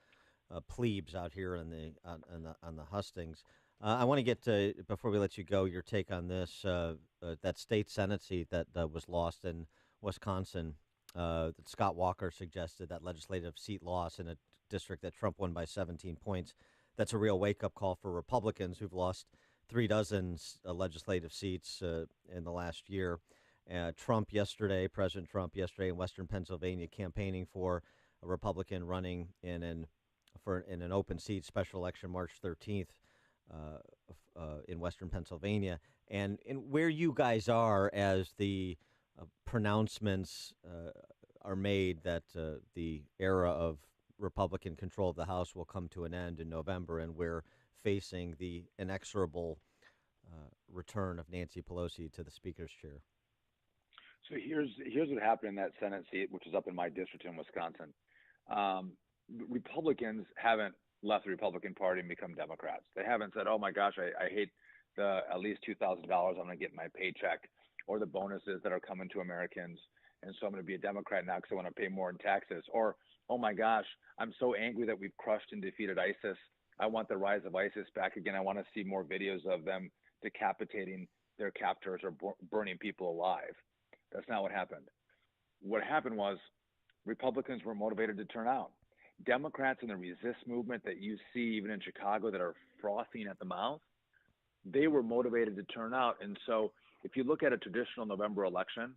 plebes out here on the hustings. I want to get to, before we let you go, your take on this that state Senate seat that was lost in Wisconsin. That Scott Walker suggested, that legislative seat loss in a district that Trump won by 17 points. That's a real wake-up call for Republicans who've lost 36 legislative seats in the last year. President Trump yesterday in Western Pennsylvania campaigning for a Republican running in an open seat, special election March 13th in Western Pennsylvania. And where you guys are as the pronouncements are made that the era of Republican control of the House will come to an end in November, and we're facing the inexorable return of Nancy Pelosi to the Speaker's chair. So here's what happened in that Senate seat, which is up in my district in Wisconsin. Republicans haven't left the Republican Party and become Democrats. They haven't said, "Oh my gosh, I hate the at least $2,000 I'm going to get in my paycheck, or the bonuses that are coming to Americans, and so I'm going to be a Democrat now because I want to pay more in taxes." Or, "Oh my gosh, I'm so angry that we've crushed and defeated ISIS. I want the rise of ISIS back again. I want to see more videos of them decapitating their captors or burning people alive." That's not what happened. What happened was Republicans were motivated to turn out. Democrats in the resist movement that you see even in Chicago that are frothing at the mouth, they were motivated to turn out. And so if you look at a traditional November election,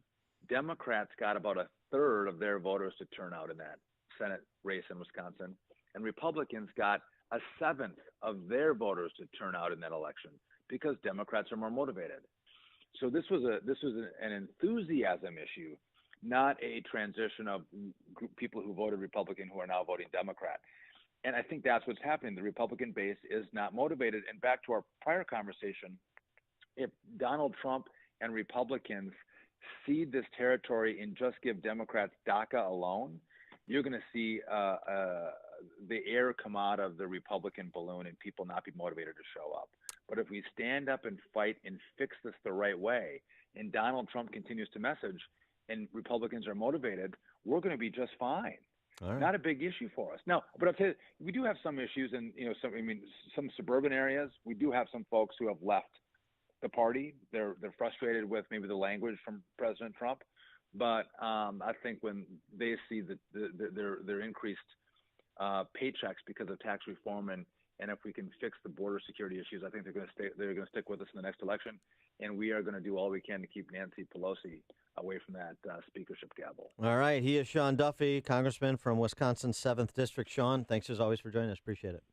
Democrats got about a third of their voters to turn out in that Senate race in Wisconsin, and Republicans got a seventh of their voters to turn out in that election because Democrats are more motivated. So this was an enthusiasm issue, not a transition of people who voted Republican who are now voting Democrat. And I think that's what's happening. The Republican base is not motivated. And back to our prior conversation, if Donald Trump and Republicans cede this territory and just give Democrats DACA alone, you're going to see the air come out of the Republican balloon and people not be motivated to show up. But if we stand up and fight and fix this the right way, and Donald Trump continues to message, and Republicans are motivated, we're going to be just fine. All right. Not a big issue for us. Now, but I'll tell you, we do have some issues in some suburban areas. We do have some folks who have left the party. They're frustrated with maybe the language from President Trump. But I think when they see their increased paychecks because of tax reform, and if we can fix the border security issues, I think they're going to stick with us in the next election, and we are going to do all we can to keep Nancy Pelosi away from that speakership gavel. All right, he is Sean Duffy, Congressman from Wisconsin's 7th District. Sean, thanks as always for joining us. Appreciate it.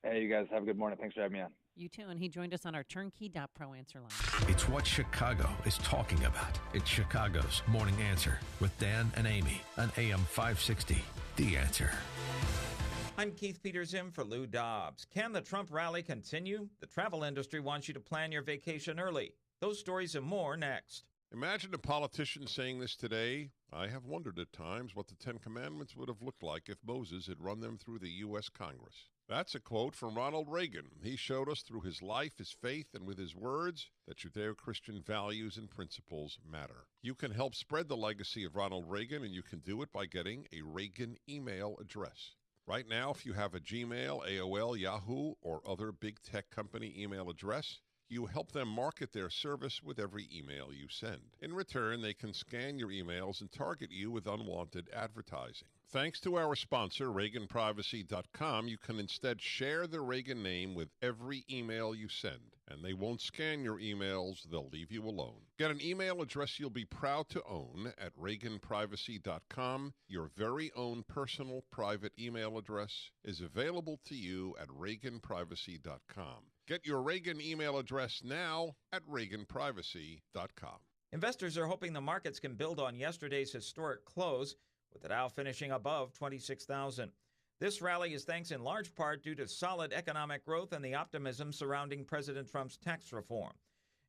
Hey, you guys have a good morning. Thanks for having me on. You too, and he joined us on our turnkey.pro answer line. It's what Chicago is talking about. It's Chicago's Morning Answer with Dan and Amy on AM 560. The Answer. I'm Keith Peters in for Lou Dobbs. Can the Trump rally continue? The travel industry wants you to plan your vacation early. Those stories and more next. Imagine a politician saying this today. I have wondered at times what the Ten Commandments would have looked like if Moses had run them through the U.S. Congress. That's a quote from Ronald Reagan. He showed us through his life, his faith, and with his words that Judeo-Christian values and principles matter. You can help spread the legacy of Ronald Reagan, and you can do it by getting a Reagan email address. Right now, if you have a Gmail, AOL, Yahoo, or other big tech company email address, You help them market their service with every email you send. In return, they can scan your emails and target you with unwanted advertising. Thanks to our sponsor, ReaganPrivacy.com, you can instead share the Reagan name with every email you send, and they won't scan your emails, they'll leave you alone. Get an email address you'll be proud to own at ReaganPrivacy.com. Your very own personal private email address is available to you at ReaganPrivacy.com. Get your Reagan email address now at ReaganPrivacy.com. Investors are hoping the markets can build on yesterday's historic close, with the Dow finishing above 26,000. This rally is thanks in large part due to solid economic growth and the optimism surrounding President Trump's tax reform.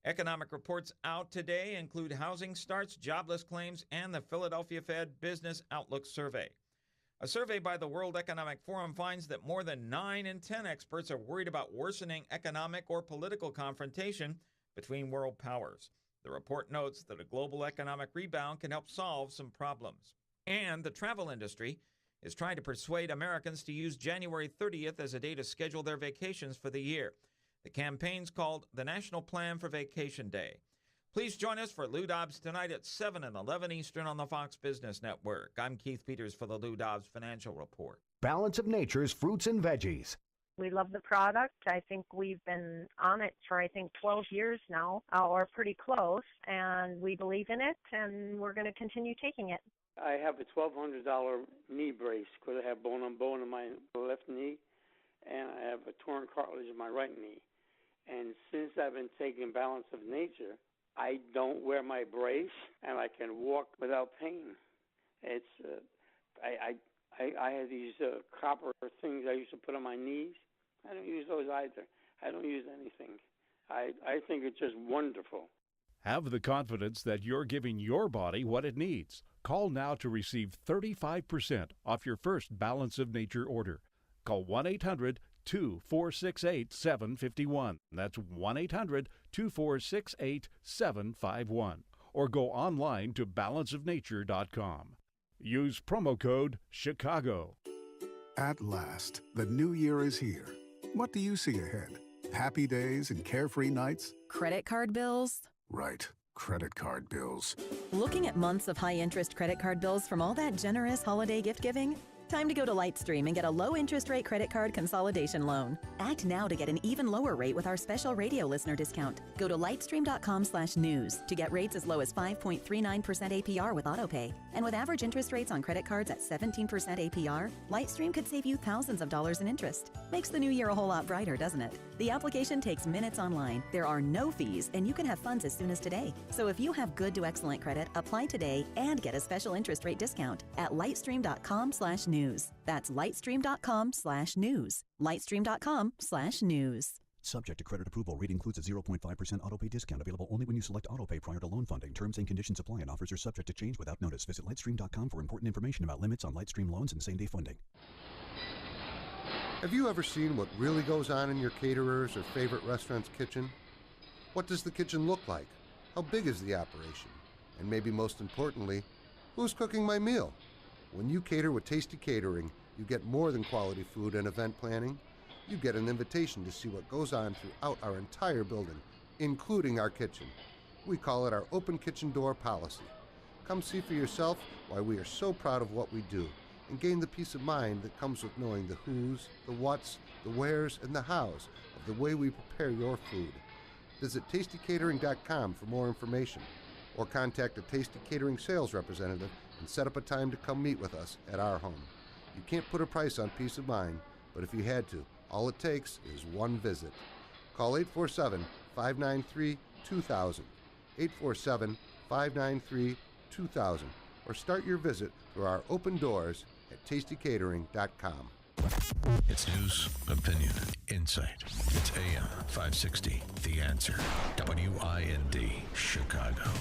Economic reports out today include housing starts, jobless claims, and the Philadelphia Fed Business Outlook Survey. A survey by the World Economic Forum finds that more than 9 in 10 experts are worried about worsening economic or political confrontation between world powers. The report notes that a global economic rebound can help solve some problems. And the travel industry is trying to persuade Americans to use January 30th as a day to schedule their vacations for the year. The campaign's called the National Plan for Vacation Day. Please join us for Lou Dobbs tonight at 7 and 11 Eastern on the Fox Business Network. I'm Keith Peters for the Lou Dobbs Financial Report. Balance of Nature's fruits and veggies. We love the product. I think we've been on it for, 12 years now, or pretty close, and we believe in it, and we're going to continue taking it. I have a $1,200 knee brace because I have bone-on-bone in my left knee, and I have a torn cartilage in my right knee. And since I've been taking Balance of Nature, I don't wear my brace, and I can walk without pain. It's I had these copper things I used to put on my knees. I don't use those either. I don't use anything. I think it's just wonderful. Have the confidence that you're giving your body what it needs. Call now to receive 35% off your first Balance of Nature order. Call 1-800-2468-751. That's 1-800-2468-751. Or go online to balanceofnature.com. Use promo code CHICAGO. At last, the new year is here. What do you see ahead? Happy days and carefree nights? Credit card bills? Right, credit card bills. Looking at months of high-interest credit card bills from all that generous holiday gift-giving? Time to go to Lightstream and get a low-interest rate credit card consolidation loan. Act now to get an even lower rate with our special radio listener discount. Go to lightstream.com/news to get rates as low as 5.39% APR with autopay. And with average interest rates on credit cards at 17% APR, Lightstream could save you thousands of dollars in interest. Makes the new year a whole lot brighter, doesn't it? The application takes minutes online. There are no fees, and you can have funds as soon as today. So if you have good to excellent credit, apply today and get a special interest rate discount at lightstream.com/news. That's lightstream.com/news. lightstream.com/news. Subject to credit approval. Rate includes a 0.5% autopay discount available only when you select autopay prior to loan funding. Terms and conditions apply and offers are subject to change without notice. Visit lightstream.com for important information about limits on Lightstream loans and same-day funding. Have you ever seen what really goes on in your caterer's or favorite restaurant's kitchen? What does the kitchen look like? How big is the operation? And maybe most importantly, who's cooking my meal? When you cater with Tasty Catering, you get more than quality food and event planning. You get an invitation to see what goes on throughout our entire building, including our kitchen. We call it our open kitchen door policy. Come see for yourself why we are so proud of what we do and gain the peace of mind that comes with knowing the who's, the what's, the where's, and the how's of the way we prepare your food. Visit tastycatering.com for more information or contact a Tasty Catering sales representative and set up a time to come meet with us at our home. You can't put a price on peace of mind, but if you had to, all it takes is one visit. Call 847-593-2000, 847-593-2000, or start your visit through our open doors at tastycatering.com. It's news, opinion, insight. It's AM 560, The Answer. WIND, Chicago.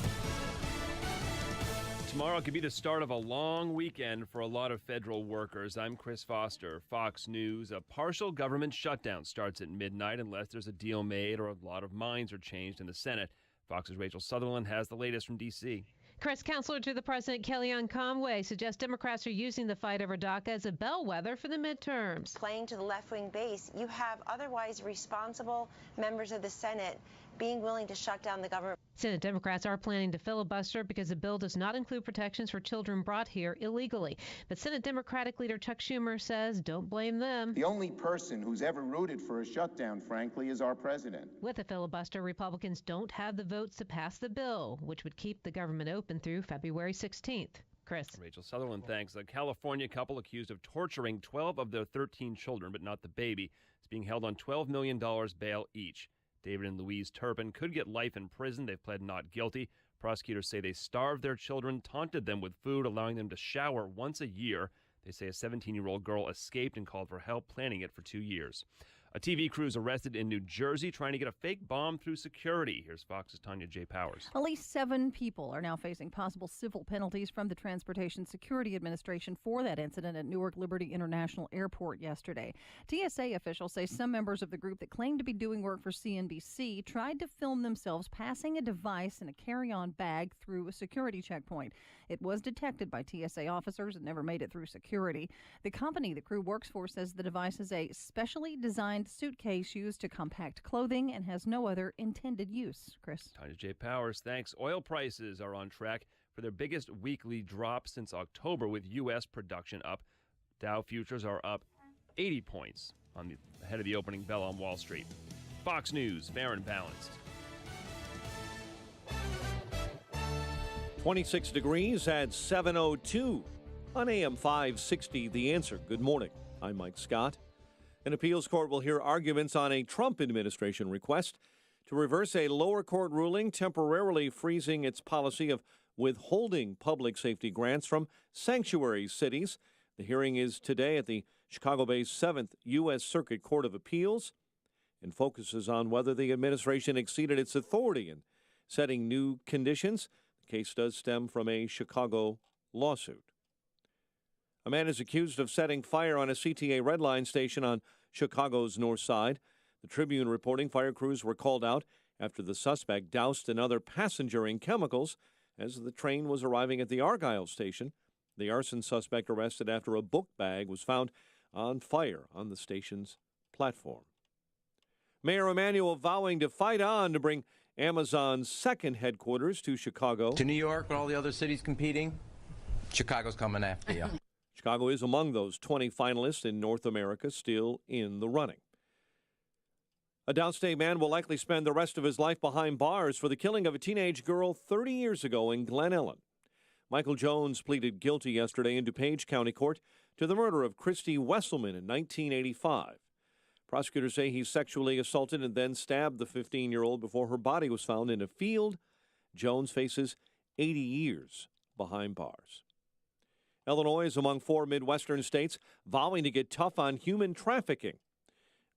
Tomorrow could be the start of a long weekend for a lot of federal workers. I'm Chris Foster, Fox News. A partial government shutdown starts at midnight unless there's a deal made or a lot of minds are changed in the Senate. Fox's Rachel Sutherland has the latest from D.C. Chris, counselor to the president, Kellyanne Conway, suggests Democrats are using the fight over DACA as a bellwether for the midterms. Playing to the left-wing base, you have otherwise responsible members of the Senate being willing to shut down the government. Senate Democrats are planning to filibuster because the bill does not include protections for children brought here illegally. But Senate Democratic leader Chuck Schumer says don't blame them. The only person who's ever rooted for a shutdown, frankly, is our president. With a filibuster, Republicans don't have the votes to pass the bill, which would keep the government open through February 16th. Chris. Rachel Sutherland, thanks. A California couple accused of torturing 12 of their 13 children, but not the baby, is being held on $12 million bail each. David and Louise Turpin could get life in prison. They've pled not guilty. Prosecutors say they starved their children, taunted them with food, allowing them to shower once a year. They say a 17-year-old girl escaped and called for help, planning it for 2 years. A TV crew is arrested in New Jersey trying to get a fake bomb through security. Here's Fox's Tanya J. Powers. At least 7 people are now facing possible civil penalties from the Transportation Security Administration for that incident at Newark Liberty International Airport yesterday. TSA officials say some members of the group that claimed to be doing work for CNBC tried to film themselves passing a device in a carry-on bag through a security checkpoint. It was detected by TSA officers and never made it through security. The company the crew works for says the device is a specially designed suitcase used to compact clothing and has no other intended use. Chris. Tanya J. Powers, thanks. Oil prices are on track for their biggest weekly drop since October, with U.S. production up. Dow futures are up 80 points ahead of the opening bell on Wall Street. Fox News, fair and balanced. 26 degrees at 7:02 on AM 560, The Answer. Good morning. I'm Mike Scott. An appeals court will hear arguments on a Trump administration request to reverse a lower court ruling temporarily freezing its policy of withholding public safety grants from sanctuary cities. The hearing is today at the Chicago-based 7th U.S. Circuit Court of Appeals and focuses on whether the administration exceeded its authority in setting new conditions. The case does stem from a Chicago lawsuit. A man is accused of setting fire on a CTA Red Line station on Chicago's north side. The Tribune reporting fire crews were called out after the suspect doused another passenger in chemicals as the train was arriving at the Argyle station. The arson suspect arrested after a book bag was found on fire on the station's platform. Mayor Emanuel vowing to fight on to bring Amazon's second headquarters to Chicago. To New York, with all the other cities competing, Chicago's coming after you. Chicago is among those 20 finalists in North America still in the running. A downstate man will likely spend the rest of his life behind bars for the killing of a teenage girl 30 years ago in Glen Ellen. Michael Jones pleaded guilty yesterday in DuPage County Court to the murder of Christy Wesselman in 1985. Prosecutors say he sexually assaulted and then stabbed the 15-year-old before her body was found in a field. Jones faces 80 years behind bars. Illinois is among 4 Midwestern states vowing to get tough on human trafficking.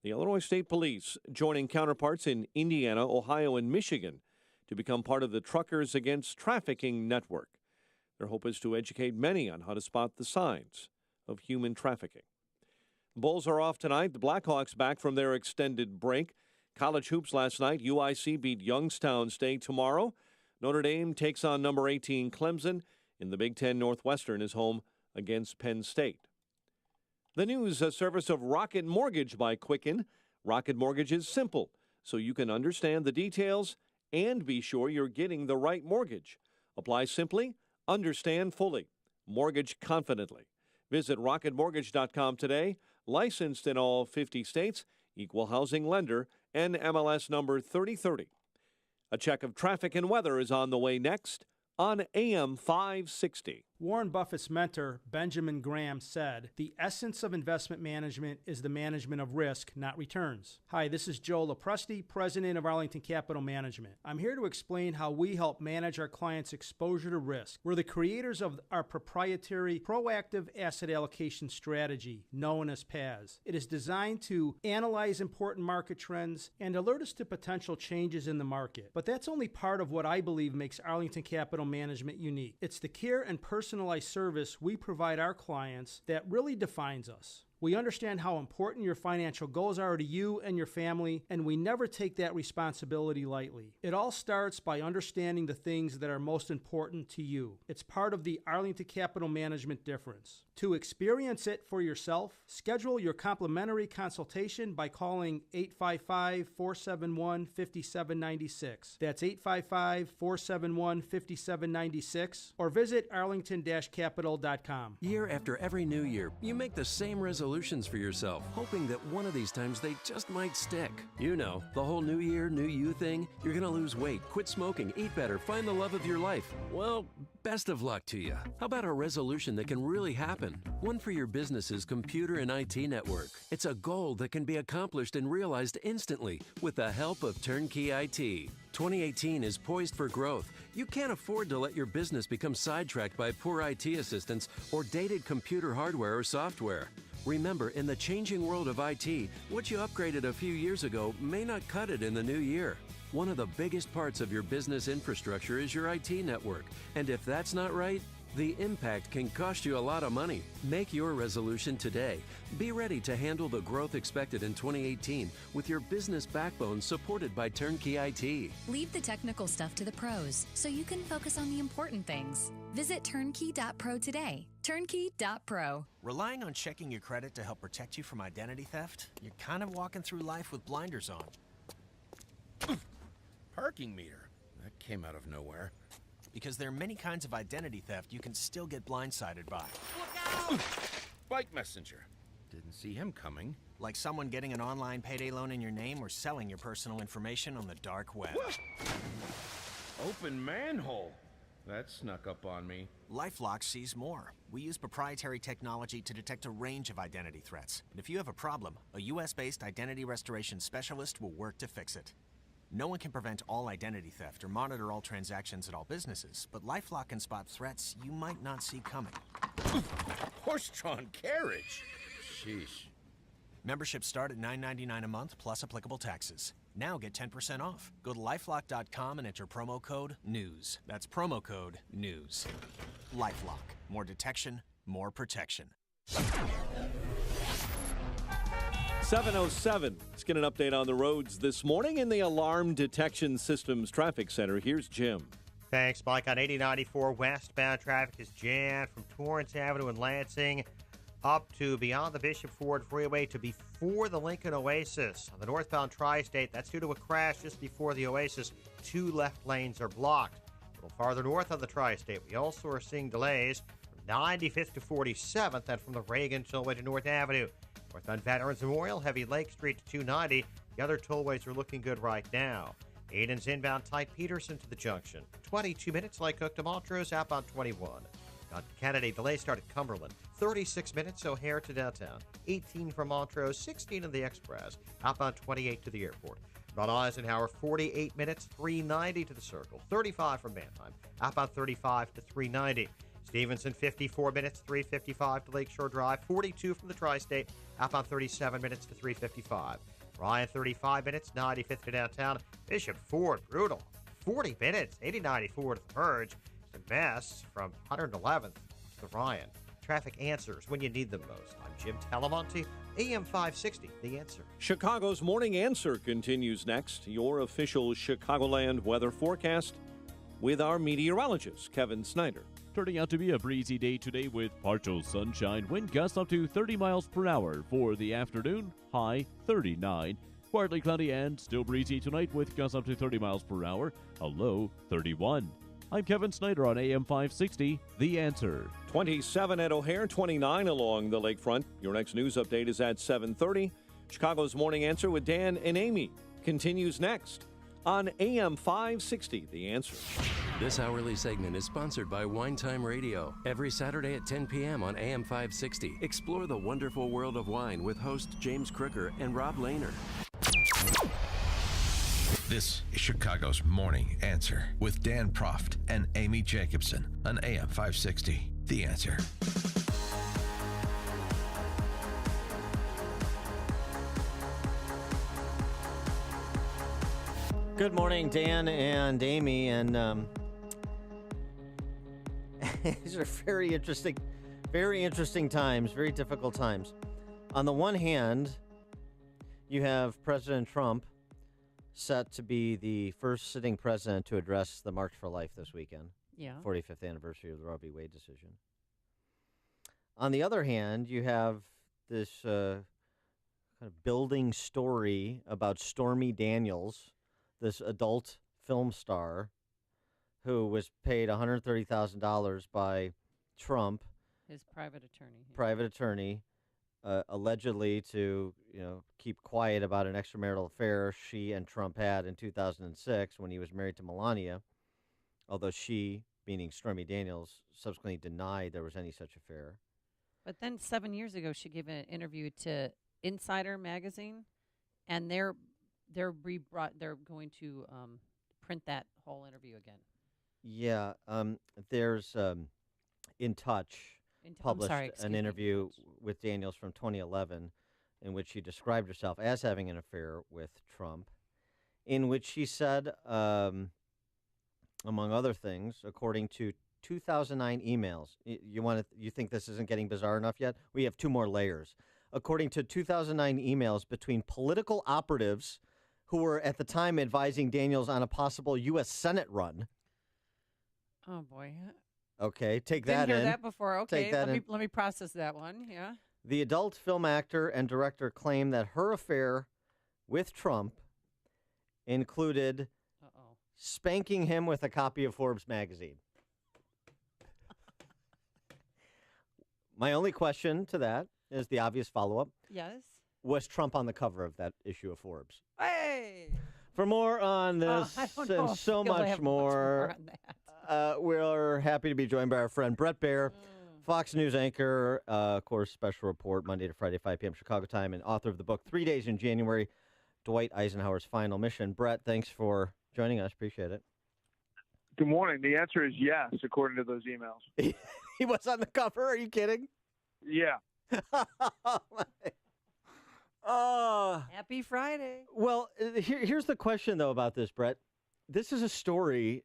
The Illinois State Police joining counterparts in Indiana, Ohio, and Michigan to become part of the Truckers Against Trafficking network. Their hope is to educate many on how to spot the signs of human trafficking. Bulls are off tonight. The Blackhawks back from their extended break. College hoops last night. UIC beat Youngstown State tomorrow. Notre Dame takes on number 18 Clemson. In the Big Ten, Northwestern is home against Penn State. The news service of Rocket Mortgage by Quicken. Rocket Mortgage is simple, so you can understand the details and be sure you're getting the right mortgage. Apply simply, understand fully, mortgage confidently. Visit rocketmortgage.com today. Licensed in all 50 states, equal housing lender, NMLS number 3030. A check of traffic and weather is on the way next on AM 560. Warren Buffett's mentor, Benjamin Graham, said, "The essence of investment management is the management of risk, not returns." Hi, this is Joe Lopresti, president of Arlington Capital Management. I'm here to explain how we help manage our clients' exposure to risk. We're the creators of our proprietary proactive asset allocation strategy, known as PAS. It is designed to analyze important market trends and alert us to potential changes in the market. But that's only part of what I believe makes Arlington Capital Management unique. It's the care and personalized service we provide our clients that really defines us. We understand how important your financial goals are to you and your family, and we never take that responsibility lightly. It all starts by understanding the things that are most important to you. It's part of the Arlington Capital Management difference. To experience it for yourself, schedule your complimentary consultation by calling 855-471-5796. That's 855-471-5796, or visit arlington-capital.com. Year after every new year, you make the same resolutions for yourself, hoping that one of these times they just might stick. You know, the whole new year, new you thing. You're going to lose weight, quit smoking, eat better, find the love of your life. Well, best of luck to you. How about a resolution that can really happen? One for your business's computer and IT network. It's a goal that can be accomplished and realized instantly with the help of Turnkey IT. 2018 is poised for growth. You can't afford to let your business become sidetracked by poor IT assistance or dated computer hardware or software. Remember, in the changing world of IT, what you upgraded a few years ago may not cut it in the new year. One of the biggest parts of your business infrastructure is your IT network. And if that's not right, the impact can cost you a lot of money. Make your resolution today. Be ready to handle the growth expected in 2018 with your business backbone supported by Turnkey IT. Leave the technical stuff to the pros so you can focus on the important things. Visit turnkey.pro today. Turnkey.pro. Relying on checking your credit to help protect you from identity theft? You're kind of walking through life with blinders on. Parking meter. That came out of nowhere. Because there are many kinds of identity theft you can still get blindsided by. Look out! Bike messenger. Didn't see him coming. Like someone getting an online payday loan in your name or selling your personal information on the dark web. What? Open manhole. That snuck up on me. LifeLock sees more. We use proprietary technology to detect a range of identity threats. And if you have a problem, a US-based identity restoration specialist will work to fix it. No one can prevent all identity theft or monitor all transactions at all businesses, but LifeLock can spot threats you might not see coming. Horse-drawn carriage. Sheesh. Memberships start at $9.99 a month plus applicable taxes. Now get 10% off. Go to lifelock.com and enter promo code NEWS. That's promo code NEWS. LifeLock. More detection, more protection. 7:07. Let's get an update on the roads this morning in the Alarm Detection Systems Traffic Center. Here's Jim. Thanks, Mike. On 8094 westbound, traffic is jammed from Torrance Avenue in Lansing up to beyond the Bishop Ford Freeway to before the Lincoln Oasis. On the northbound tri-state, that's due to a crash just before the Oasis. 2 left lanes are blocked. A little farther north on the tri-state, we also are seeing delays from 95th to 47th and from the Reagan Tollway to North Avenue. Northbound Veterans Memorial, heavy Lake Street to 290. The other tollways are looking good right now. Aiden's inbound Ty Peterson to the junction. 22 minutes, Lake Cook to Montrose, outbound 21. On Kennedy, delay start at Cumberland. 36 minutes, O'Hare to downtown. 18 from Montrose, 16 in the Express. Outbound 28 to the airport. About Eisenhower, 48 minutes, 390 to the Circle. 35 from Mannheim. Outbound 35 to 390. Stevenson, 54 minutes, 355 to Lakeshore Drive. 42 from the Tri-State. Outbound 37 minutes to 355. Ryan, 35 minutes, 95th to downtown. Bishop Ford, brutal. 40 minutes, 8094 to the Verge. The mess from 111th to the Ryan. Traffic answers when you need them most. I'm Jim Talamonte, AM 560, The Answer. Chicago's Morning Answer continues next. Your official Chicagoland weather forecast with our meteorologist, Kevin Snyder. Turning out to be a breezy day today with partial sunshine, wind gusts up to 30 miles per hour for the afternoon, high 39. Partly cloudy and still breezy tonight with gusts up to 30 miles per hour, a low 31. I'm Kevin Snyder on AM 560, The Answer. 27 at O'Hare, 29 along the lakefront. Your next news update is at 7:30. Chicago's Morning Answer with Dan and Amy continues next on AM 560, The Answer. This hourly segment is sponsored by Wine Time Radio. Every Saturday at 10 p.m. on AM 560. Explore the wonderful world of wine with hosts James Crooker and Rob Lehner. This is Chicago's Morning Answer with Dan Proft and Amy Jacobson on AM 560, The Answer. Good morning, Dan and Amy, and these are very interesting times, very difficult times. On the one hand, you have President Trump set to be the first sitting president to address the March for Life this weekend. Yeah. 45th anniversary of the Roe v. Wade decision. On the other hand, you have this kind of building story about Stormy Daniels, this adult film star who was paid $130,000 by Trump, his private attorney, allegedly to keep quiet about an extramarital affair she and Trump had in 2006 when he was married to Melania, although she, meaning Stormy Daniels, subsequently denied there was any such affair. But then 7 years ago, she gave an interview to Insider magazine, and they're going to print that whole interview again. Yeah, there's In Touch published an interview with Daniels from 2011 in which she described herself as having an affair with Trump, in which she said, among other things, according to 2009 emails. You think this isn't getting bizarre enough yet? We have two more layers. According to 2009 emails between political operatives who were at the time advising Daniels on a possible U.S. Senate run. Oh, boy. Okay, take Didn't that hear in. that before. Okay, Take that let me process that one. Yeah. The adult film actor and director claimed that her affair with Trump included spanking him with a copy of Forbes magazine. My only question to that is the obvious follow-up. Yes. Was Trump on the cover of that issue of Forbes? Hey! For more on this I don't know and if so you'll much have more, on that. we're happy to be joined by our friend Bret Baier, Fox News anchor, of course, special report Monday to Friday, 5 p.m. Chicago time, and author of the book 3 Days in January, Dwight Eisenhower's Final Mission. Bret, thanks for joining us. Appreciate it. Good morning. The answer is yes, according to those emails. He was on the cover? Are you kidding? Yeah. Happy Friday. Well, here's the question, though, about this, Bret. This is a story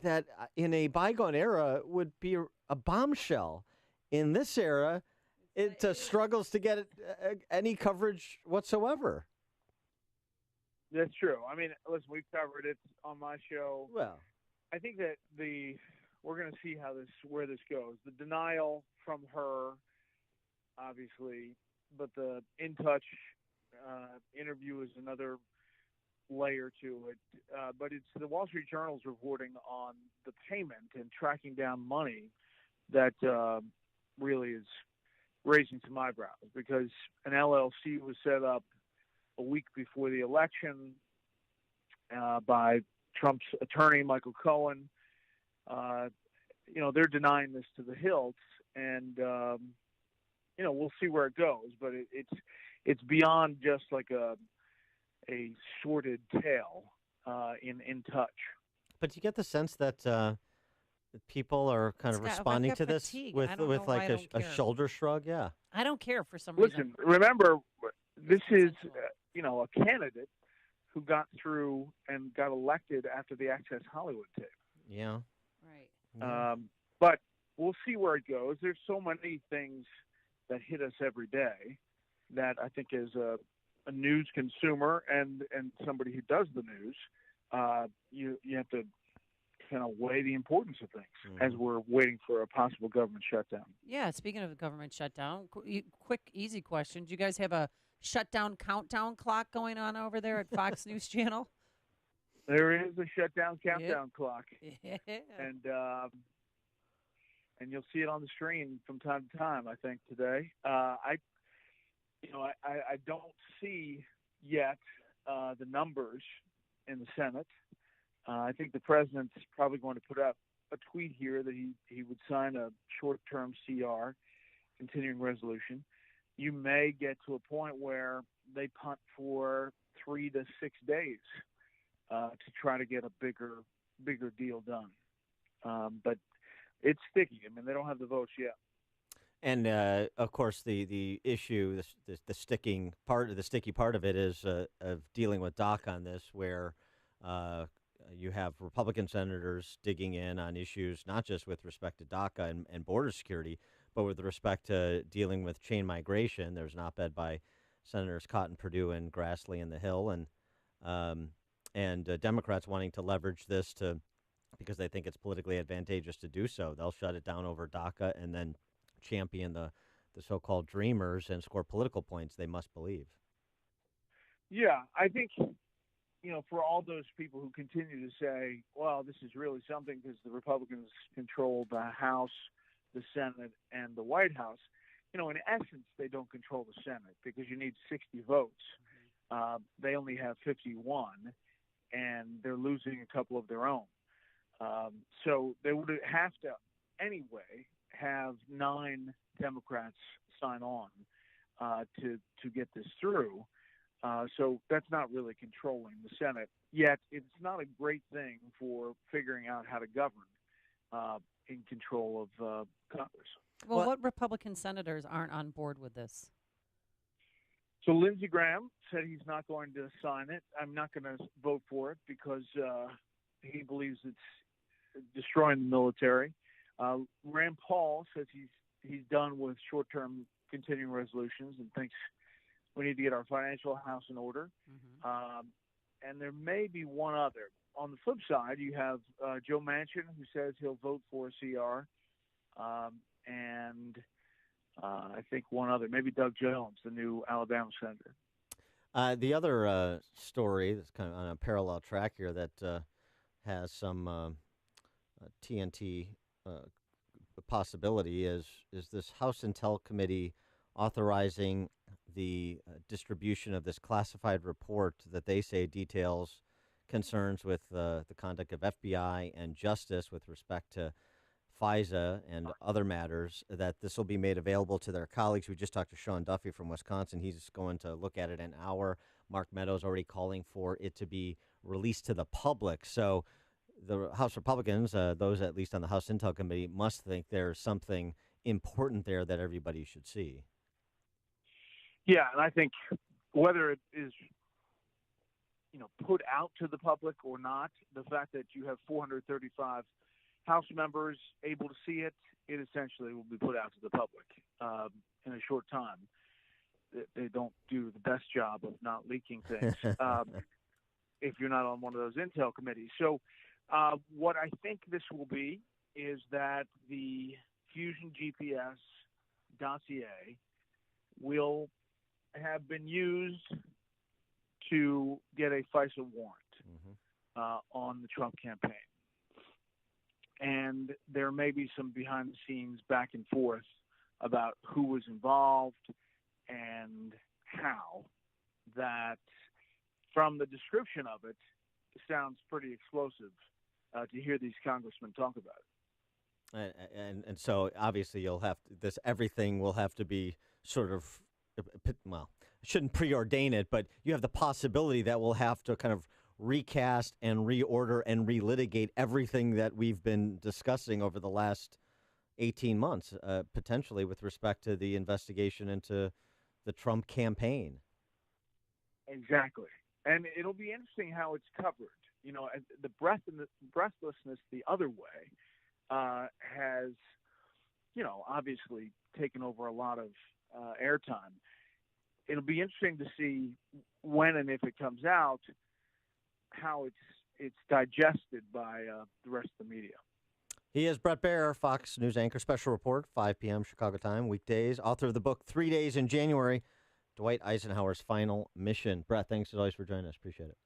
that in a bygone era would be a bombshell. In this era, it struggles to get any coverage whatsoever. That's true. I mean, listen, we've covered it on my show. Well, I think that we're going to see where this goes. The denial from her, obviously, but the In Touch interview is another layer to it. But it's the Wall Street Journal's reporting on the payment and tracking down money that really is raising some eyebrows, because an LLC was set up a week before the election by Trump's attorney, Michael Cohen. They're denying this to the hilt, and we'll see where it goes. But it's beyond just like a sordid tale in Touch. But you get the sense that people are kind of responding to this with like a shoulder shrug. Yeah, I don't care for some reason. reason. Remember, this is a candidate who got through and got elected after the Access Hollywood tape. Yeah. Right. But we'll see where it goes. There's so many things that hit us every day that I think as a news consumer and somebody who does the news, you have to kind of weigh the importance of things as we're waiting for a possible government shutdown. Yeah, speaking of the government shutdown, quick, easy question. Do you guys have a shutdown countdown clock going on over there at Fox News Channel? There is a shutdown countdown clock. Yeah. And you'll see it on the screen from time to time, I think, today. I don't see yet the numbers in the Senate. I think the president's probably going to put up a tweet here that he would sign a short-term CR, continuing resolution. You may get to a point where they punt for 3 to 6 days to try to get a bigger deal done. But it's sticky. I mean, they don't have the votes yet. And of course, the issue, the sticky part of it is of dealing with DACA on this, where you have Republican senators digging in on issues not just with respect to DACA and border security, But with respect to dealing with chain migration, there's an op-ed by Senators Cotton, Perdue, and Grassley in the Hill, and Democrats wanting to leverage this because they think it's politically advantageous to do so. They'll shut it down over DACA and then champion the so-called dreamers and score political points, they must believe. Yeah, I think, for all those people who continue to say, well, this is really something because the Republicans control the House, the Senate, and the White House, in essence, they don't control the Senate because you need 60 votes. They only have 51, and they're losing a couple of their own. So they would have to, anyway, have 9 Democrats sign on to get this through. So that's not really controlling the Senate. Yet it's not a great thing for figuring out how to govern in control of Congress. Well, what Republican senators aren't on board with this? So Lindsey Graham said he's not going to sign it. I'm not going to vote for it because he believes it's destroying the military. Rand Paul says he's done with short-term continuing resolutions and thinks we need to get our financial house in order. And there may be one other. On the flip side, you have Joe Manchin, who says he'll vote for a CR, and I think one other, maybe Doug Jones, the new Alabama senator. The other story that's kind of on a parallel track here that has some TNT possibility is this House Intel Committee authorizing the distribution of this classified report that they say details concerns with the conduct of FBI and justice with respect to FISA and other matters, that this will be made available to their colleagues. We just talked to Sean Duffy from Wisconsin. He's going to look at it in an hour. Mark Meadows already calling for it to be released to the public. So the House Republicans, those at least on the House Intel Committee, must think there's something important there that everybody should see. Yeah, and I think whether it is put out to the public or not, the fact that you have 435 House members able to see it, it essentially will be put out to the public in a short time. They don't do the best job of not leaking things if you're not on one of those Intel committees. So what I think this will be is that the Fusion GPS dossier will have been used to get a FISA warrant on the Trump campaign. And there may be some behind-the-scenes back and forth about who was involved and how, that from the description of it sounds pretty explosive to hear these congressmen talk about it. And so obviously you'll have everything will have to be sort of, well, I shouldn't preordain it, but you have the possibility that we'll have to kind of recast and reorder and relitigate everything that we've been discussing over the last 18 months, potentially with respect to the investigation into the Trump campaign. Exactly. And it'll be interesting how it's covered. The breathlessness the other way has, obviously taken over a lot of airtime. It'll be interesting to see when and if it comes out, how it's digested by the rest of the media. He is Bret Baier, Fox News anchor, special report, 5 p.m. Chicago time, weekdays, author of the book 3 Days in January, Dwight Eisenhower's Final Mission. Bret, thanks as always for joining us. Appreciate it.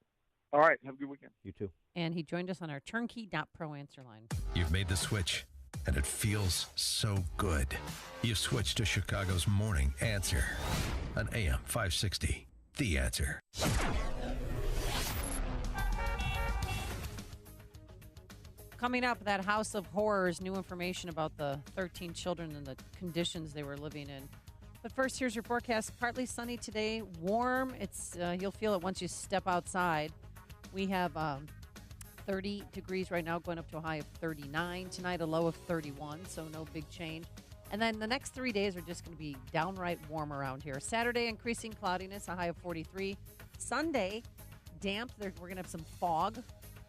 All right. Have a good weekend. You too. And he joined us on our turnkey.pro answer line. You've made the switch, and it feels so good. You've switched to Chicago's Morning Answer on AM 560. The Answer. Coming up, that House of Horrors, new information about the 13 children and the conditions they were living in. But first, here's your forecast. Partly sunny today, warm. It's you'll feel it once you step outside. We have 30 degrees right now, going up to a high of 39. Tonight, a low of 31, so no big change. And then the next 3 days are just going to be downright warm around here. Saturday, increasing cloudiness, a high of 43. Sunday, damp. We're going to have some fog,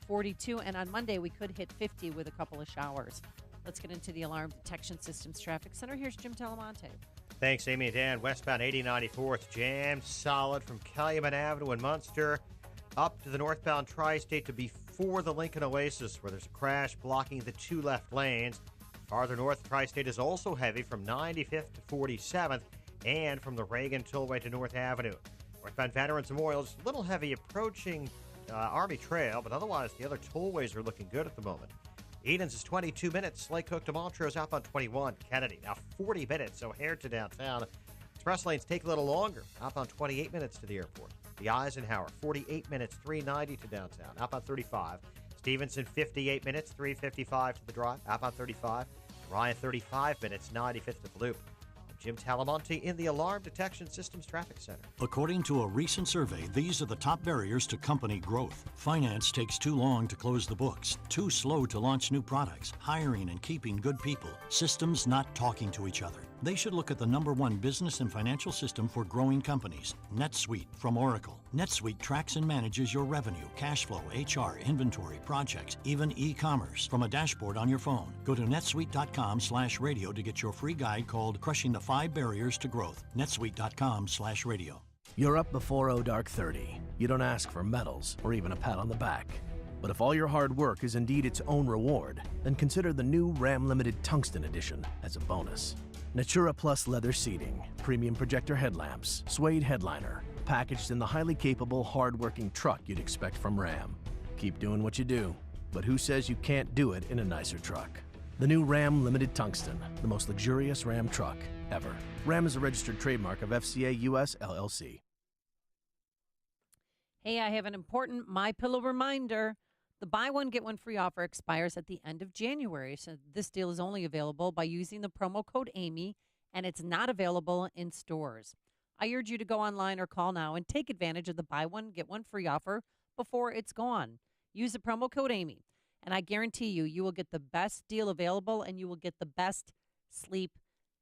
42. And on Monday, we could hit 50 with a couple of showers. Let's get into the Alarm Detection Systems Traffic Center. Here's Jim Talamonte. Thanks, Amy and Dan. Westbound 8094th jammed solid from Calumet Avenue in Munster up to the northbound Tri-State to before the Lincoln Oasis, where there's a crash blocking the 2 left lanes. Farther north, Tri-State is also heavy from 95th to 47th and from the Reagan Tollway to North Avenue. Northbound Veterans Memorial is a little heavy approaching Army Trail, but otherwise the other tollways are looking good at the moment. Edens is 22 minutes. Lake Cook to Montrose outbound 21. Kennedy now 40 minutes. O'Hare to downtown. Express lanes take a little longer. Outbound 28 minutes to the airport. The Eisenhower 48 minutes. 390 to downtown. Outbound 35. Stevenson 58 minutes. 355 to the drive. Outbound 35. Ryan 35 minutes. 95th to the loop. Jim Talamonte in the Alarm Detection Systems Traffic Center. According to a recent survey, these are the top barriers to company growth. Finance takes too long to close the books, too slow to launch new products, hiring and keeping good people, systems not talking to each other. They should look at the #1 business and financial system for growing companies, NetSuite from Oracle. NetSuite tracks and manages your revenue, cash flow, HR, inventory, projects, even e-commerce from a dashboard on your phone. Go to netsuite.com/radio to get your free guide called Crushing the 5 Barriers to Growth. netsuite.com/radio. You're up before dark 30. You don't ask for medals or even a pat on the back. But if all your hard work is indeed its own reward, then consider the new Ram Limited Tungsten Edition as a bonus. Natura Plus leather seating, premium projector headlamps, suede headliner, packaged in the highly capable, hard-working truck you'd expect from Ram. Keep doing what you do, but who says you can't do it in a nicer truck? The new Ram Limited Tungsten, the most luxurious Ram truck ever. Ram is a registered trademark of FCA US LLC. Hey, I have an important MyPillow reminder. The buy one, get one free offer expires at the end of January. So this deal is only available by using the promo code Amy, and it's not available in stores. I urge you to go online or call now and take advantage of the buy one, get one free offer before it's gone. Use the promo code Amy, and I guarantee you will get the best deal available and you will get the best sleep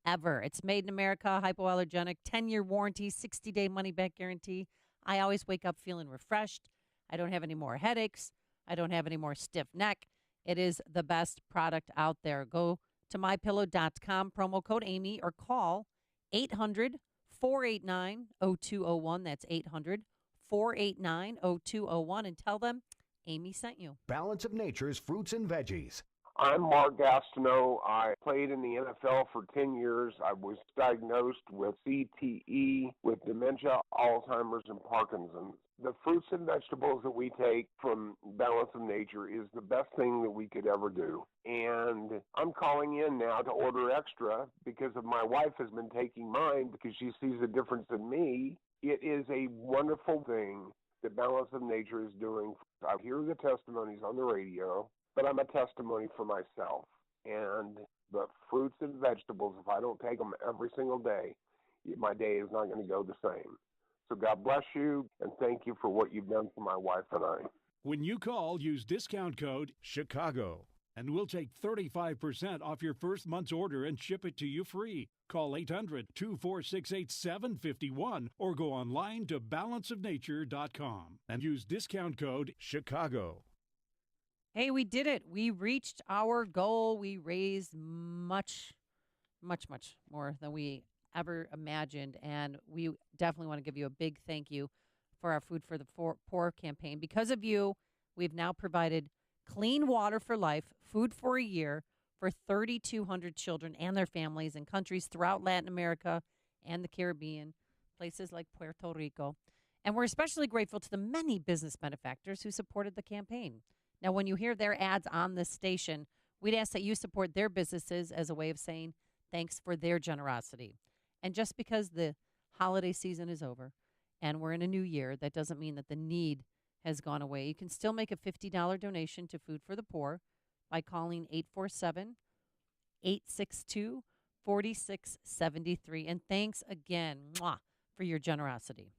ever. It's made in America, hypoallergenic, 10-year warranty, 60-day money-back guarantee. I always wake up feeling refreshed. I don't have any more headaches. I don't have any more stiff neck. It is the best product out there. Go to mypillow.com, promo code Amy, or call 800-489-0201. That's 800-489-0201, and tell them Amy sent you. Balance of Nature's fruits and veggies. I'm Mark Gastineau. I played in the NFL for 10 years. I was diagnosed with CTE, with dementia, Alzheimer's, and Parkinson's. The fruits and vegetables that we take from Balance of Nature is the best thing that we could ever do. And I'm calling in now to order extra because of my wife has been taking mine because she sees a difference in me. It is a wonderful thing that Balance of Nature is doing. I hear the testimonies on the radio, but I'm a testimony for myself. And the fruits and vegetables, if I don't take them every single day, my day is not going to go the same. So God bless you, and thank you for what you've done for my wife and I. When you call, use discount code CHICAGO, and we'll take 35% off your first month's order and ship it to you free. Call 800-246-8751 or go online to balanceofnature.com and use discount code CHICAGO. Hey, we did it. We reached our goal. We raised much, much, much more than we ever imagined, and we definitely want to give you a big thank you for our Food for the Poor campaign. Because of you, we've now provided clean water for life, food for a year for 3,200 children and their families in countries throughout Latin America and the Caribbean, places like Puerto Rico. And we're especially grateful to the many business benefactors who supported the campaign. Now, when you hear their ads on this station, we'd ask that you support their businesses as a way of saying thanks for their generosity. And just because the holiday season is over and we're in a new year, that doesn't mean that the need has gone away. You can still make a $50 donation to Food for the Poor by calling 847-862-4673. And thanks again for your generosity.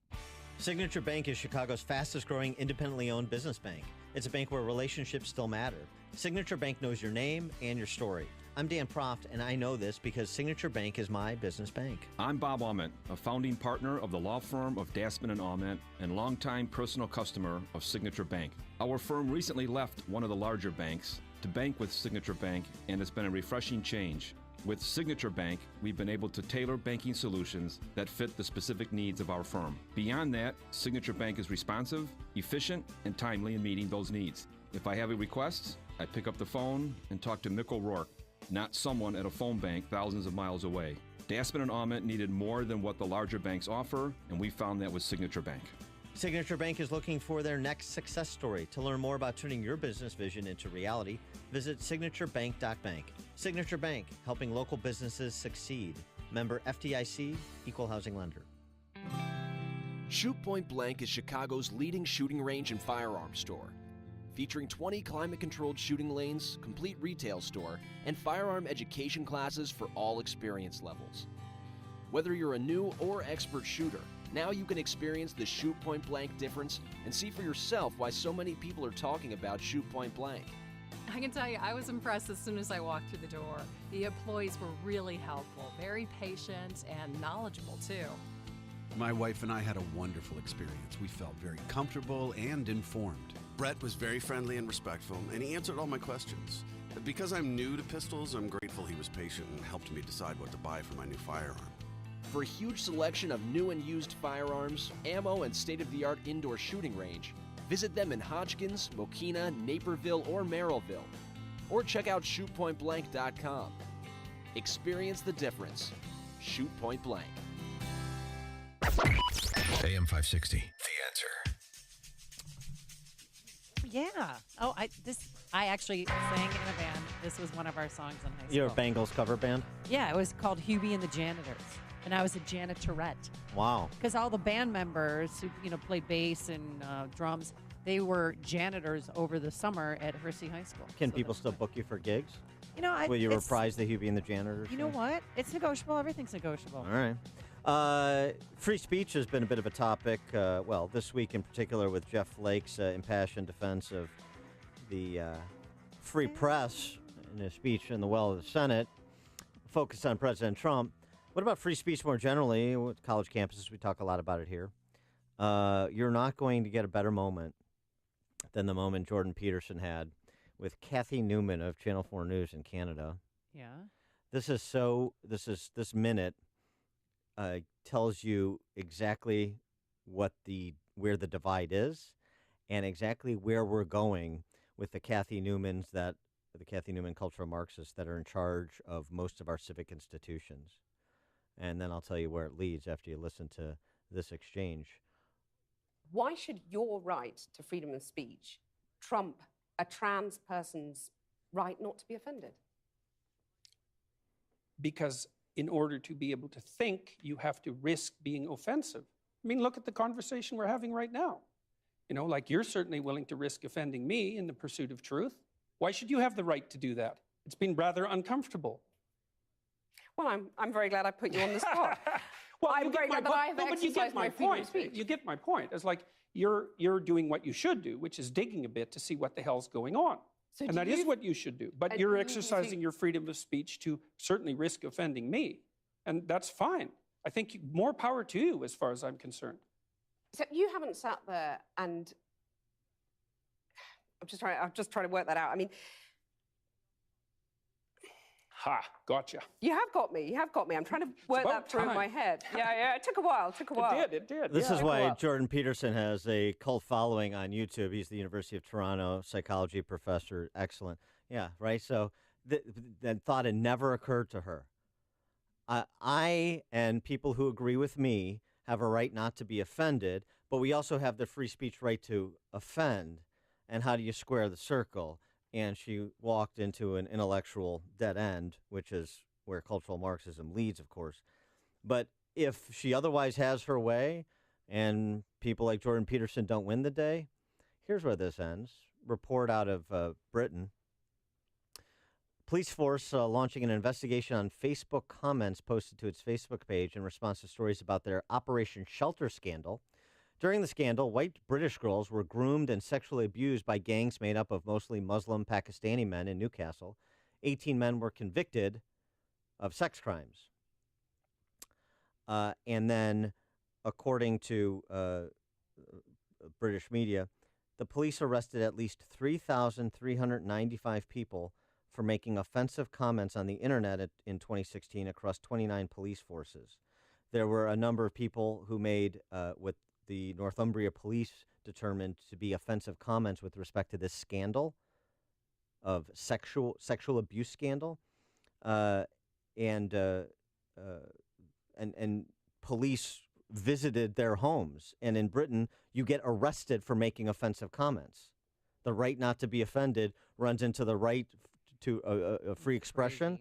Signature Bank is Chicago's fastest growing independently owned business bank. It's a bank where relationships still matter. Signature Bank knows your name and your story. I'm Dan Proft, and I know this because Signature Bank is my business bank. I'm Bob Aument, a founding partner of the law firm of Dassman and Aument and longtime personal customer of Signature Bank. Our firm recently left one of the larger banks to bank with Signature Bank, and it's been a refreshing change. With Signature Bank, we've been able to tailor banking solutions that fit the specific needs of our firm. Beyond that, Signature Bank is responsive, efficient, and timely in meeting those needs. If I have a request, I pick up the phone and talk to Mick O'Rourke, not someone at a phone bank thousands of miles away. Daspin and Aument needed more than what the larger banks offer, and we found that with Signature Bank. Signature Bank is looking for their next success story. To learn more about turning your business vision into reality, visit signaturebank.bank. Signature Bank, helping local businesses succeed. Member FDIC, Equal Housing Lender. Shoot Point Blank is Chicago's leading shooting range and firearms store. Featuring 20 climate-controlled shooting lanes, complete retail store, and firearm education classes for all experience levels. Whether you're a new or expert shooter, now you can experience the Shoot Point Blank difference and see for yourself why so many people are talking about Shoot Point Blank. I can tell you, I was impressed as soon as I walked through the door. The employees were really helpful, very patient, and knowledgeable, too. My wife and I had a wonderful experience. We felt very comfortable and informed. Brett was very friendly and respectful, and he answered all my questions. Because I'm new to pistols, I'm grateful he was patient and helped me decide what to buy for my new firearm. For a huge selection of new and used firearms, ammo, and state-of-the-art indoor shooting range, visit them in Hodgkins, Mokina, Naperville, or Merrillville. Or check out shootpointblank.com. Experience the difference. Shoot Point Blank. AM 560, The Answer. Yeah. Oh, I actually sang in a band. This was one of our songs in high school. You're a Bangles cover band? Yeah, it was called Hubie and the Janitors. And I was a janitorette. Wow. Because all the band members who, played bass and drums, they were janitors over the summer at Hersey High School. Can people still book you for gigs? Will you it's- reprise the Hubie and the Janitors? You know what? It's negotiable. Everything's negotiable. All right. Free speech has been a bit of a topic, this week in particular with Jeff Flake's impassioned defense of the free press in his speech in the well of the Senate, focused on President Trump. What about free speech more generally? With college campuses, we talk a lot about it here. You're not going to get a better moment than the moment Jordan Peterson had with Kathy Newman of Channel 4 News in Canada. Yeah. This minute tells you exactly where the divide is and exactly where we're going with the Kathy Newman cultural Marxists that are in charge of most of our civic institutions. And then I'll tell you where it leads after you listen to this exchange. Why should your right to freedom of speech trump a trans person's right not to be offended? Because in order to be able to think, you have to risk being offensive. I mean, look at the conversation we're having right now. You're certainly willing to risk offending me in the pursuit of truth. Why should you have the right to do that? It's been rather uncomfortable. Well, I'm very glad I put you on the spot. I'm very glad that I've exercised my freedom of speech. You get my point. It's like you're doing what you should do, which is digging a bit to see what the hell's going on. And that is what you should do. But you're exercising your freedom of speech to certainly risk offending me. And that's fine. I think more power to you as far as I'm concerned. So you haven't sat there and I'm just trying to work that out. I mean, ha, gotcha. You have got me. I'm trying to work that through in my head. Yeah, it took a while. It did. This is why Jordan Peterson has a cult following on YouTube. He's the University of Toronto psychology professor. Excellent. Yeah, right? So that thought had never occurred to her. I and people who agree with me have a right not to be offended, but we also have the free speech right to offend. And how do you square the circle? And she walked into an intellectual dead end, which is where cultural Marxism leads, of course. But if she otherwise has her way and people like Jordan Peterson don't win the day, here's where this ends. Report out of Britain. Police force launching an investigation on Facebook comments posted to its Facebook page in response to stories about their Operation Shelter scandal. During the scandal, white British girls were groomed and sexually abused by gangs made up of mostly Muslim Pakistani men in Newcastle. 18 men were convicted of sex crimes. And then, according to British media, the police arrested at least 3,395 people for making offensive comments on the internet in 2016 across 29 police forces. There were a number of people who made what the Northumbria police determined to be offensive comments with respect to this scandal of sexual abuse scandal, and police visited their homes. And in Britain, you get arrested for making offensive comments. The right not to be offended runs into the right to a free expression,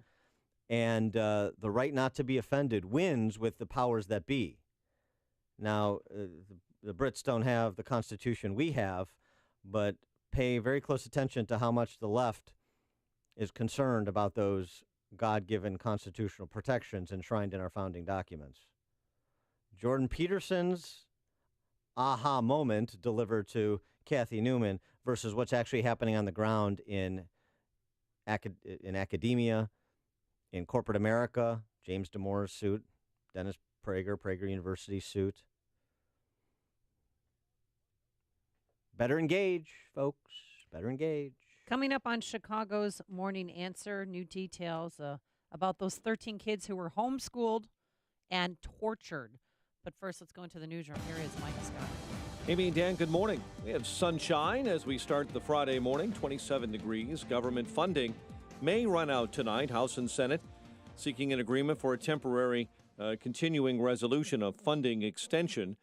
and the right not to be offended wins with the powers that be. Now, the Brits don't have the Constitution we have, but pay very close attention to how much the left is concerned about those God-given constitutional protections enshrined in our founding documents. Jordan Peterson's aha moment delivered to Kathy Newman versus what's actually happening on the ground in academia, in corporate America, James Damore's suit, Dennis Prager University suit. Better engage, folks. Better engage. Coming up on Chicago's Morning Answer, new details about those 13 kids who were homeschooled and tortured. But first, let's go into the newsroom. Here is Mike Scott. Amy and Dan, good morning. We have sunshine as we start the Friday morning, 27 degrees. Government funding may run out tonight. House and Senate seeking an agreement for a temporary continuing resolution of funding extension.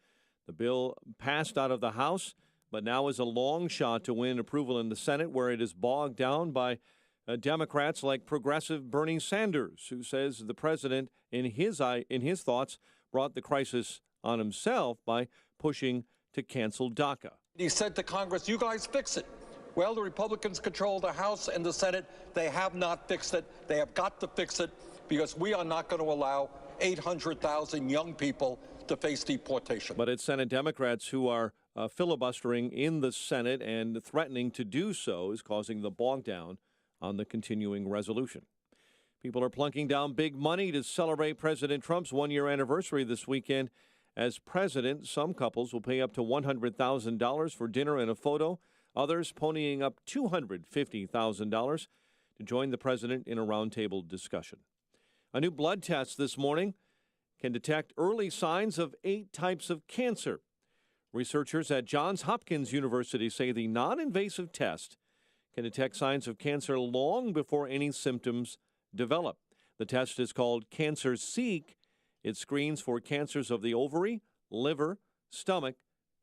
The bill passed out of the House, but now is a long shot to win approval in the Senate, where it is bogged down by Democrats like progressive Bernie Sanders, who says the president, in his thoughts, brought the crisis on himself by pushing to cancel DACA. He said to Congress, you guys fix it. Well, the Republicans control the House and the Senate. They have not fixed it. They have got to fix it because we are not going to allow 800,000 young people to face deportation. But it's Senate Democrats who are filibustering in the Senate, and threatening to do so is causing the bog down on the continuing resolution. People are plunking down big money to celebrate President Trump's one-year anniversary this weekend. As president, some couples will pay up to $100,000 for dinner and a photo. Others ponying up $250,000 to join the president in a roundtable discussion. A new blood test this morning can detect early signs of 8 types of cancer. Researchers at Johns Hopkins University say the non-invasive test can detect signs of cancer long before any symptoms develop. The test is called CancerSeek. It screens for cancers of the ovary, liver, stomach,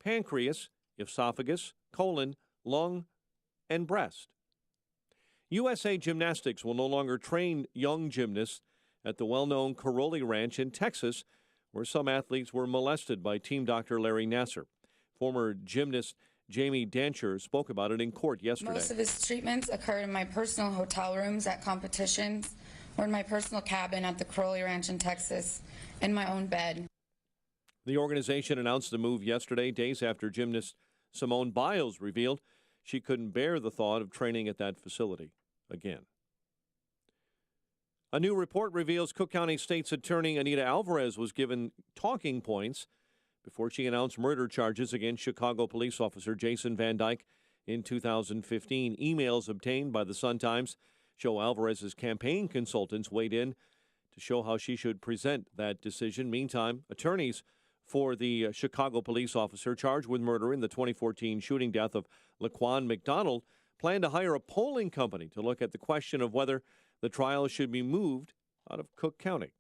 pancreas, esophagus, colon, lung, and breast. USA Gymnastics will no longer train young gymnasts at the well-known Caroli Ranch in Texas, where some athletes were molested by team doctor Larry Nasser. Former gymnast Jamie Dancher spoke about it in court yesterday. Most of his treatments occurred in my personal hotel rooms at competitions or in my personal cabin at the Caroli Ranch in Texas, in my own bed. The organization announced the move yesterday, days after gymnast Simone Biles revealed she couldn't bear the thought of training at that facility again. A new report reveals Cook County State's Attorney Anita Alvarez was given talking points before she announced murder charges against Chicago police officer Jason Van Dyke in 2015. Emails obtained by the Sun-Times show Alvarez's campaign consultants weighed in to show how she should present that decision. Meantime, attorneys for the Chicago police officer charged with murder in the 2014 shooting death of Laquan McDonald plan to hire a polling company to look at the question of whether the trial should be moved out of Cook County.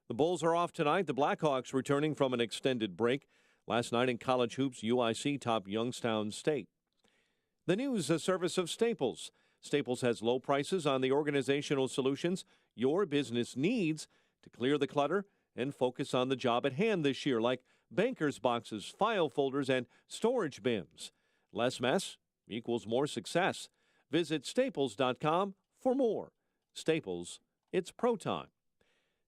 The Bulls are off tonight. The Blackhawks returning from an extended break. Last night in college hoops, UIC topped Youngstown State. The news, a service of Staples. Staples has low prices on the organizational solutions your business needs to clear the clutter and focus on the job at hand this year, like banker's boxes, file folders, and storage bins. Less mess equals more success. Visit staples.com for more. Staples, it's pro time.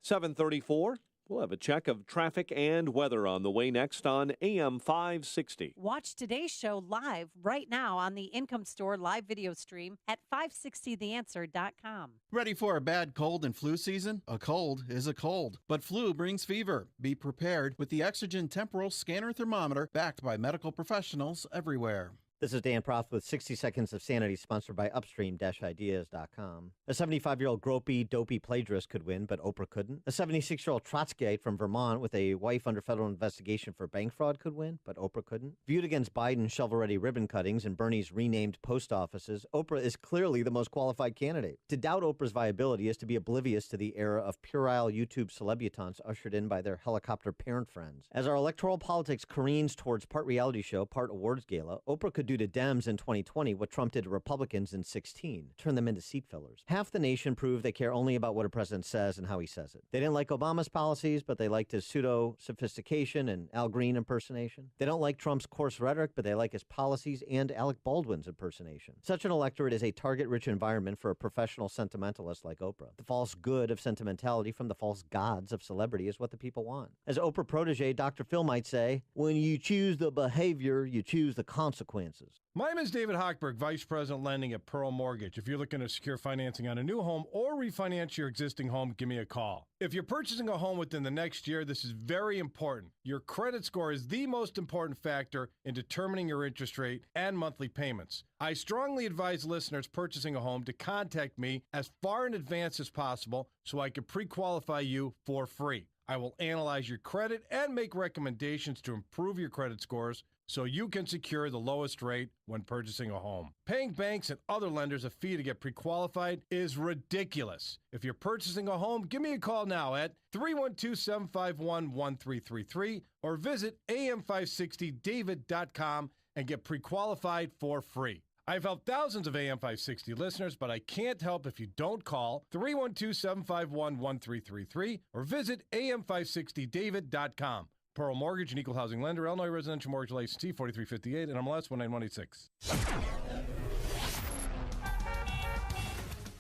7:34, We'll have a check of traffic and weather on the way next on AM 560. Watch today's show live right now on the Income Store live video stream at 560theanswer.com. Ready for a bad cold and flu season? A cold is a cold, but flu brings fever. Be prepared with the Exogen Temporal Scanner Thermometer backed by medical professionals everywhere. This is Dan Proth with 60 Seconds of Sanity, sponsored by Upstream-Ideas.com. A 75-year-old gropey, dopey plagiarist could win, but Oprah couldn't. A 76-year-old Trotskyite from Vermont with a wife under federal investigation for bank fraud could win, but Oprah couldn't. Viewed against Biden's shovel-ready ribbon cuttings and Bernie's renamed post offices, Oprah is clearly the most qualified candidate. To doubt Oprah's viability is to be oblivious to the era of puerile YouTube celebutants ushered in by their helicopter parent friends. As our electoral politics careens towards part reality show, part awards gala, Oprah could do to Dems in 2020 what Trump did to Republicans in 2016, turn them into seat fillers. Half the nation proved they care only about what a president says and how he says it. They didn't like Obama's policies, but they liked his pseudo-sophistication and Al Green impersonation. They don't like Trump's coarse rhetoric, but they like his policies and Alec Baldwin's impersonation. Such an electorate is a target-rich environment for a professional sentimentalist like Oprah. The false good of sentimentality from the false gods of celebrity is what the people want. As Oprah protege Dr. Phil might say, when you choose the behavior, you choose the consequences. My name is David Hochberg, Vice President Lending at Pearl Mortgage. If you're looking to secure financing on a new home or refinance your existing home, give me a call. If you're purchasing a home within the next year, this is very important. Your credit score is the most important factor in determining your interest rate and monthly payments. I strongly advise listeners purchasing a home to contact me as far in advance as possible so I can pre-qualify you for free. I will analyze your credit and make recommendations to improve your credit scores so you can secure the lowest rate when purchasing a home. Paying banks and other lenders a fee to get pre-qualified is ridiculous. If you're purchasing a home, give me a call now at 312-751-1333 or visit am560david.com and get pre-qualified for free. I've helped thousands of AM 560 listeners, but I can't help if you don't call 312-751-1333 or visit am560david.com. Pearl Mortgage, an equal housing lender, Illinois Residential Mortgage Licensee, 4358, and MLS 19186.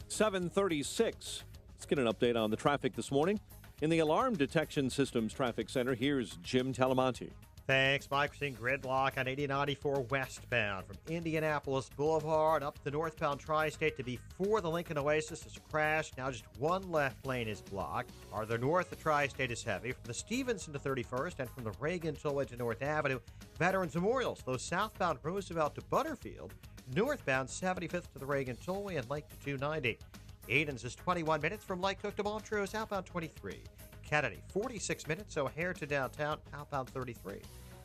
7:36. Let's get an update on the traffic this morning. In the Alarm Detection Systems Traffic Center, here's Jim Talamonte. Thanks, Mike. We're seeing gridlock on 8094 westbound from Indianapolis Boulevard up the northbound tri-state to before the Lincoln Oasis. There's a crash. Now just one left lane is blocked. Farther north, the tri-state is heavy from the Stevenson to 31st and from the Reagan Tollway to North Avenue. Veterans Memorials, those southbound Roosevelt to Butterfield. Northbound 75th to the Reagan Tollway and Lake to 290. Aiden's is 21 minutes from Lake Cook to Montrose, outbound 23. Kennedy, 46 minutes, O'Hare to downtown, outbound 33.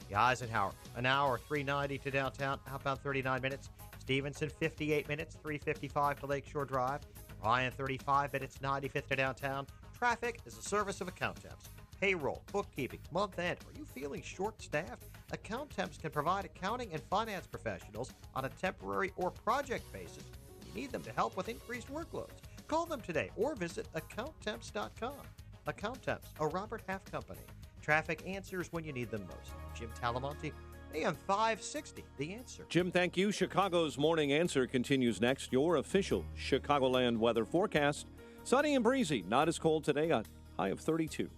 The Eisenhower, an hour, 390 to downtown, outbound 39 minutes. Stevenson, 58 minutes, 355 to Lakeshore Drive. Ryan, 35 minutes, 95th to downtown. Traffic is a service of account temps. Payroll, bookkeeping, month end. Are you feeling short-staffed? Account temps can provide accounting and finance professionals on a temporary or project basis. You need them to help with increased workloads. Call them today or visit accounttemps.com. Account Temps, a Robert Half company. Traffic answers when you need them most. Jim Talamonte, AM 560, The Answer. Jim, thank you. Chicago's Morning Answer continues next. Your official Chicagoland weather forecast. Sunny and breezy, not as cold today, a high of 32.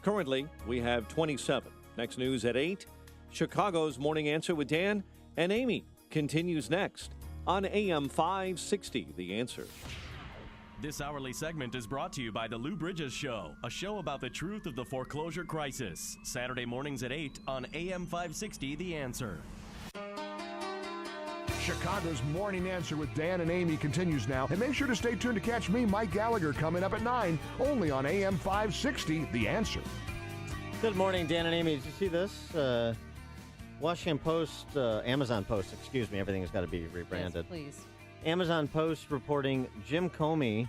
Currently, we have 27. Next news at 8. Chicago's Morning Answer with Dan and Amy continues next on AM 560, The Answer. This hourly segment is brought to you by The Lou Bridges Show, a show about the truth of the foreclosure crisis. Saturday mornings at 8 on AM 560, The Answer. Chicago's Morning Answer with Dan and Amy continues now. And make sure to stay tuned to catch me, Mike Gallagher, coming up at 9, only on AM 560, The Answer. Good morning, Dan and Amy. Did you see this? Washington Post, Amazon Post, excuse me, everything has got to be rebranded. Yes, please. Amazon Post reporting Jim Comey,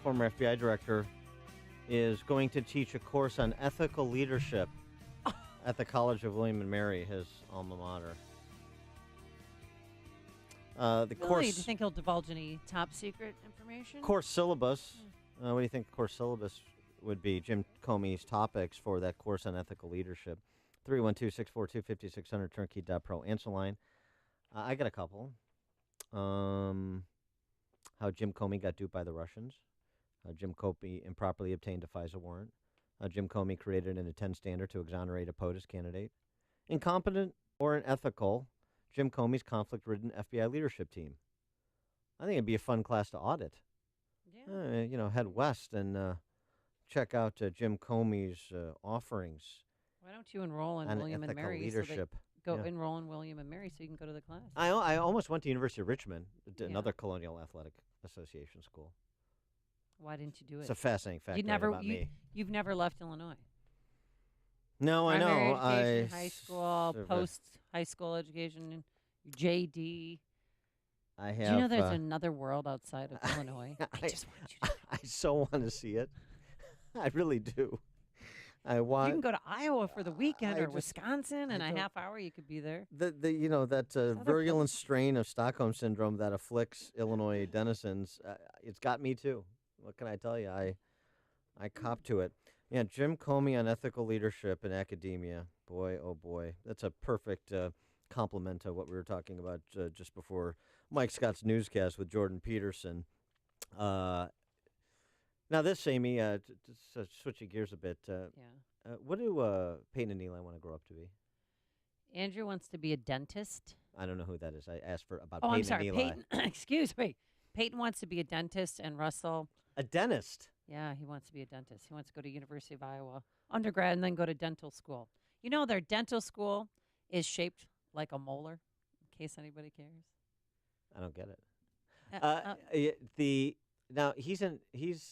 former FBI director, is going to teach a course on ethical leadership at the College of William & Mary, his alma mater. The course. Do you think he'll divulge any top secret information? Course syllabus. What do you think the course syllabus would be? Jim Comey's topics for that course on ethical leadership. 312-642-5600, turnkey.pro. Answer line. I got a couple. How Jim Comey got duped by the Russians. Jim Comey improperly obtained a FISA warrant. Jim Comey created an 10 standard to exonerate a POTUS candidate. Incompetent or unethical, Jim Comey's conflict-ridden FBI leadership team. I think it'd be a fun class to audit. Yeah. Head west and check out Jim Comey's offerings. Why don't you enroll in on William and ethical Mary? leadership. So Yeah. enroll in William and Mary so you can go to the class. I almost went to University of Richmond, another Colonial Athletic Association school. Why didn't you do it? It's a fascinating fact about me. You've never left Illinois. No, I Primary know. education, high school, post-high school education, JD. I have. Do you know there's another world outside of Illinois? I just want you to. I so want to see it. I really do. I want. You can go to Iowa for the weekend or Wisconsin, in a half hour you could be there. That virulent strain of Stockholm syndrome that afflicts Illinois denizens. It's got me too. What can I tell you? I cop to it. Yeah, Jim Comey on ethical leadership in academia. Boy, oh boy, that's a perfect complement to what we were talking about just before Mike Scott's newscast with Jordan Peterson. Now this, Amy, switching gears a bit. What do Peyton and Eli want to grow up to be? Andrew wants to be a dentist. I don't know who that is. I asked about Oh, Peyton I'm sorry. and Eli. Peyton, excuse me. Peyton wants to be a dentist, and Russell. A dentist? Yeah, he wants to be a dentist. He wants to go to University of Iowa undergrad and then go to dental school. You know, their dental school is shaped like a molar, in case anybody cares. I don't get it. Now he's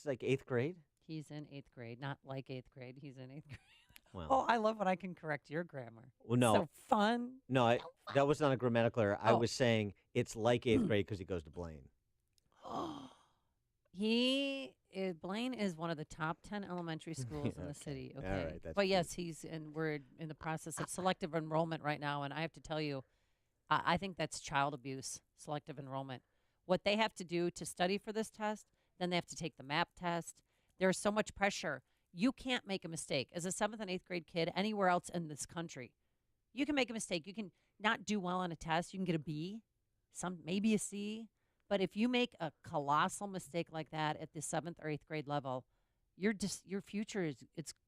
like 8th grade. He's in 8th grade, not like 8th grade. He's in 8th grade. Well, oh, I love when I can correct your grammar. Well, no, so fun. No, that was not a grammatical error. I was saying it's like 8th grade because he goes to Blaine. Blaine is one of the top 10 elementary schools in the city. Okay, All right, that's but yes, we're in the process of selective enrollment right now, and I have to tell you, I think that's child abuse. Selective enrollment. What they have to do to study for this test, then they have to take the MAP test. There's so much pressure. You can't make a mistake as a 7th and 8th grade kid anywhere else in this country. You can make a mistake. You can not do well on a test. You can get a B, maybe a C. But if you make a colossal mistake like that at the 7th or 8th grade level, your future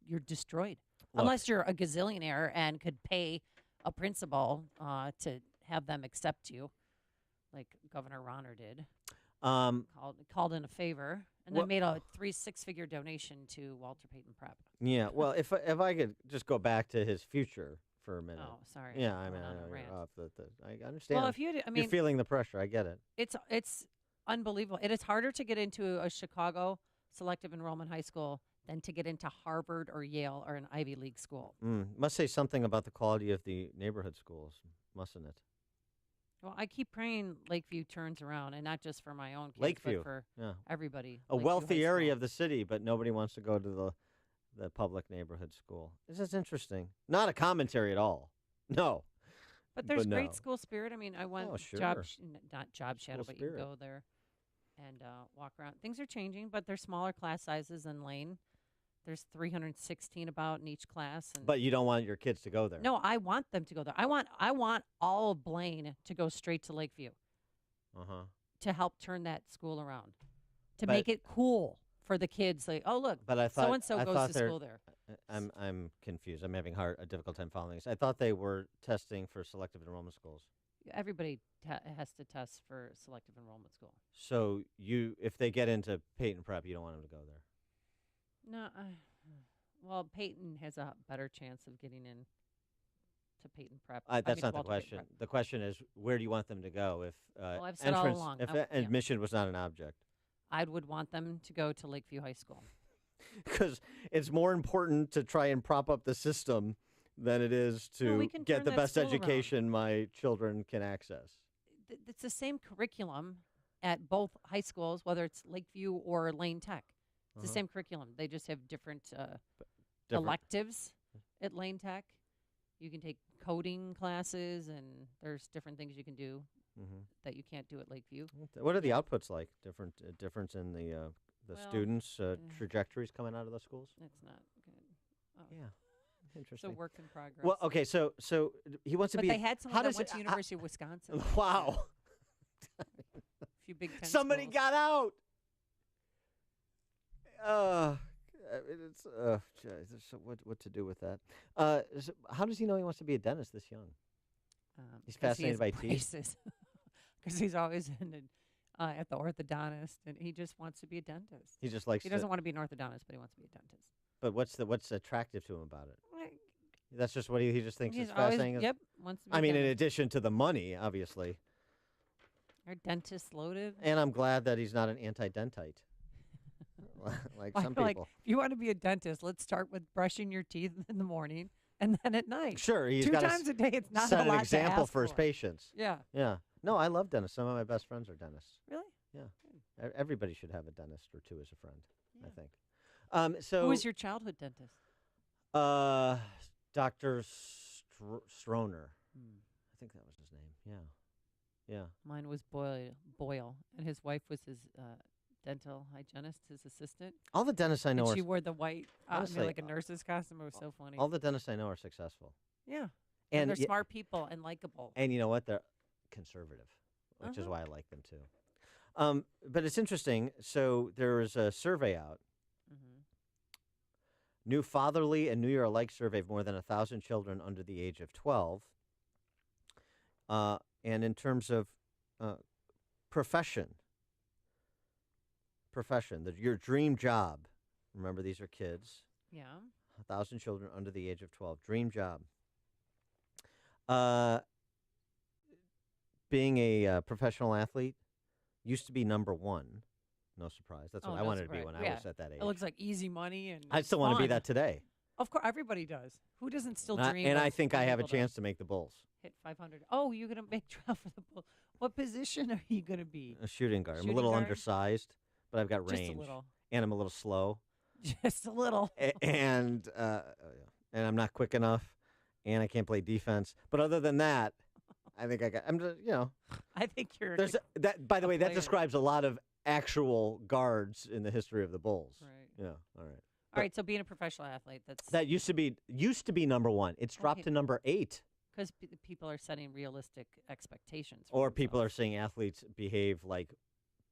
you're destroyed. Look. Unless you're a gazillionaire and could pay a principal to have them accept you, like Governor Ronner did. Called in a favor and then made a 6-figure donation to Walter Payton Prep. Yeah, well, if I could just go back to his future for a minute. Oh, sorry. Yeah, I mean, I understand. Well, if you're feeling the pressure. I get it. It's unbelievable. It is harder to get into a Chicago selective enrollment high school than to get into Harvard or Yale or an Ivy League school. Must say something about the quality of the neighborhood schools, mustn't it? Well, I keep praying Lakeview turns around, and not just for my own kids, Lakeview, but for everybody. A Lakeview wealthy High area School. of the city, but nobody wants to go to the public neighborhood school. This is interesting. Not a commentary at all. No. But there's no. great school spirit. I mean, I went sure. not job shadow, School but you can spirit. go there and walk around. Things are changing, but there's smaller class sizes in Lane. There's 316 about in each class. And But you don't want your kids to go there. no, I want them to go there. I want all of Blaine to go straight to Lakeview to help turn that school around, to But- make it cool for the kids. Like, oh look, But I thought so and so I goes thought to they're- school there. I'm confused. I'm having a difficult time following this. I thought they were testing for selective enrollment schools. Everybody has to test for selective enrollment school. So if they get into Peyton Prep, you don't want them to go there. No, well, Peyton has a better chance of getting in to Peyton Prep. That's not the Walter Payton question. Prep. The question is, where do you want them to go if I've said all along, if yeah. admission was not an object? I would want them to go to Lakeview High School. Because it's more important to try and prop up the system than it is No, we to can get turn the that best school around. education my children can access. It's the same curriculum at both high schools, whether it's Lakeview or Lane Tech. It's the Uh-huh. same curriculum. They just have different electives at Lane Tech. You can take coding classes, and there's different things you can do that you can't do at Lakeview. What are the outputs like? Difference in the Well, students' trajectories coming out of those schools? That's not good. Oh. Yeah. It's a Interesting. work in progress. Well, okay, so he wants to But be. they had someone how that does went it- to University of Wisconsin. Wow. A few Big Ten Somebody schools. got out. it's what to do with that? How does he know he wants to be a dentist this young? He's fascinated by teeth. Because he's always at the orthodontist, and he just wants to be a dentist. He just likes. He doesn't want to be an orthodontist, but he wants to be a dentist. But what's attractive to him about it? That's just what he just thinks is always, fascinating. Yep. Wants to be I a mean, in dentist. addition to the money, obviously. Are dentists loaded? And I'm glad that he's not an anti-dentite. like some people. Like, if you want to be a dentist, let's start with brushing your teeth in the morning and then at night. Sure, he's 2 got times a day. It's not set a lot an example to ask for his patients. Yeah. Yeah. No, I love dentists. Some of my best friends are dentists. Really? Yeah. Everybody should have a dentist or two as a friend, I think. So who was your childhood dentist? Dr. Stroner. I think that was his name. Yeah. Mine was Boyle, and his wife was his dental hygienist, his assistant. All the dentists I know and are... she wore the white, honestly, like a nurse's costume. It was so funny. All the dentists I know are successful. Yeah. And they're smart people and likable. And you know what? They're conservative, which is why I like them too. But it's interesting. So there was a survey out. New Fatherly and New Year Alike survey of more than 1,000 children under the age of 12. And in terms of profession, your dream job. Remember, these are kids. Yeah. 1,000 children under the age of 12. Dream job. Being a professional athlete used to be number one. No surprise. That's what I wanted to be when I was at that age. It looks like easy money, and I still want to be that today. Of course, everybody does. Who doesn't still dream? And of I think I being have a able to chance to make the Bulls. hit 500. Oh, you're gonna make trial for the Bulls. What position are you gonna be? A shooting guard. I'm a Shooting little guard? undersized, but I've got Just a range. little. And I'm a little slow. Just a little. And I'm not quick enough, and I can't play defense. But other than that, I think I'm just, I think you're. There's that. By the way, that player. describes a lot of actual guards in the history of the Bulls. Right. Yeah. All right. All right. So being a professional athlete, That used to be number one. It's dropped to number 8. because people are setting realistic expectations. Or people are saying athletes behave like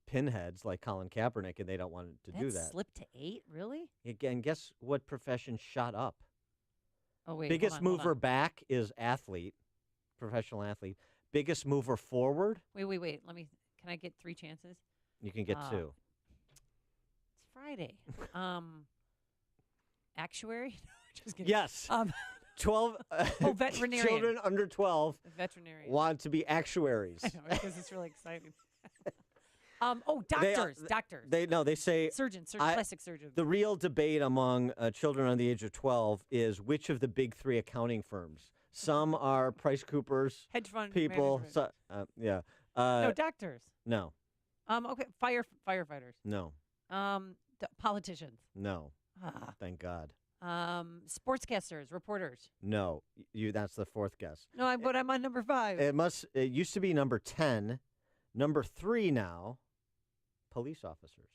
pinheads, like Colin Kaepernick, and they don't want to do that. Slipped to 8, really? Again, guess what profession shot up? Oh wait. Biggest hold on. mover back is athlete, professional athlete. Biggest mover forward, Wait. Can I get 3 chances? you can get 2. It's Friday. Actuary? Just kidding. Yes. 12 veterinarian. children under 12 Veterinarian. want to be actuaries. I know, because it's really exciting. Doctors. Doctors. They say Surgeons, plastic surgeons. The real debate among children under the age of 12 is which of the big 3 accounting firms. Some are Price Coopers, hedge fund people. management. Yeah. No, doctors. No. Okay, firefighters. No. Politicians. No. Ah. Thank God. Sportscasters, reporters. No. That's the 4th guess. No, but I'm on number 5. It used to be number 10. Number 3 now, police officers.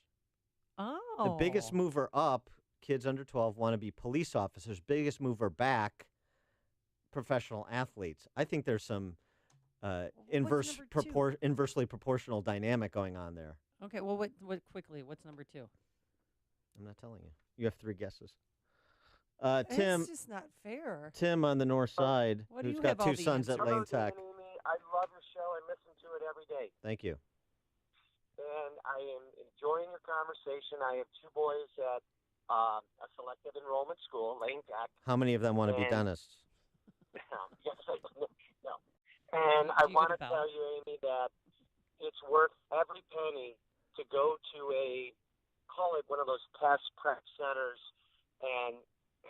Oh. The biggest mover up, kids under 12 want to be police officers. Biggest mover back, professional athletes. I think there's some inversely proportional dynamic going on there. Okay, well, what quickly, what's number 2? I'm not telling you. You have 3 guesses. Tim. It's just not fair. Tim on the north side, What do who's you got have all 2 the sons at answers? Lane Tech. I love your show. I listen to it every day. Thank you. And I am enjoying your conversation. I have 2 boys at a selective enrollment school, Lane Tech. How many of them want to be dentists? Yes, I do. No. And I want to tell you, Amy, that it's worth every penny to go to call it one of those test prep centers and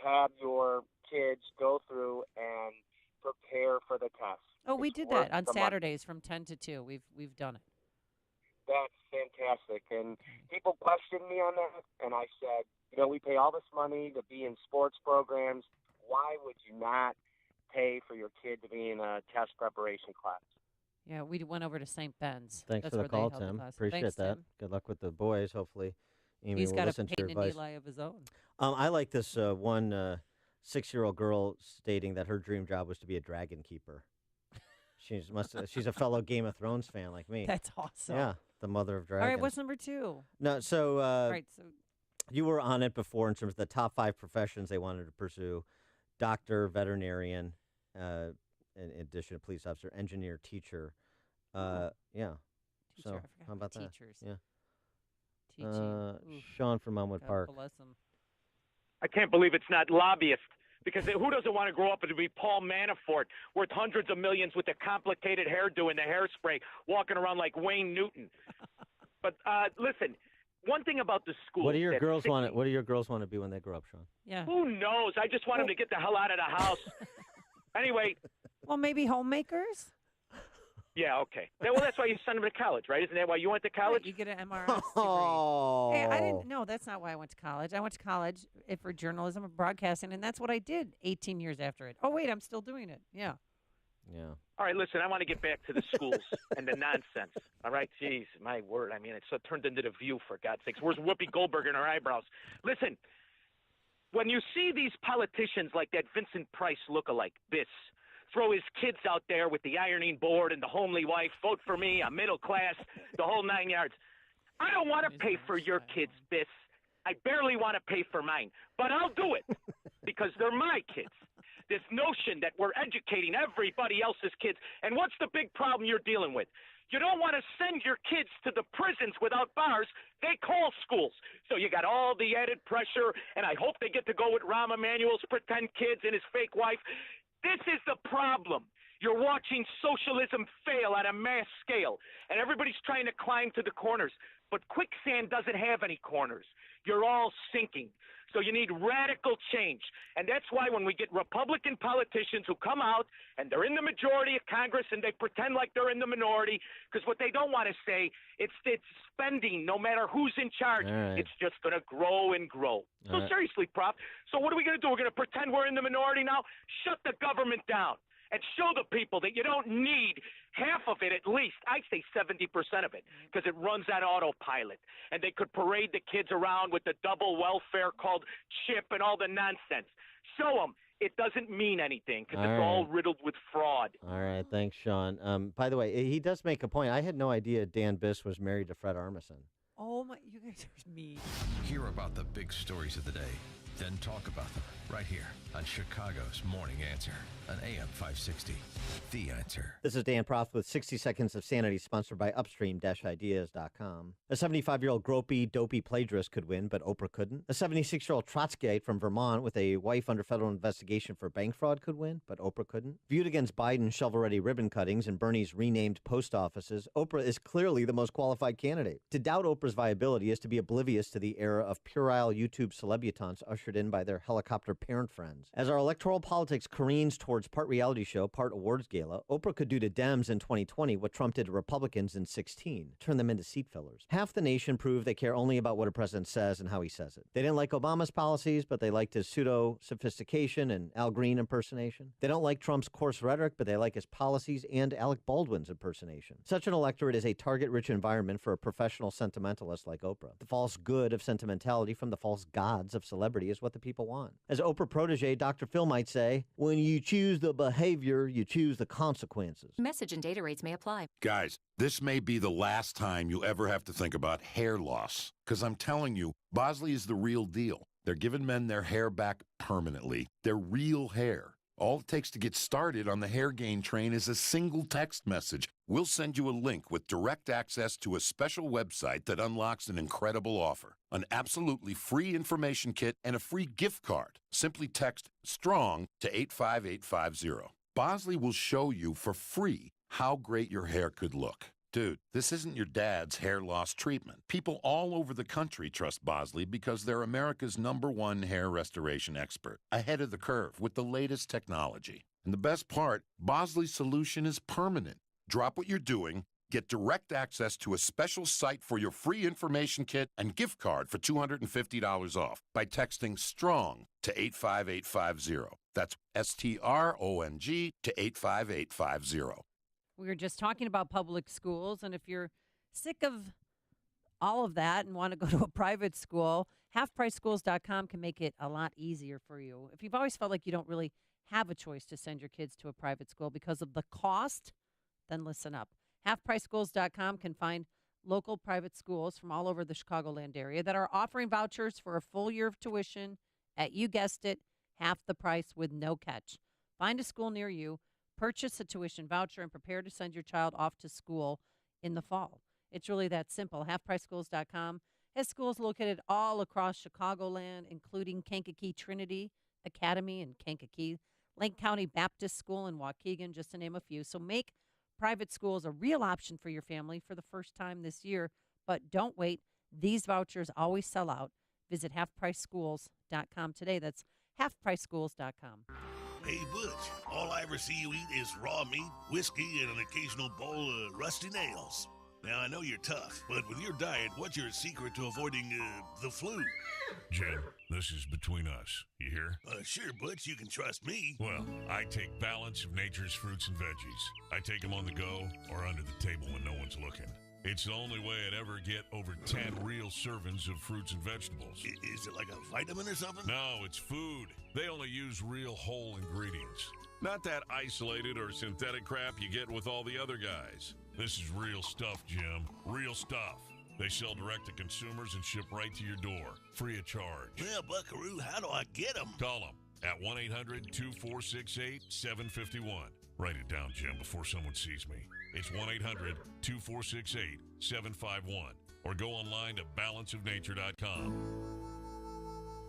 have your kids go through and prepare for the test. Oh, we did that on Saturdays from 10 to 2. We've done it. That's fantastic. And people questioned me on that, and I said, we pay all this money to be in sports programs. Why would you not pay for your kid to be in a test preparation class? Yeah, we went over to St. Ben's. Thanks That's for the where they call, held the Tim. class. Appreciate Thanks, that. Tim. Good luck with the boys. Hopefully, Amy He's will got listen a to your Peyton and advice. Eli of his own. I like this one 6-year-old girl stating that her dream job was to be a dragon keeper. She's a fellow Game of Thrones fan like me. That's awesome. Yeah, the mother of dragons. All right, what's number 2? No, so All right, so You were on it before in terms of the top 5 professions they wanted to pursue: doctor, veterinarian, in addition to police officer, engineer, teacher. Yeah. Teacher, So I forgot how about that? teachers. Yeah. Teaching. Sean from Elmwood God Park. bless 'em. I can't believe it's not lobbyists. Because who doesn't want to grow up and be Paul Manafort, worth hundreds of millions with a complicated hairdo and the hairspray, walking around like Wayne Newton? But listen, one thing about the school. What do your girls want? What do your girls want to be when they grow up, Sean? Yeah. Who knows? I just want them to get the hell out of the house. Anyway. Well, maybe homemakers? Yeah, okay. Well, that's why you send them to college, right? Isn't that why you went to college? Right, you get an MRS degree. Oh. Hey, I didn't. No, that's not why I went to college. I went to college for journalism and broadcasting, and that's what I did 18 years after it. Oh, wait, I'm still doing it. Yeah. Yeah. All right, listen, I want to get back to the schools and the nonsense. All right, jeez, my word. I mean, it's turned into The View, for God's sakes. Where's Whoopi Goldberg and her eyebrows? Listen, when you see these politicians like that Vincent Price lookalike, Biss, throw his kids out there with the ironing board and the homely wife, vote for me, I'm middle class, the whole 9 yards. I don't want to pay for your kids, Biss. I barely want to pay for mine, but I'll do it because they're my kids. This notion that we're educating everybody else's kids. And what's the big problem you're dealing with? You don't want to send your kids to the prisons without bars. They call schools. So you got all the added pressure, and I hope they get to go with Rahm Emanuel's pretend kids and his fake wife. This is the problem. You're watching socialism fail at a mass scale, and everybody's trying to climb to the corners. But quicksand doesn't have any corners. You're all sinking. So you need radical change. And that's why when we get Republican politicians who come out and they're in the majority of Congress and they pretend like they're in the minority, because what they don't want to say, it's spending no matter who's in charge. Right. It's just going to grow and grow. So right. seriously, Prof, so what are we going to do? We're going to pretend we're in the minority now? Shut the government down and show the people that you don't need half of it at least. I say 70% of it because it runs on autopilot. And they could parade the kids around with the double welfare called CHIP and all the nonsense. Show them it doesn't mean anything because it's all riddled with fraud. All right. Thanks, Sean. By the way, he does make a point. I had no idea Dan Biss was married to Fred Armisen. Oh, my. You guys are mean. Hear about the big stories of the day, then talk about them right here on Chicago's Morning Answer on AM 560. The Answer. This is Dan Proft with 60 Seconds of Sanity, sponsored by Upstream-Ideas.com. A 75-year-old gropey, dopey plagiarist could win, but Oprah couldn't. A 76-year-old Trotskyite from Vermont with a wife under federal investigation for bank fraud could win, but Oprah couldn't. Viewed against Biden's shovel-ready ribbon cuttings and Bernie's renamed post offices, Oprah is clearly the most qualified candidate. To doubt Oprah's viability is to be oblivious to the era of puerile YouTube celebutants ushered in by their helicopter parent friends. As our electoral politics careens towards part reality show, part awards gala, Oprah could do to Dems in 2020 what Trump did to Republicans in 2016, turn them into seat fillers. Half the nation proved they care only about what a president says and how he says it. They didn't like Obama's policies, but they liked his pseudo-sophistication and Al Green impersonation. They don't like Trump's coarse rhetoric, but they like his policies and Alec Baldwin's impersonation. Such an electorate is a target-rich environment for a professional sentimentalist like Oprah. The false good of sentimentality from the false gods of celebrity is what the people want. As Oprah protege Dr. Phil might say, when you choose the behavior, you choose the consequences. Message and data rates may apply. Guys, this may be the last time you ever have to think about hair loss. Because I'm telling you, Bosley is the real deal. They're giving men their hair back permanently. Their real hair. All it takes to get started on the hair gain train is a single text message. We'll send you a link with direct access to a special website that unlocks an incredible offer. An absolutely free information kit and a free gift card. Simply text STRONG to 85850. Bosley will show you for free how great your hair could look. Dude, this isn't your dad's hair loss treatment. People all over the country trust Bosley because they're America's #1 hair restoration expert, ahead of the curve with the latest technology. And the best part, Bosley's solution is permanent. Drop what you're doing, get direct access to a special site for your free information kit and gift card for $250 off by texting STRONG to 85850. That's STRONG to 85850. We were just talking about public schools, and if you're sick of all of that and want to go to a private school, halfpriceschools.com can make it a lot easier for you. If you've always felt like you don't really have a choice to send your kids to a private school because of the cost, then listen up. Halfpriceschools.com can find local private schools from all over the Chicagoland area that are offering vouchers for a full year of tuition at, you guessed it, half the price with no catch. Find a school near you, purchase a tuition voucher, and prepare to send your child off to school in the fall. It's really that simple. HalfPriceSchools.com has schools located all across Chicagoland, including Kankakee Trinity Academy in Kankakee, Lake County Baptist School in Waukegan, just to name a few. So make private schools a real option for your family for the first time this year. But don't wait. These vouchers always sell out. Visit HalfPriceSchools.com today. That's HalfPriceSchools.com. Hey, Butch, all I ever see you eat is raw meat, whiskey, and an occasional bowl of rusty nails. Now, I know you're tough, but with your diet, what's your secret to avoiding the flu? Jim, this is between us. You hear? Sure, Butch, you can trust me. Well, I take Balance of Nature's fruits and veggies. I take them on the go or under the table when no one's looking. It's the only way I'd ever get over 10 real servings of fruits and vegetables. Is it like a vitamin or something? No, it's food. They only use real whole ingredients. Not that isolated or synthetic crap you get with all the other guys. This is real stuff, Jim. Real stuff. They sell direct to consumers and ship right to your door, free of charge. Well, Buckaroo, how do I get them? Call them at 1-800-2468-751. Write it down, Jim, before someone sees me. It's 1-800-2468-751. Or go online to balanceofnature.com.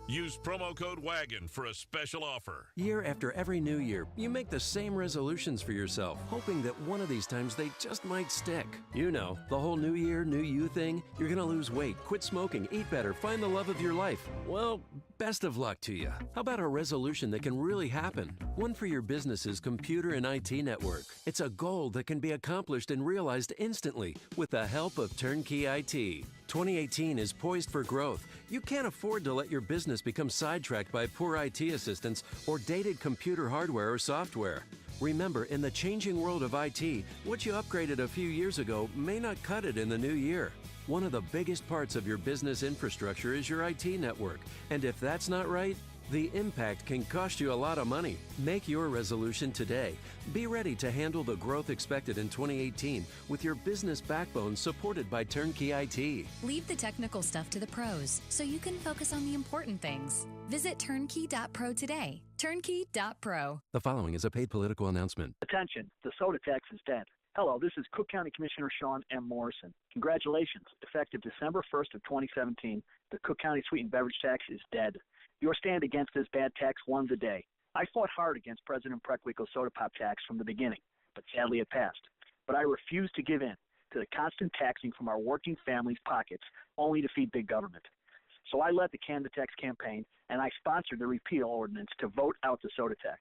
Use promo code WAGON for a special offer. Year after every new year, you make the same resolutions for yourself, hoping that one of these times they just might stick. You know, the whole new year, new you thing. You're going to lose weight, quit smoking, eat better, find the love of your life. Well, best of luck to you. How about a resolution that can really happen? One for your business's computer and IT network. It's a goal that can be accomplished and realized instantly with the help of Turnkey IT. 2018 is poised for growth. You can't afford to let your business become sidetracked by poor IT assistance or dated computer hardware or software. Remember, in the changing world of IT, what you upgraded a few years ago may not cut it in the new year. One of the biggest parts of your business infrastructure is your IT network. And if that's not right, the impact can cost you a lot of money. Make your resolution today. Be ready to handle the growth expected in 2018 with your business backbone supported by Turnkey IT. Leave the technical stuff to the pros so you can focus on the important things. Visit turnkey.pro today. Turnkey.pro. The following is a paid political announcement. Attention, the soda tax is dead. Hello, this is Cook County Commissioner Sean M. Morrison. Congratulations. Effective December 1st of 2017, the Cook County sweetened beverage tax is dead. Your stand against this bad tax won the day. I fought hard against President Preckwinkle's soda pop tax from the beginning, but sadly it passed. But I refuse to give in to the constant taxing from our working families' pockets only to feed big government. So I led the Can the Tax campaign, and I sponsored the repeal ordinance to vote out the soda tax.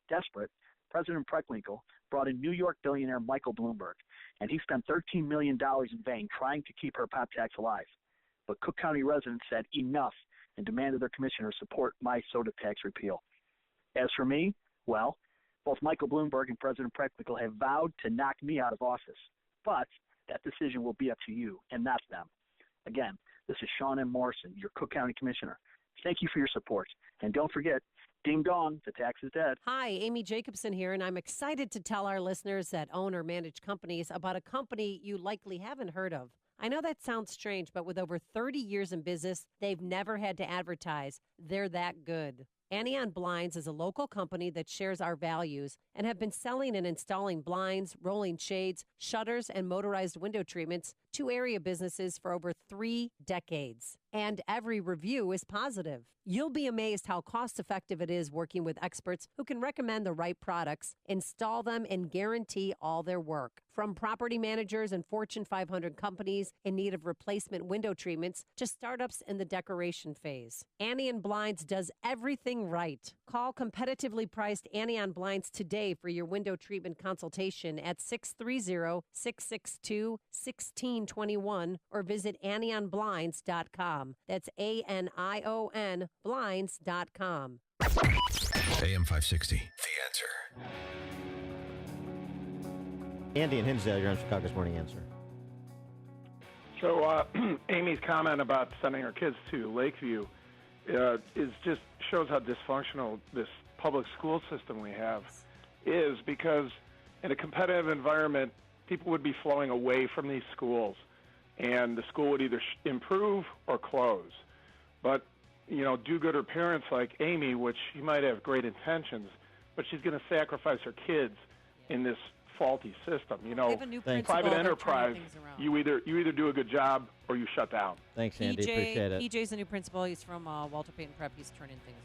Desperate, President Preckwinkle brought in New York billionaire Michael Bloomberg, and he spent $13 million in vain trying to keep her pop tax alive. But Cook County residents said enough and demanded their commissioners support my soda tax repeal. As for me, well, both Michael Bloomberg and President Preckwinkle have vowed to knock me out of office. But that decision will be up to you and not them. Again, this is Sean M. Morrison, your Cook County Commissioner. Thank you for your support. And don't forget, ding dong, the tax is dead. Hi, Amy Jacobson here, and I'm excited to tell our listeners that own or manage companies about a company you likely haven't heard of. I know that sounds strange, but with over 30 years in business, they've never had to advertise. They're that good. Anion Blinds is a local company that shares our values and have been selling and installing blinds, rolling shades, shutters, and motorized window treatments to area businesses for over 3 decades. And every review is positive. You'll be amazed how cost-effective it is working with experts who can recommend the right products, install them, and guarantee all their work. From property managers and Fortune 500 companies in need of replacement window treatments to startups in the decoration phase, Anion Blinds does everything right. Call competitively priced Anion Blinds today for your window treatment consultation at 630-662-1621 or visit AnionBlinds.com. That's ANION Blinds.com. AM 560. The Answer. Andy and Hinsdale, you're on Chicago's Morning Answer. So Amy's comment about sending her kids to Lakeview is just shows how dysfunctional this public school system we have is, because in a competitive environment, people would be flowing away from these schools. and the school would either improve or close. But, do-gooder parents like Amy, which she might have great intentions, but she's going to sacrifice her kids in this faulty system. They have a new principal. Private They're enterprise, turning things around. you either do a good job or you shut down. Thanks, Andy. Appreciate it. EJ's the new principal. He's from Walter Payton Prep. He's turning things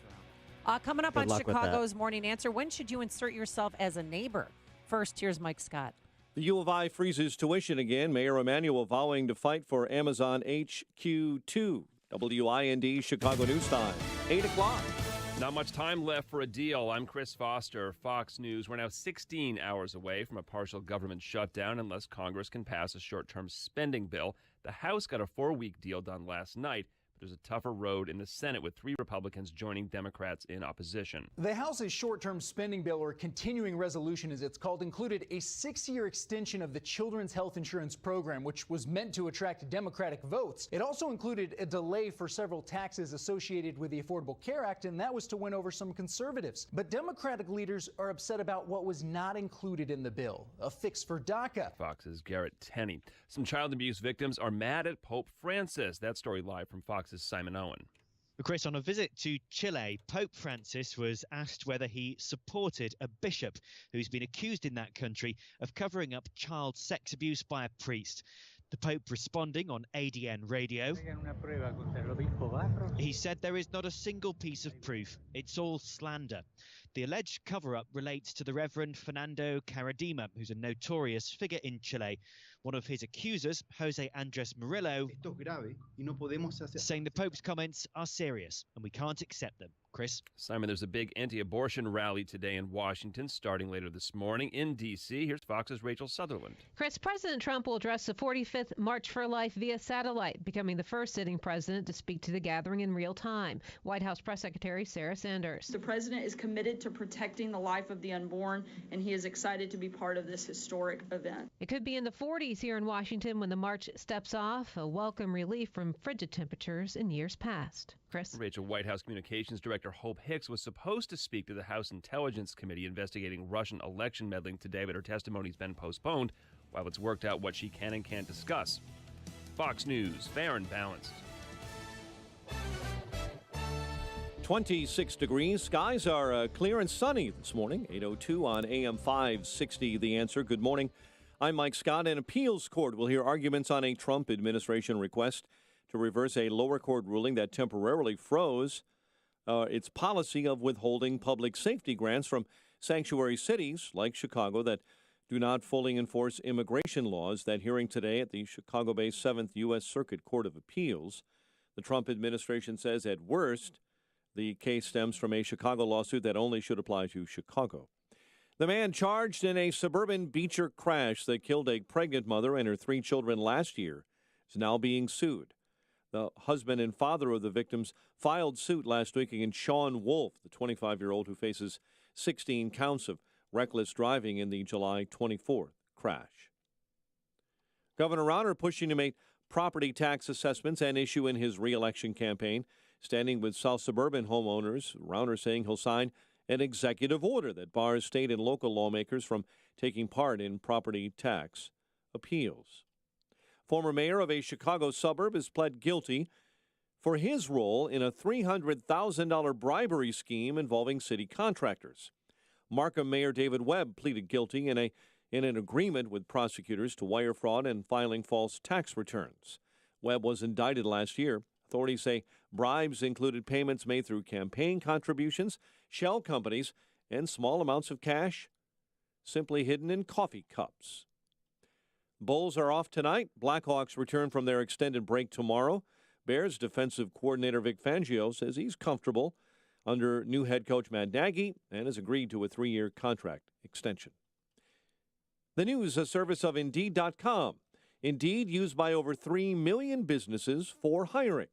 around. Coming up Good on luck with Chicago's Morning Answer, when should you insert yourself as a neighbor? First, here's Mike Scott. The U of I freezes tuition again. Mayor Emanuel vowing to fight for Amazon HQ2. WIND Chicago News Time, 8 o'clock. Not much time left for a deal. I'm Chris Foster, Fox News. We're now 16 hours away from a partial government shutdown unless Congress can pass a short-term spending bill. The House got a 4-week deal done last night. There's a tougher road in the Senate with 3 Republicans joining Democrats in opposition. The House's short-term spending bill, or continuing resolution as it's called, included a 6-year extension of the Children's Health Insurance Program, which was meant to attract Democratic votes. It also included a delay for several taxes associated with the Affordable Care Act, and that was to win over some conservatives. But Democratic leaders are upset about what was not included in the bill, a fix for DACA. Fox's Garrett Tenney. Some child abuse victims are mad at Pope Francis. That story live from Fox's Simon Owen. Chris, on a visit to Chile, Pope Francis was asked whether he supported a bishop who's been accused in that country of covering up child sex abuse by a priest. The Pope responding on ADN radio. He said there is not a single piece of proof. It's all slander. The alleged cover-up relates to the Reverend Fernando Caradima, who's a notorious figure in Chile. One of his accusers, Jose Andres Murillo, saying the Pope's comments are serious and we can't accept them. Chris? Simon, there's a big anti-abortion rally today in Washington, starting later this morning in D.C. Here's Fox's Rachel Sutherland. Chris, President Trump will address the 45th March for Life via satellite, becoming the first sitting president to speak to the gathering in real time. White House Press Secretary Sarah Sanders. The president is committed to protecting the life of the unborn, and he is excited to be part of this historic event. It could be in the 40s here in Washington when the march steps off, a welcome relief from frigid temperatures in years past. Chris? Rachel, White House Communications Director Hope Hicks was supposed to speak to the House Intelligence Committee investigating Russian election meddling today, but her testimony's been postponed while it's worked out what she can and can't discuss. Fox News, fair and balanced. 26 degrees. Skies are clear and sunny this morning. 8:02 on AM 560. The Answer. Good morning. I'm Mike Scott. An appeals court will hear arguments on a Trump administration request to reverse a lower court ruling that temporarily froze its policy of withholding public safety grants from sanctuary cities like Chicago that do not fully enforce immigration laws. That hearing today at the Chicago-based 7th U.S. Circuit Court of Appeals. The Trump administration says at worst, the case stems from a Chicago lawsuit that only should apply to Chicago. The man charged in a suburban Beecher crash that killed a pregnant mother and her 3 children last year is now being sued. The husband and father of the victims filed suit last week against Sean Wolf, the 25-year-old who faces 16 counts of reckless driving in the July 24th crash. Governor Rauner pushing to make property tax assessments an issue in his re-election campaign. Standing with South Suburban homeowners, Rauner saying he'll sign an executive order that bars state and local lawmakers from taking part in property tax appeals. Former mayor of a Chicago suburb has pled guilty for his role in a $300,000 bribery scheme involving city contractors. Markham Mayor David Webb pleaded guilty in an agreement with prosecutors to wire fraud and filing false tax returns. Webb was indicted last year. Authorities say bribes included payments made through campaign contributions, shell companies, and small amounts of cash simply hidden in coffee cups. Bulls are off tonight. Blackhawks return from their extended break tomorrow. Bears defensive coordinator Vic Fangio says he's comfortable under new head coach Matt Nagy and has agreed to a 3-year contract extension. The news, a service of Indeed.com. Indeed, used by over 3 million businesses for hiring,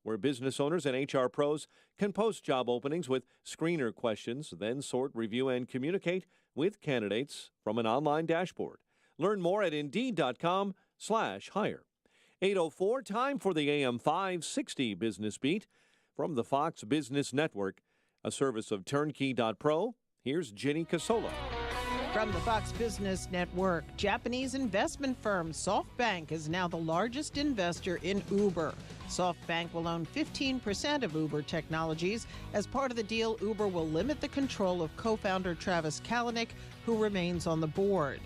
where business owners and HR pros can post job openings with screener questions, then sort, review, and communicate with candidates from an online dashboard. Learn more at Indeed.com/hire. 8:04, time for the AM 560 Business Beat from the Fox Business Network, a service of Turnkey.pro. Here's Jenny Casola. From the Fox Business Network, Japanese investment firm SoftBank is now the largest investor in Uber. SoftBank will own 15% of Uber Technologies. As part of the deal, Uber will limit the control of co-founder Travis Kalanick, who remains on the board.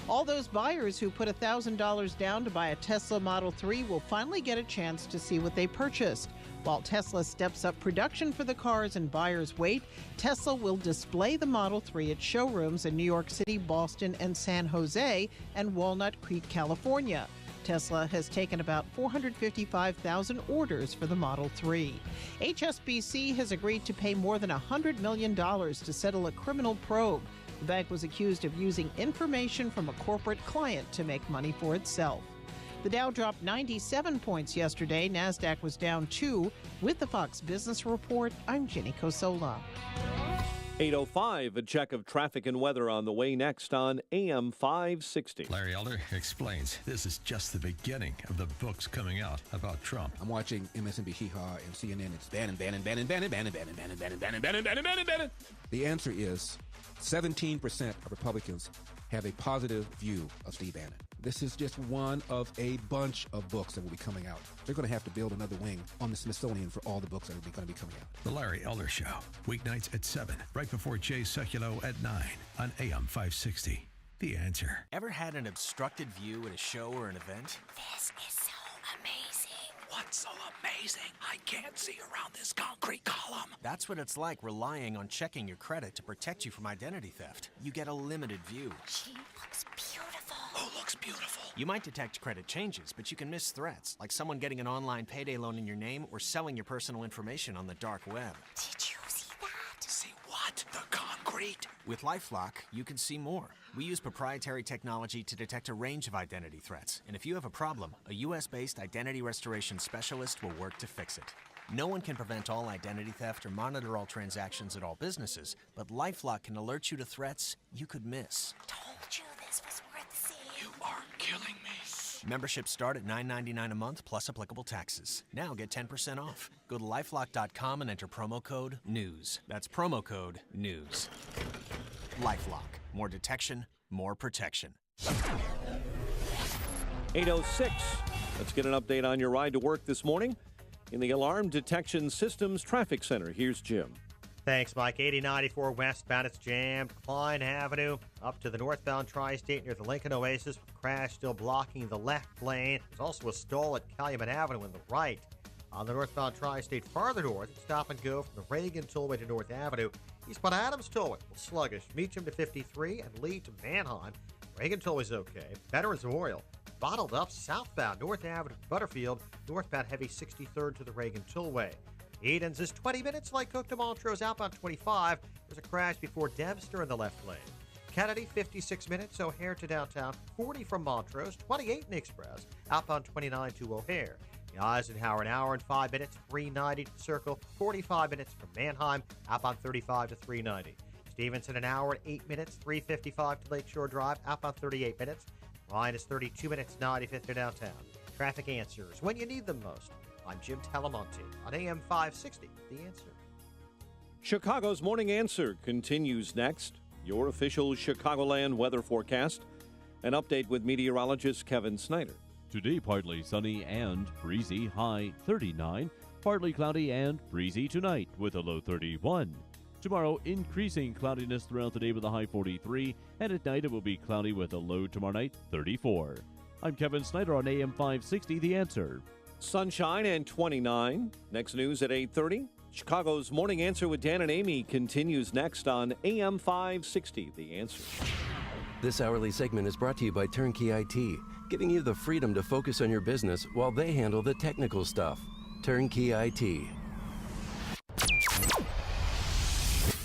All those buyers who put $1,000 down to buy a Tesla Model 3 will finally get a chance to see what they purchased. While Tesla steps up production for the cars and buyers wait, Tesla will display the Model 3 at showrooms in New York City, Boston, and San Jose, and Walnut Creek, California. Tesla has taken about 455,000 orders for the Model 3. HSBC has agreed to pay more than $100 million to settle a criminal probe. The bank was accused of using information from a corporate client to make money for itself. The Dow dropped 97 points yesterday. NASDAQ was down 2. With the Fox Business Report, I'm Ginny Cosola. 8:05, a check of traffic and weather on the way next on AM 560. Larry Elder explains this is just the beginning of the books coming out about Trump. I'm watching MSNBC and CNN. It's Bannon. The answer is 17% of Republicans have a positive view of Steve Bannon. This is just one of a bunch of books that will be coming out. They're going to have to build another wing on the Smithsonian for all the books that are going to be coming out. The Larry Elder Show, weeknights at 7, right before Jay Sekulow at 9 on AM 560. The Answer. Ever had an obstructed view at a show or an event? This is so amazing. What's so amazing? I can't see around this concrete column. That's what it's like relying on checking your credit to protect you from identity theft. You get a limited view. She looks beautiful. Who looks beautiful? You might detect credit changes, but you can miss threats, like someone getting an online payday loan in your name or selling your personal information on the dark web. Did you see that? See what? The concrete? With LifeLock, you can see more. We use proprietary technology to detect a range of identity threats, and if you have a problem, a U.S.-based identity restoration specialist will work to fix it. No one can prevent all identity theft or monitor all transactions at all businesses, but LifeLock can alert you to threats you could miss. Told you this was worth seeing. You are killing me. Memberships start at $9.99 a month plus applicable taxes. Now get 10% off. Go to LifeLock.com and enter promo code NEWS. That's promo code NEWS. LifeLock. More detection, more protection. 8:06. Let's get an update on your ride to work this morning. In the Alarm Detection Systems Traffic Center, here's Jim. Thanks, Mike. 8094 westbound, it's jammed. Klein Avenue up to the northbound Tri-State near the Lincoln Oasis, with crash still blocking the left lane. There's also a stall at Calumet Avenue in the right. On the northbound Tri-State farther north, it's stop and go from the Reagan Tollway to North Avenue. Eastbound Adams Tollway, sluggish. Meacham to 53 and Lee to Manheim. Reagan Tollway's okay. Veterans Memorial, bottled up southbound North Avenue to Butterfield. Northbound heavy 63rd to the Reagan Tollway. Edens is 20 minutes like Cook to Montrose outbound 25. There's a crash before Dempster in the left lane. Kennedy 56 minutes, O'Hare to downtown. 40 from Montrose, 28 in Express. Outbound 29 to O'Hare. The Eisenhower an hour and 5 minutes, 390 to Circle. 45 minutes from Manheim. Outbound 35 to 390. Stevenson an hour and 8 minutes, 355 to Lakeshore Drive. Outbound 38 minutes. Ryan is 32 minutes, 95th to downtown. Traffic answers when you need them most. I'm Jim Talamonte on AM 560, The Answer. Chicago's Morning Answer continues next. Your official Chicagoland weather forecast. An update with meteorologist Kevin Snyder. Today, partly sunny and breezy, high 39. Partly cloudy and breezy tonight with a low 31. Tomorrow, increasing cloudiness throughout the day with a high 43. And at night, it will be cloudy with a low tomorrow night 34. I'm Kevin Snyder on AM 560, The Answer. Sunshine and 29. Next news at 8:30. Chicago's Morning Answer with Dan and Amy continues next on AM 560, The Answer. This hourly segment is brought to you by Turnkey IT, giving you the freedom to focus on your business while they handle the technical stuff. Turnkey IT.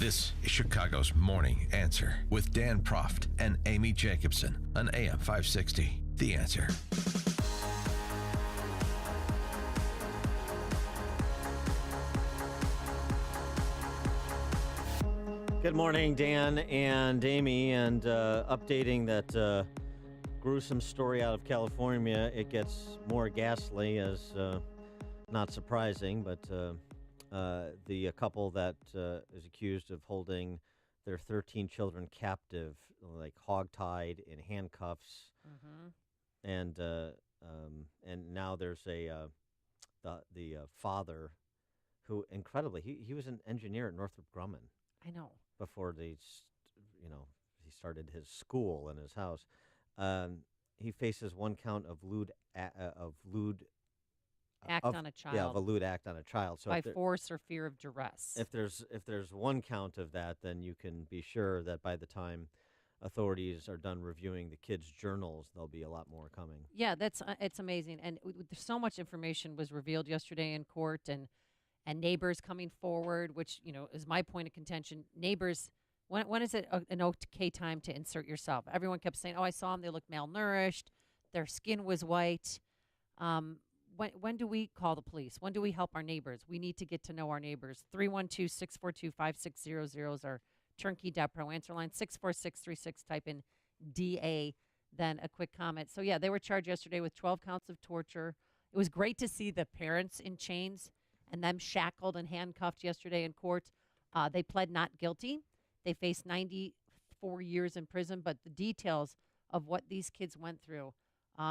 This is Chicago's Morning Answer with Dan Proft and Amy Jacobson on AM 560, The Answer. Good morning, Dan and Amy, and updating that gruesome story out of California. It gets more ghastly, as not surprising, but the couple that is accused of holding their 13 children captive, like hogtied in handcuffs, and now there's the father, who incredibly he was an engineer at Northrop Grumman. I know. Before he started his school and his house. He faces one count of lewd act on a child. Yeah, of a lewd act on a child. So by force or fear of duress. If there's one count of that, then you can be sure that by the time authorities are done reviewing the kids' journals, there'll be a lot more coming. Yeah, that's it's amazing, and so much information was revealed yesterday in court, and neighbors coming forward, which is my point of contention. Neighbors, when is it an okay time to insert yourself? Everyone kept saying, "Oh, I saw them; they looked malnourished, their skin was white." When do we call the police? When do we help our neighbors? We need to get to know our neighbors. 312-642-5600 is our turnkey.pro answer line. 64636, type in DA, then a quick comment. So, yeah, they were charged yesterday with 12 counts of torture. It was great to see the parents in chains and them shackled and handcuffed yesterday in court. They pled not guilty. They faced 94 years in prison, but the details of what these kids went through,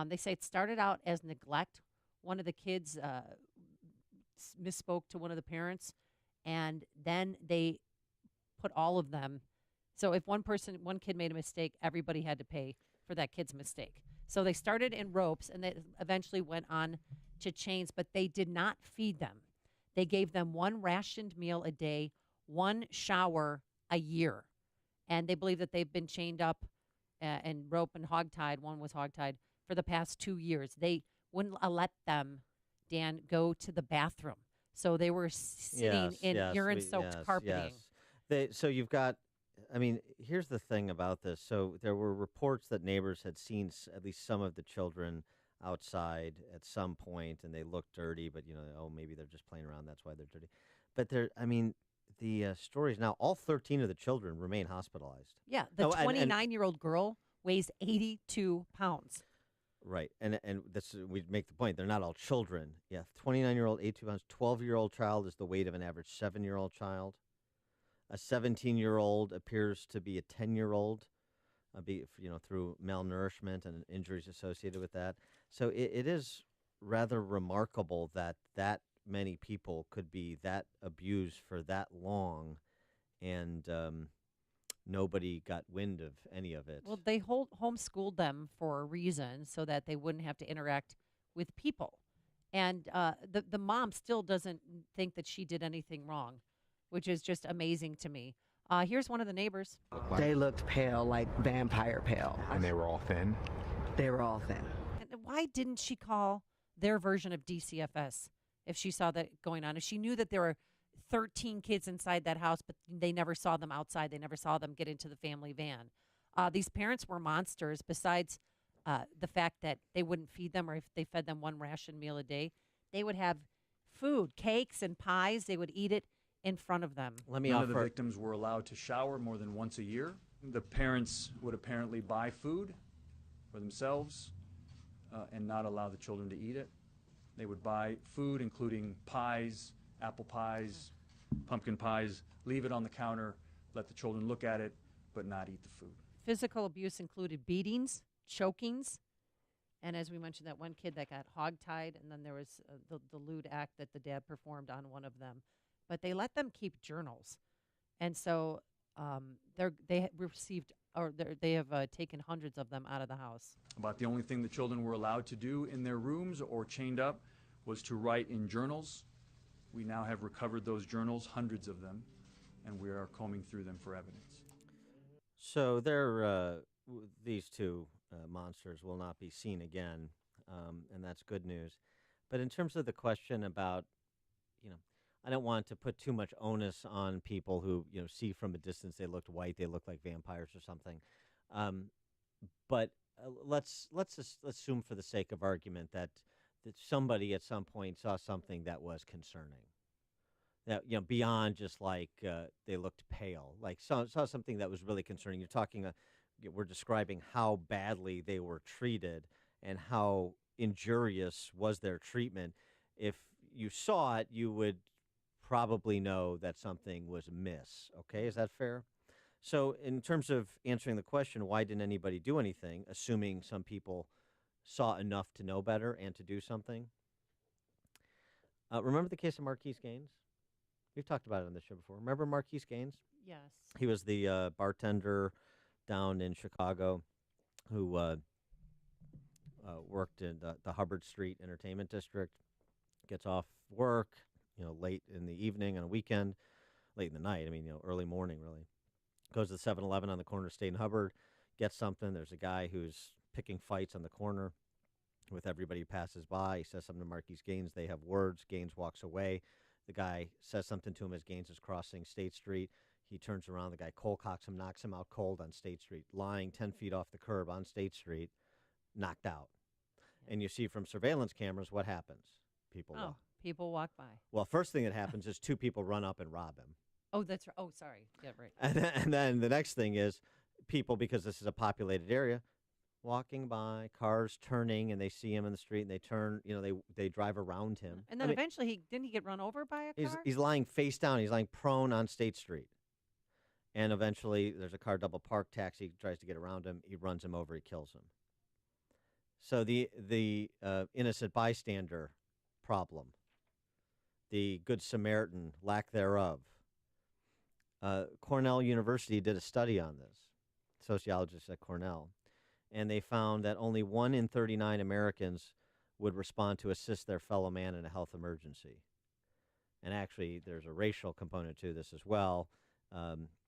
they say it started out as neglect. One of the kids misspoke to one of the parents, and then they put all of them. So if one kid made a mistake, everybody had to pay for that kid's mistake. So they started in ropes, and they eventually went on to chains, but they did not feed them. They gave them one rationed meal a day, one shower a year. And they believe that they've been chained up and rope and hogtied. One was hogtied for the past 2 years. They wouldn't let them, Dan, go to the bathroom. So they were sitting in urine-soaked carpeting. So you've got, here's the thing about this. So there were reports that neighbors had seen at least some of the children outside at some point, and they looked dirty, but, maybe they're just playing around. That's why they're dirty. But the stories now, all 13 of the children remain hospitalized. Yeah, the 29-year-old girl weighs 82 pounds. Right, and this we make the point, they're not all children. Yeah, 29-year-old, 82 pounds, 12-year-old child is the weight of an average 7-year-old child. A 17-year-old appears to be a 10-year-old, through malnourishment and injuries associated with that. So it is rather remarkable that many people could be that abused for that long, and nobody got wind of any of it. Well, they homeschooled them for a reason, so that they wouldn't have to interact with people. And the mom still doesn't think that she did anything wrong, which is just amazing to me. Here's one of the neighbors. They looked pale, like vampire pale. And they were all thin? They were all thin. And why didn't she call their version of DCFS if she saw that going on? If she knew that there were 13 kids inside that house, but they never saw them outside. They never saw them get into the family van. These parents were monsters, besides the fact that they wouldn't feed them, or if they fed them one ration meal a day, they would have food, cakes and pies. They would eat it in front of them. None of the victims were allowed to shower more than once a year. The parents would apparently buy food for themselves and not allow the children to eat it. They would buy food, including pies, apple pies, pumpkin pies, leave it on the counter, let the children look at it, but not eat the food. Physical abuse included beatings, chokings, and as we mentioned, that one kid that got hogtied, and then there was the lewd act that the dad performed on one of them. But they let them keep journals, and so they have taken hundreds of them out of the house. About the only thing the children were allowed to do in their rooms or chained up was to write in journals. We now have recovered those journals, hundreds of them, and we are combing through them for evidence. So these two monsters will not be seen again, and that's good news. But in terms of the question about, I don't want to put too much onus on people who, see from a distance they looked white, they looked like vampires or something. But let's assume for the sake of argument that somebody at some point saw something that was concerning. That, beyond just like they looked pale, like saw something that was really concerning. We're describing how badly they were treated and how injurious was their treatment. If you saw it, you would probably know that something was amiss. Okay, is that fair? So in terms of answering the question, why didn't anybody do anything, assuming some people saw enough to know better and to do something? Remember the case of Marquise Gaines? We've talked about it on the show before. Remember Marquise Gaines? Yes. He was the bartender down in Chicago who worked in the Hubbard Street Entertainment District, gets off work, late in the evening on a weekend, late in the night, early morning, really. Goes to the 7-Eleven on the corner of State and Hubbard, gets something. There's a guy who's picking fights on the corner with everybody who passes by. He says something to Marquise Gaines. They have words. Gaines walks away. The guy says something to him as Gaines is crossing State Street. He turns around. The guy cold cocks him, knocks him out cold on State Street, lying 10 feet off the curb on State Street, knocked out. And you see from surveillance cameras what happens. People walk by. Well, first thing that happens is two people run up and rob him. Oh, that's right. Oh, sorry. Yeah, right. And then the next thing is people, because this is a populated area, walking by, cars turning, and they see him in the street, and they turn, they drive around him. And then eventually, didn't he get run over by a car? He's lying face down. He's lying prone on State Street. And eventually, there's a car double parked taxi, tries to get around him. He runs him over. He kills him. So the innocent bystander problem, the Good Samaritan lack thereof. Cornell University did a study on this, sociologists at Cornell, and they found that only 1 in 39 Americans would respond to assist their fellow man in a health emergency. And actually, there's a racial component to this as well.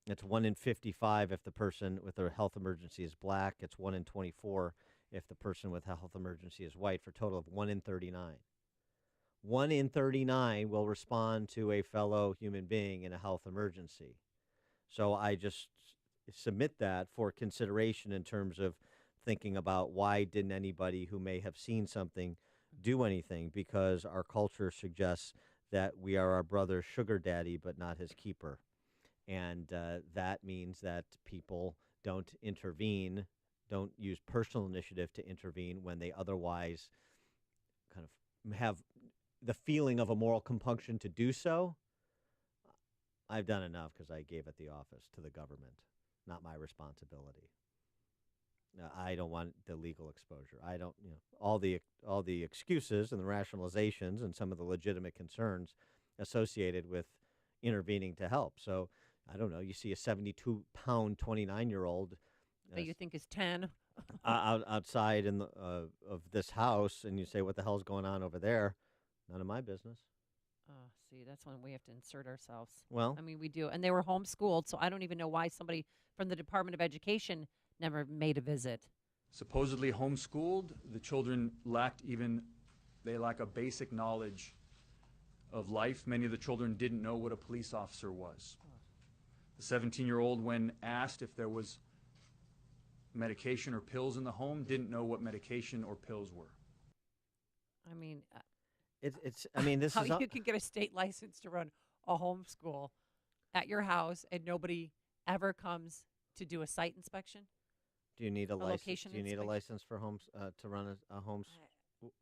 It's 1 in 55 if the person with a health emergency is black. It's 1 in 24 if the person with a health emergency is white, for a total of 1 in 39. 1 in 39 will respond to a fellow human being in a health emergency. So I just submit that for consideration in terms of thinking about why didn't anybody who may have seen something do anything, because our culture suggests that we are our brother's sugar daddy but not his keeper. And that means that people don't intervene, don't use personal initiative to intervene when they otherwise kind of have the feeling of a moral compunction to do so. I've done enough because I gave it the office to the government, not my responsibility. I don't want the legal exposure. I don't, all the excuses and the rationalizations and some of the legitimate concerns associated with intervening to help. So I don't know. You see a 72-pound 29-year-old. That you think is 10. outside in the, of this house, and you say, "What the hell's going on over there?" None of my business. See, that's when we have to insert ourselves. Well, we do. And they were homeschooled, so I don't even know why somebody from the Department of Education never made a visit. Supposedly homeschooled, the children lack a basic knowledge of life. Many of the children didn't know what a police officer was. The 17-year-old, when asked if there was medication or pills in the home, didn't know what medication or pills were. This how is you can get a state license to run a homeschool at your house and nobody ever comes to do a site inspection? Do you need a license? Do you need a license for homes to run a home?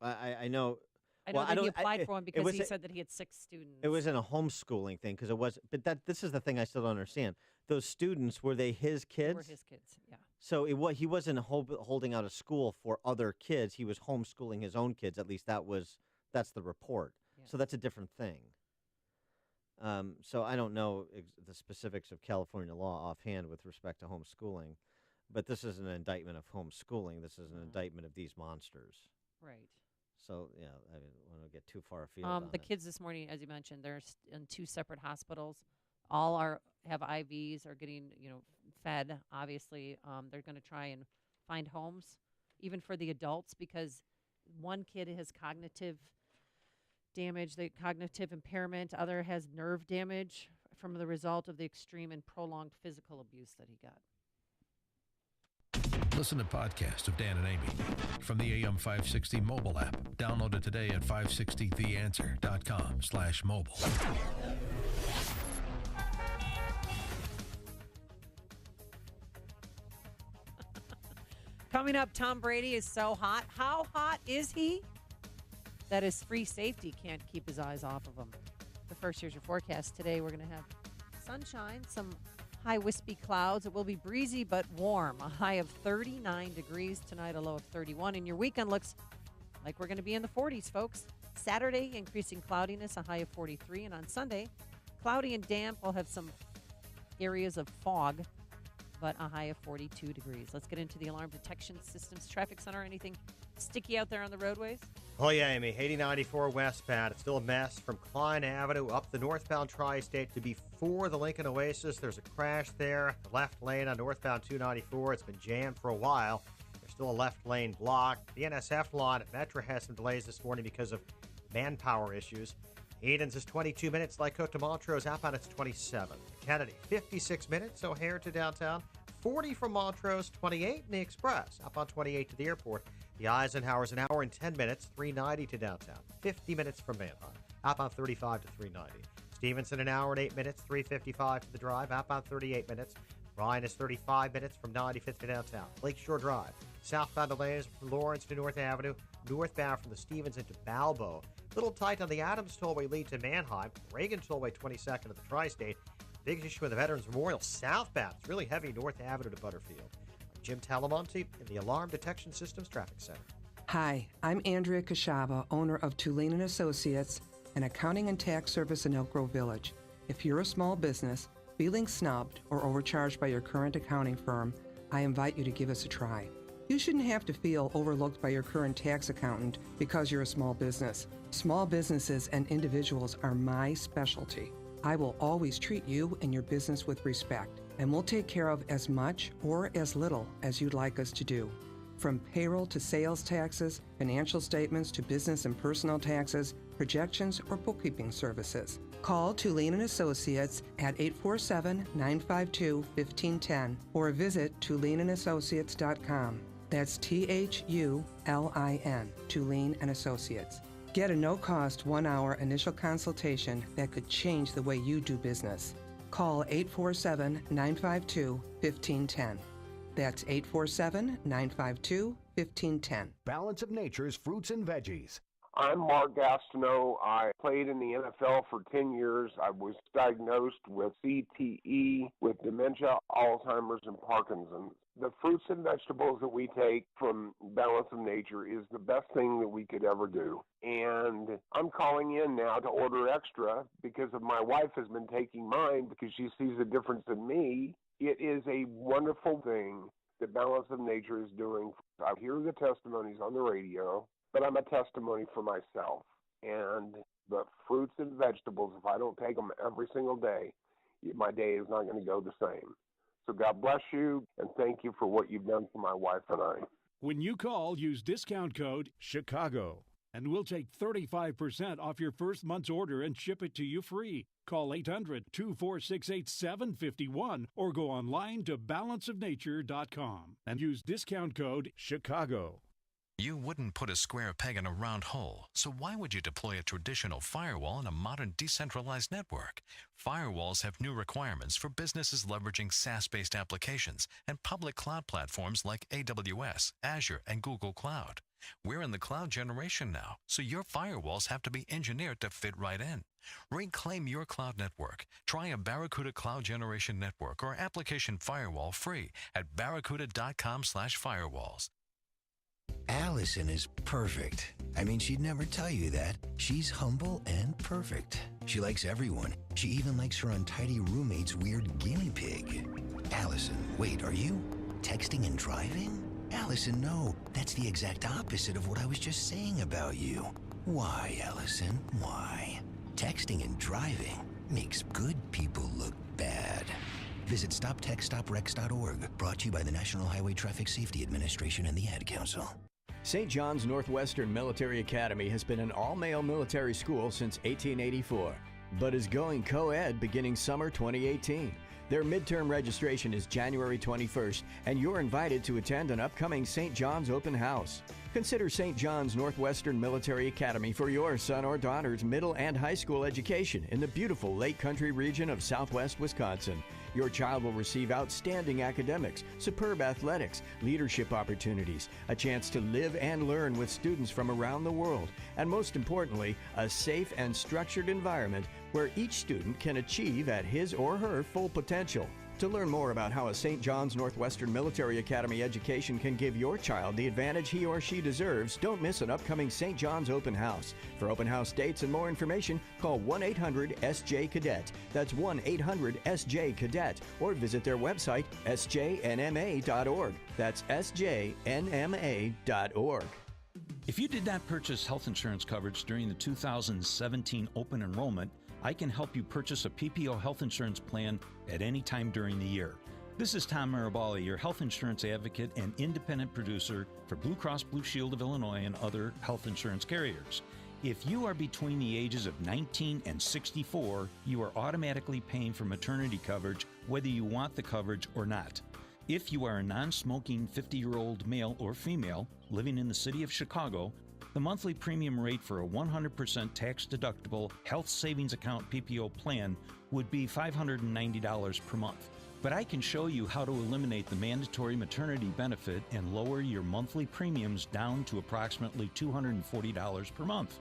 I know. I know that he applied for one because he said that he had 6 students. It wasn't a homeschooling thing because it was. But this is the thing I still don't understand. Those students, were they his kids? They were his kids, yeah. So he wasn't holding out a school for other kids. He was homeschooling his own kids. At least that's the report. Yeah. So that's a different thing. So I don't know the specifics of California law offhand with respect to homeschooling, but this is an indictment of homeschooling. This is an indictment of these monsters. Right. So, yeah, I don't want to get too far afield. The kids this morning, as you mentioned, they're in 2 separate hospitals. All have IVs, are getting fed. Obviously, they're going to try and find homes, even for the adults, because one kid has cognitive damage, the cognitive impairment. Other has nerve damage from the result of the extreme and prolonged physical abuse that he got. Listen to podcasts of Dan and Amy from the AM 560 mobile app. Download it today at 560theanswer.com/mobile. Coming up, Tom Brady is so hot. How hot is he that his free safety can't keep his eyes off of him? But first, here's your forecast. Today, we're going to have sunshine, some high wispy clouds. It will be breezy but warm. A high of 39 degrees tonight, a low of 31. And your weekend looks like we're going to be in the 40s, folks. Saturday, increasing cloudiness, a high of 43. And on Sunday, cloudy and damp. We'll have some areas of fog, but a high of 42 degrees. Let's get into the Alarm Detection Systems Traffic Center. Anything sticky out there on the roadways? Oh, yeah, Amy. 8094 westbound. It's still a mess from Klein Avenue up the northbound Tri-State to before the Lincoln Oasis. There's a crash there. The left lane on northbound 294. It's been jammed for a while. There's still a left lane blocked. The NSF line at Metra has some delays this morning because of manpower issues. Eden's is 22 minutes. Lycott to Montrose. Outbound, it's 27. Kennedy, 56 minutes. O'Hare to downtown. 40 from Montrose. 28 in the Express. Outbound 28 to the airport. The Eisenhower's an hour and 10 minutes, 390 to downtown. 50 minutes from Mannheim. Outbound 35 to 390. Stevenson, an hour and 8 minutes, 355 to the drive. Outbound 38 minutes. Ryan is 35 minutes from 95th to downtown. Lakeshore Drive. Southbound delays from Lawrence to North Avenue. Northbound from the Stevenson to Balbo. Little tight on the Adams Tollway lead to Mannheim. Reagan Tollway 22nd of the Tri-State. Big issue with the Veterans Memorial southbound. It's really heavy North Avenue to Butterfield. Jim Talamonte in the Alarm Detection Systems Traffic Center. Hi, I'm Andrea Kashaba, owner of Tulane & Associates, an accounting and tax service in Elk Grove Village. If you're a small business, feeling snubbed or overcharged by your current accounting firm, I invite you to give us a try. You shouldn't have to feel overlooked by your current tax accountant because you're a small business. Small businesses and individuals are my specialty. I will always treat you and your business with respect, and we'll take care of as much or as little as you'd like us to do. From payroll to sales taxes, financial statements to business and personal taxes, projections, or bookkeeping services. Call Tulane & Associates at 847-952-1510 or visit TulaneandAssociates.com. That's THULIN, Tulane & Associates. Get a no-cost 1-hour initial consultation that could change the way you do business. Call 847-952-1510. That's 847-952-1510. Balance of Nature's fruits and veggies. I'm Mark Gastineau. I played in the NFL for 10 years. I was diagnosed with CTE, with dementia, Alzheimer's, and Parkinson's. The fruits and vegetables that we take from Balance of Nature is the best thing that we could ever do. And I'm calling in now to order extra because of my wife has been taking mine because she sees a difference in me. It is a wonderful thing that Balance of Nature is doing. I hear the testimonies on the radio, but I'm a testimony for myself. And the fruits and vegetables, if I don't take them every single day, my day is not going to go the same. So God bless you, and thank you for what you've done for my wife and I. When you call, use discount code CHICAGO, and we'll take 35% off your first month's order and ship it to you free. Call 800-246-8751 or go online to balanceofnature.com and use discount code CHICAGO. You wouldn't put a square peg in a round hole, so why would you deploy a traditional firewall in a modern decentralized network? Firewalls have new requirements for businesses leveraging SaaS-based applications and public cloud platforms like AWS, Azure, and Google Cloud. We're in the cloud generation now, so your firewalls have to be engineered to fit right in. Reclaim your cloud network. Try a Barracuda Cloud Generation Network or application firewall free at barracuda.com/firewalls. Allison is perfect. I mean, she'd never tell you that. She's humble and perfect. She likes everyone. She even likes her untidy roommate's weird guinea pig. Allison, wait, are you texting and driving? Allison, no. That's the exact opposite of what I was just saying about you. Why, Allison? Why? Texting and driving makes good people look bad. Visit StopTextStopWrecks.org. Brought to you by the National Highway Traffic Safety Administration and the Ad Council. St. John's Northwestern Military Academy has been an all-male military school since 1884, but is going co-ed beginning summer 2018. Their midterm registration is January 21st, and you're invited to attend an upcoming St. John's open house. Consider St. John's Northwestern Military Academy for your son or daughter's middle and high school education in the beautiful Lake Country region of southwest Wisconsin. Your child will receive outstanding academics, superb athletics, leadership opportunities, a chance to live and learn with students from around the world, and most importantly, a safe and structured environment where each student can achieve at his or her full potential. To learn more about how a St. John's Northwestern Military Academy education can give your child the advantage he or she deserves, don't miss an upcoming St. John's Open House. For open house dates and more information, call 1-800-SJ-CADET. That's 1-800-SJ-CADET. Or visit their website, sjnma.org. That's sjnma.org. If you did not purchase health insurance coverage during the 2017 open enrollment, I can help you purchase a PPO health insurance plan at any time during the year. This is Tom Marabali, your health insurance advocate and independent producer for Blue Cross Blue Shield of Illinois and other health insurance carriers. If you are between the ages of 19 and 64, you are automatically paying for maternity coverage whether you want the coverage or not. If you are a non-smoking 50-year-old male or female living in the city of Chicago, the monthly premium rate for a 100% tax-deductible health savings account PPO plan would be $590 per month. But I can show you how to eliminate the mandatory maternity benefit and lower your monthly premiums down to approximately $240 per month.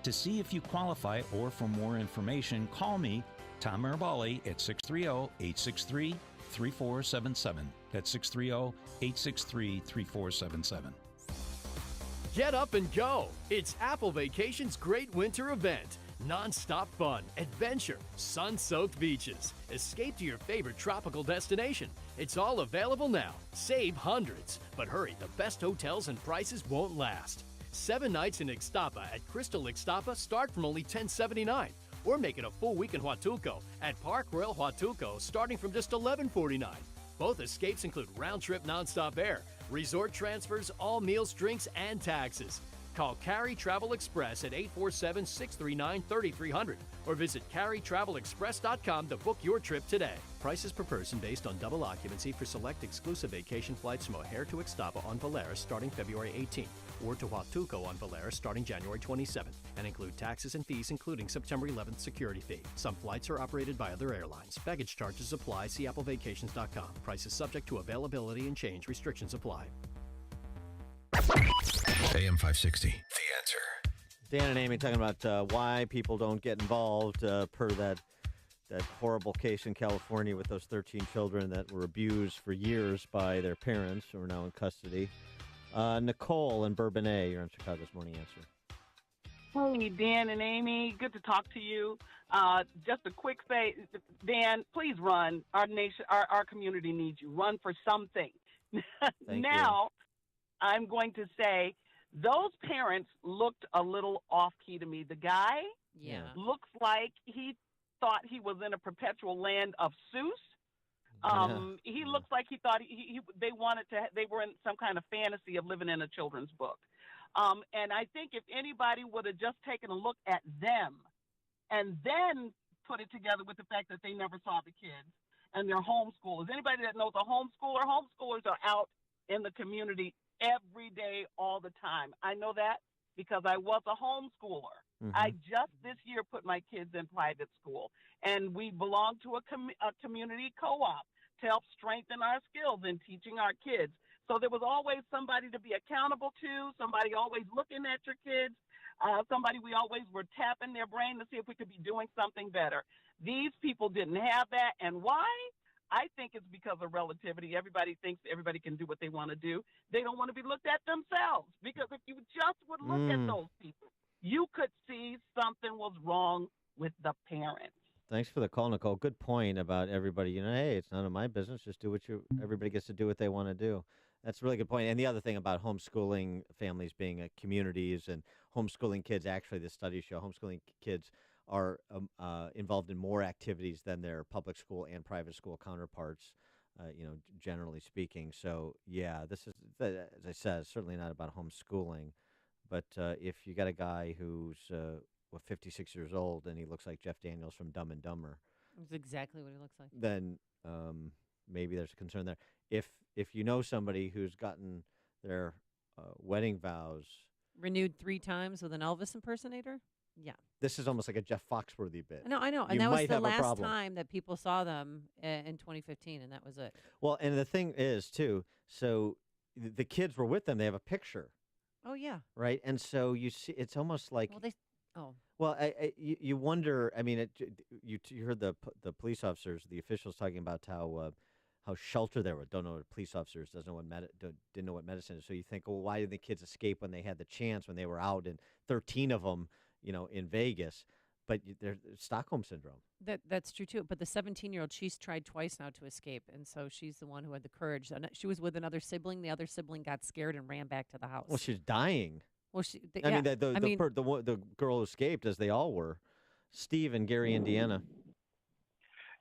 To see if you qualify or for more information, call me, Tom Marabali, at 630-863-3477. That's 630-863-3477. Get up and go! It's Apple Vacation's great winter event. Non-stop fun, adventure, sun-soaked beaches. Escape to your favorite tropical destination. It's all available now. Save hundreds. But hurry, the best hotels and prices won't last. 7 nights in Ixtapa at Crystal Ixtapa start from only $10.79. Or make it a full week in Huatulco at Park Royal Huatulco starting from just $11.49. Both escapes include round-trip non-stop air, resort transfers, all meals, drinks, and taxes. Call Carry Travel Express at 847-639-3300 or visit carrytravelexpress.com to book your trip today. Prices per person based on double occupancy for select exclusive vacation flights from O'Hare to Ixtapa on Valeris starting February 18th or to Huatulco on Valeris starting January 27th and include taxes and fees including September 11th security fee. Some flights are operated by other airlines. Baggage charges apply. See applevacations.com. Prices subject to availability and change. Restrictions apply. AM 560, The Answer. Dan and Amy talking about why people don't get involved per that horrible case in California with those 13 children that were abused for years by their parents who are now in custody. Nicole in Bourbonnais, you're on Chicago's Morning Answer. Hey, Dan and Amy, good to talk to you. Just a quick say, Dan, please run. Our nation, our community needs you. Run for something. Now, I'm going to say those parents looked a little off-key to me. The guy looks like he thought he was in a perpetual land of Seuss. He looks like he thought they were in some kind of fantasy of living in a children's book. And I think if anybody would have just taken a look at them and then put it together with the fact that they never saw the kids and they're homeschoolers. Anybody that knows a homeschoolers are out in the community every day, all the time. I know that because I was a homeschooler. Mm-hmm. I just this year put my kids in private school, and we belong to a community co-op to help strengthen our skills in teaching our kids. So there was always somebody to be accountable to, somebody always looking at your kids, somebody we always were tapping their brain to see if we could be doing something better. These people didn't have that, and why? I think it's because of relativity. Everybody thinks everybody can do what they want to do. They don't want to be looked at themselves, because if you just would look at those people, you could see something was wrong with the parents. Thanks for the call, Nicole. Good point about everybody. Hey, it's none of my business. Just do everybody gets to do what they want to do. That's a really good point. And the other thing about homeschooling families being communities and homeschooling kids, actually, the studies show homeschooling kids are involved in more activities than their public school and private school counterparts, generally speaking. So, yeah, this is, as I said, certainly not about homeschooling. But if you got a guy who's 56 years old and he looks like Jeff Daniels from Dumb and Dumber. That's exactly what he looks like. Then maybe there's a concern there. If you know somebody who's gotten their wedding vows renewed 3 times with an Elvis impersonator, yeah. This is almost like a Jeff Foxworthy bit. I know. And that was the last time that people saw them in 2015, and that was it. Well, and the thing is, too, so the kids were with them. They have a picture. Oh, yeah. Right? And so you see, it's almost like... Well, you wonder. I mean, you heard the police officers, the officials talking about how sheltered they were. Don't know what police officers didn't know what medicine is. So you think, well, why did the kids escape when they had the chance, when they were out, and 13 of them, in Vegas? But there's Stockholm syndrome. That's true too. But the 17-year-old, she's tried twice now to escape, and so she's the one who had the courage. She was with another sibling. The other sibling got scared and ran back to the house. Well, she's dying. Well, the girl who escaped, as they all were. Steve in Gary, Indiana.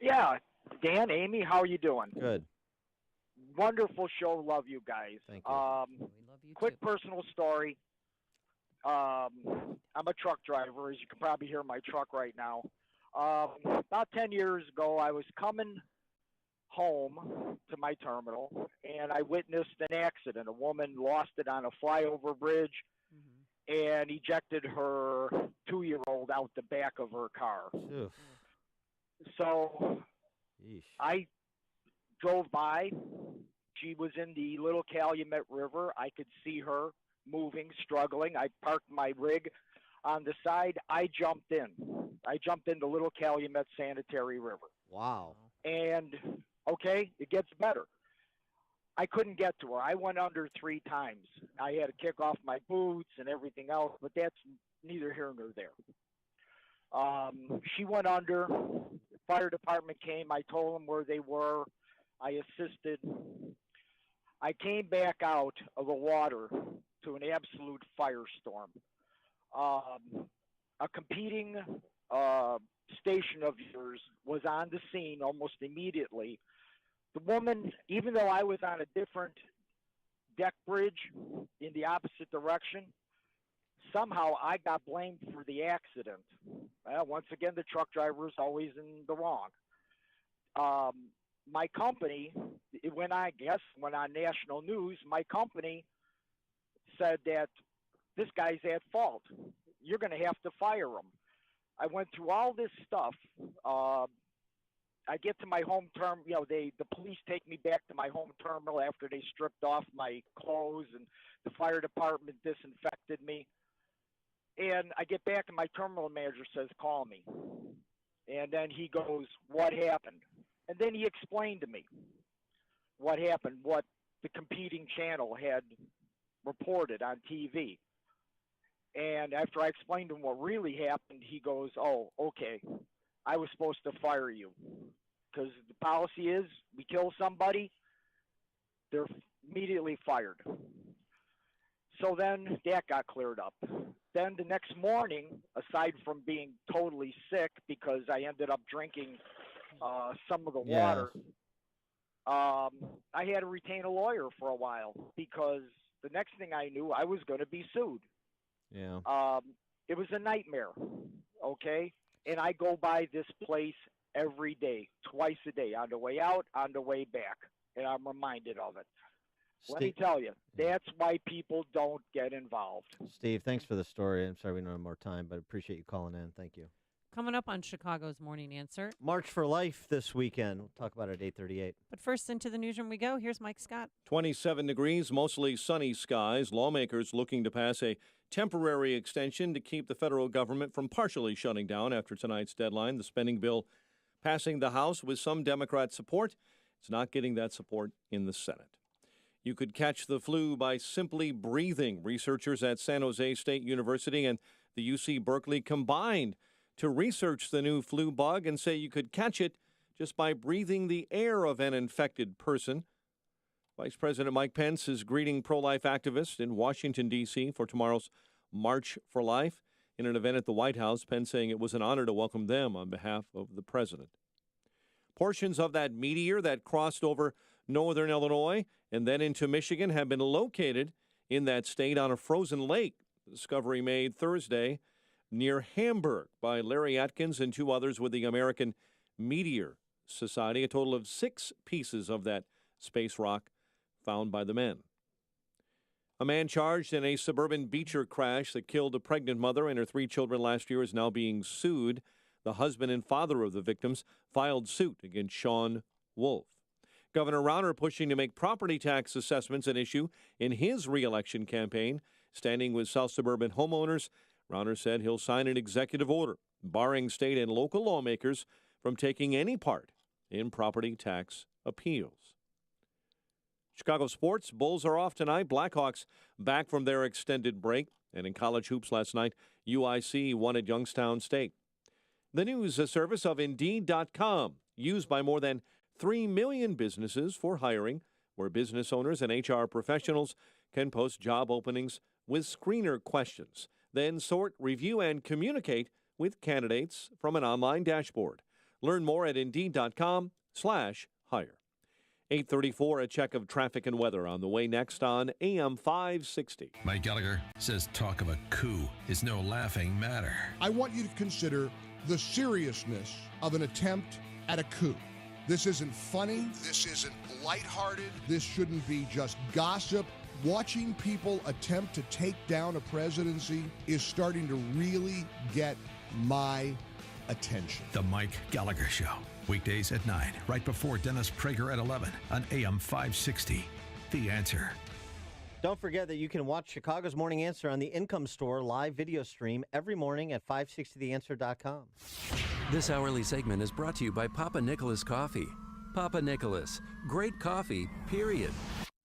Yeah, Dan, Amy, how are you doing? Good. Wonderful show. Love you guys. Thank you. Quick personal story. I'm a truck driver, as you can probably hear my truck right now. About 10 years ago, I was coming home to my terminal, and I witnessed an accident. A woman lost it on a flyover bridge and ejected her 2-year-old out the back of her car. Oof. So I drove by. She was in the Little Calumet River. I could see her moving, struggling. I parked my rig on the side. I jumped in. I jumped in the Little Calumet Sanitary River. Wow. And, okay, it gets better. I couldn't get to her. I went under 3 times. I had to kick off my boots and everything else, but that's neither here nor there. She went under. The fire department came. I told them where they were. I assisted. I came back out of the water to an absolute firestorm. A competing station of yours was on the scene almost immediately. The woman, even though I was on a different deck bridge in the opposite direction, somehow I got blamed for the accident. Well, once again, the truck driver is always in the wrong. My company, it went on national news. My company said that this guy's at fault. You're going to have to fire him. I went through all this stuff. I get to my home terminal. The police take me back to my home terminal after they stripped off my clothes, and the fire department disinfected me. And I get back, and my terminal manager says, "Call me." And then he goes, "What happened?" And then he explained to me what happened, what the competing channel had reported on TV. And after I explained to him what really happened, he goes, "Oh, okay. I was supposed to fire you. Because the policy is we kill somebody, they're immediately fired." So then that got cleared up. Then the next morning, aside from being totally sick because I ended up drinking some of the water, I had to retain a lawyer for a while because the next thing I knew, I was going to be sued. Yeah. It was a nightmare, okay? And I go by this place every day, twice a day, on the way out, on the way back, and I'm reminded of it. Let me tell you, that's why people don't get involved. Steve, thanks for the story. I'm sorry we don't have more time, but appreciate you calling in. Thank you. Coming up on Chicago's Morning Answer. March for Life this weekend. We'll talk about it at 8:38. But first, into the newsroom we go. Here's Mike Scott. 27 degrees, mostly sunny skies. Lawmakers looking to pass a temporary extension to keep the federal government from partially shutting down after tonight's deadline. The spending bill passing the House with some Democrat support. It's not getting that support in the Senate. You could catch the flu by simply breathing. Researchers at San Jose State University and the UC Berkeley combined to research the new flu bug and say you could catch it just by breathing the air of an infected person. Vice President Mike Pence is greeting pro-life activists in Washington, D.C. for tomorrow's March for Life. In an event at the White House, Pence saying it was an honor to welcome them on behalf of the president. Portions of that meteor that crossed over northern Illinois and then into Michigan have been located in that state on a frozen lake. The discovery made Thursday near Hamburg by Larry Atkins and 2 others with the American Meteor Society. A total of 6 pieces of that space rock found by the men. A man charged in a suburban Beecher crash that killed a pregnant mother and her 3 children last year is now being sued. The husband and father of the victims filed suit against Sean Wolf. Governor Rauner pushing to make property tax assessments an issue in his re-election campaign, standing with South suburban homeowners. Rauner said he'll sign an executive order barring state and local lawmakers from taking any part in property tax appeals. Chicago sports, Bulls are off tonight. Blackhawks back from their extended break. And in college hoops last night, UIC won at Youngstown State. The news service of Indeed.com, used by more than 3 million businesses for hiring, where business owners and HR professionals can post job openings with screener questions, then sort, review, and communicate with candidates from an online dashboard. Learn more at Indeed.com/hire. 8:34, a check of traffic and weather on the way next on AM 560. Mike Gallagher says talk of a coup is no laughing matter. I want you to consider the seriousness of an attempt at a coup. This isn't funny. This isn't lighthearted. This shouldn't be just gossip. Watching people attempt to take down a presidency is starting to really get my attention. The Mike Gallagher Show. Weekdays at 9, right before Dennis Prager at 11 on AM 560. The Answer. Don't forget that you can watch Chicago's Morning Answer on the Income Store live video stream every morning at 560theanswer.com. This hourly segment is brought to you by Papa Nicholas Coffee. Papa Nicholas, great coffee, period.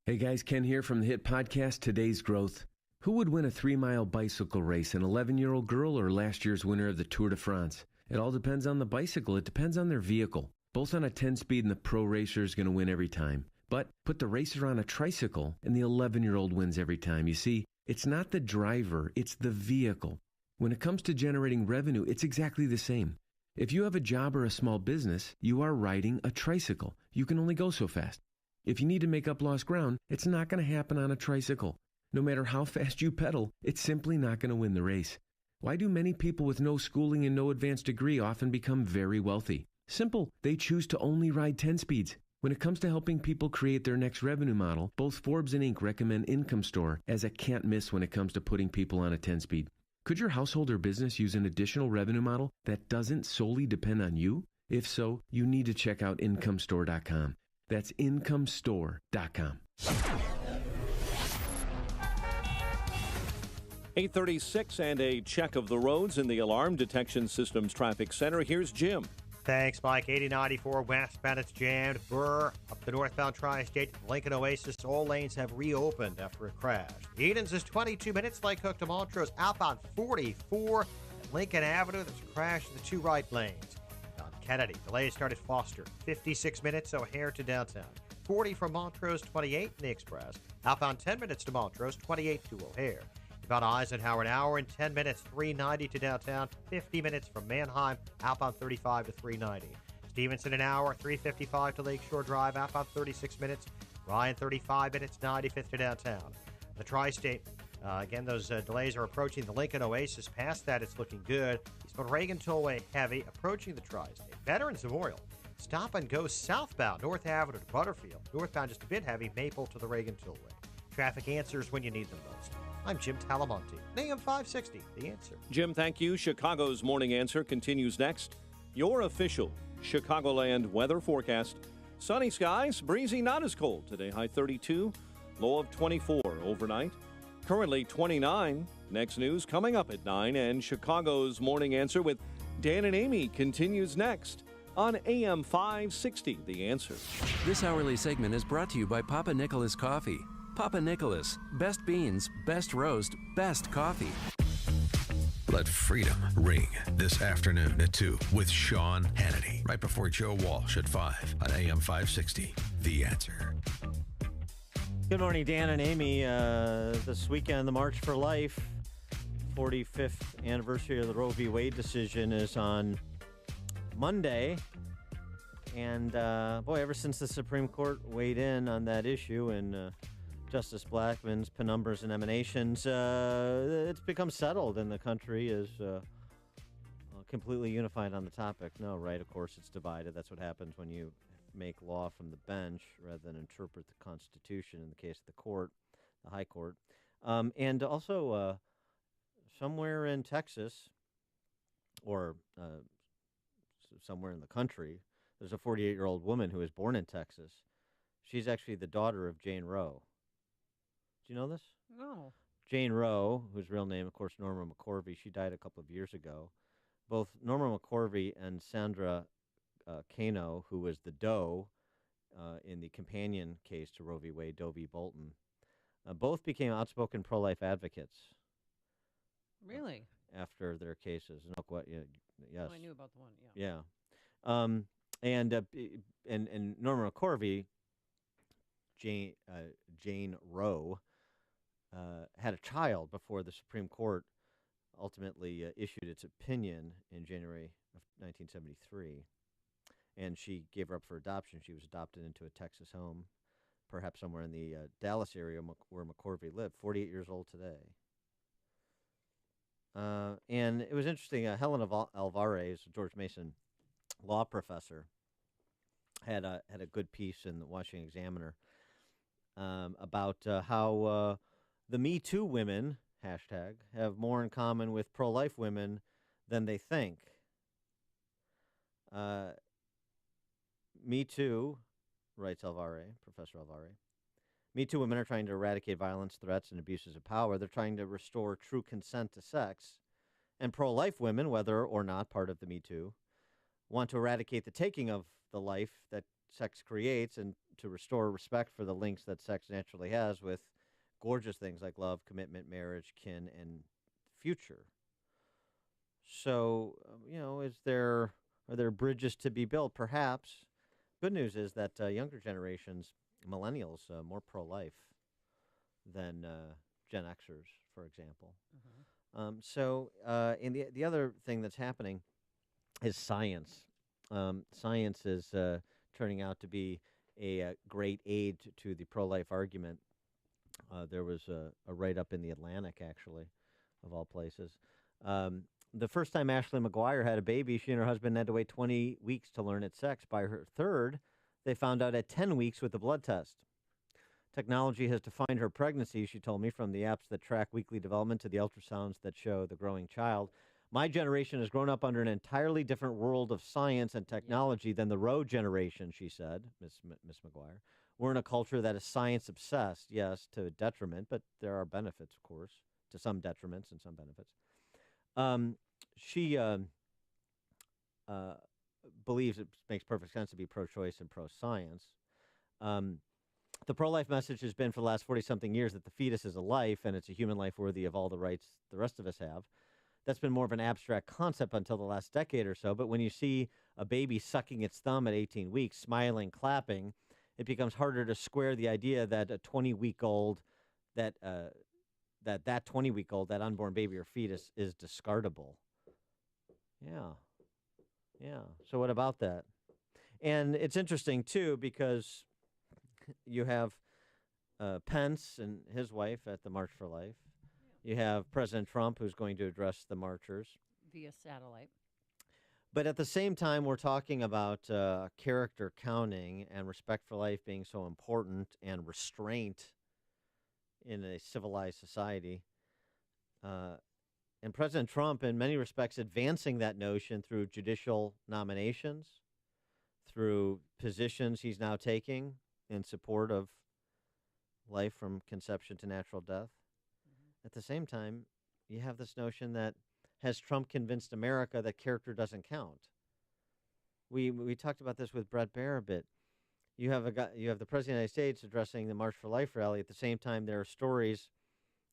Hey guys, Ken here from the hit podcast Today's Growth. Who would win a 3-mile bicycle race, an 11-year-old girl or last year's winner of the Tour de France? It all depends on the bicycle. It depends on their vehicle. Both on a 10-speed and the pro racer is going to win every time. But put the racer on a tricycle and the 11-year-old wins every time. You see, it's not the driver, it's the vehicle. When it comes to generating revenue, it's exactly the same. If you have a job or a small business, you are riding a tricycle. You can only go so fast. If you need to make up lost ground, it's not going to happen on a tricycle. No matter how fast you pedal, it's simply not going to win the race. Why do many people with no schooling and no advanced degree often become very wealthy? Simple. They choose to only ride 10 speeds. When it comes to helping people create their next revenue model, both Forbes and Inc. recommend Income Store as a can't miss when it comes to putting people on a 10-speed. Could your household or business use an additional revenue model that doesn't solely depend on you? If so, you need to check out IncomeStore.com. That's IncomeStore.com. 8:36 and a check of the roads in the Alarm Detection Systems Traffic Center. Here's Jim. Thanks, Mike. 8094 westbound, it's jammed. Burr up the northbound Tri-State, Lincoln Oasis. All lanes have reopened after a crash. Edens is 22 minutes. Lake Hook to Montrose. Outbound 44 at Lincoln Avenue. There's a crash in the two right lanes. On Kennedy, delays start at Foster. 56 minutes, O'Hare to downtown. 40 from Montrose, 28 in the Express. Outbound 10 minutes to Montrose, 28 to O'Hare. About Eisenhower, an hour and 10 minutes, 390 to downtown, 50 minutes from Manheim, outbound 35 to 390. Stevenson, an hour, 355 to Lakeshore Drive, outbound 36 minutes. Ryan, 35 minutes, 95th to downtown. The Tri-State, again, those delays are approaching the Lincoln Oasis. Past that, it's looking good. Eastbound Reagan Tollway, heavy, approaching the Tri-State. Veterans Memorial, stop and go southbound, North Avenue to Butterfield. Northbound just a bit heavy, Maple to the Reagan Tollway. Traffic answers when you need them most. I'm Jim Talamonte, AM 560, The Answer. Jim, thank you. Chicago's Morning Answer continues next. Your official Chicagoland weather forecast. Sunny skies, breezy, not as cold. Today, high 32, low of 24 overnight. Currently 29. Next news coming up at 9. And Chicago's Morning Answer with Dan and Amy continues next on AM 560, The Answer. This hourly segment is brought to you by Papa Nicholas Coffee. Papa Nicholas, best beans, best roast, best coffee. Let freedom ring this afternoon at 2 with Sean Hannity, right before Joe Walsh at 5 on AM 560, The Answer. Good morning, Dan and Amy. This weekend, the March for Life, 45th anniversary of the Roe v. Wade decision is on Monday. And, boy, ever since the Supreme Court weighed in on that issue and Justice Blackmun's penumbras and emanations, it's become settled, and the country is completely unified on the topic. No, right, of course, it's divided. That's what happens when you make law from the bench rather than interpret the Constitution in the case of the court, the High Court. And also, somewhere in Texas, or somewhere in the country, there's a 48-year-old woman who was born in Texas. She's actually the daughter of Jane Roe. Do you know this? No. Jane Roe, whose real name, of course, Norma McCorvey, she died a couple of years ago. Both Norma McCorvey and Sandra Kano, who was the Doe in the companion case to Roe v. Wade, Doe v. Bolton, both became outspoken pro-life advocates. Really? After their cases. Yes. Oh, I knew about the one, yeah. Yeah. And Norma McCorvey, Jane Roe, had a child before the Supreme Court ultimately issued its opinion in January of 1973. And she gave her up for adoption. She was adopted into a Texas home, perhaps somewhere in the Dallas area where McCorvey lived, 48 years old today. And it was interesting, Helen Alvarez, George Mason law professor, had a good piece in the Washington Examiner about how the Me Too women, hashtag, have more in common with pro-life women than they think. Me Too, writes Professor Alvarez, Me Too women are trying to eradicate violence, threats, and abuses of power. They're trying to restore true consent to sex. And pro-life women, whether or not part of the Me Too, want to eradicate the taking of the life that sex creates and to restore respect for the links that sex naturally has with gorgeous things like love, commitment, marriage, kin, and future. So, are there bridges to be built? Perhaps. Good news is that younger generations, millennials, more pro-life than Gen Xers, for example. And the other thing that's happening is science. Science is turning out to be a great aid to the pro-life argument. There was a write-up in The Atlantic, actually, of all places. The first time Ashley McGuire had a baby, she and her husband had to wait 20 weeks to learn its sex. By her third, they found out at 10 weeks with a blood test. Technology has defined her pregnancy, she told me, from the apps that track weekly development to the ultrasounds that show the growing child. My generation has grown up under an entirely different world of science and technology than the Roe generation, she said, Miss McGuire. We're in a culture that is science-obsessed, yes, to a detriment, but there are benefits, of course, to some detriments and some benefits. She believes it makes perfect sense to be pro-choice and pro-science. The pro-life message has been for the last 40-something years that the fetus is a life and it's a human life worthy of all the rights the rest of us have. That's been more of an abstract concept until the last decade or so, but when you see a baby sucking its thumb at 18 weeks, smiling, clapping, it becomes harder to square the idea that a 20-week-old, that 20-week-old, that unborn baby or fetus is discardable. Yeah. So what about that? And it's interesting, too, because you have Pence and his wife at the March for Life. You have President Trump, who's going to address the marchers via satellite. But at the same time, we're talking about character counting and respect for life being so important and restraint in a civilized society. And President Trump, in many respects, advancing that notion through judicial nominations, through positions he's now taking in support of life from conception to natural death. At the same time, you have this notion that has Trump convinced America that character doesn't count? We talked about this with Brett Baer a bit. You have the President of the United States addressing the March for Life rally. At the same time, there are stories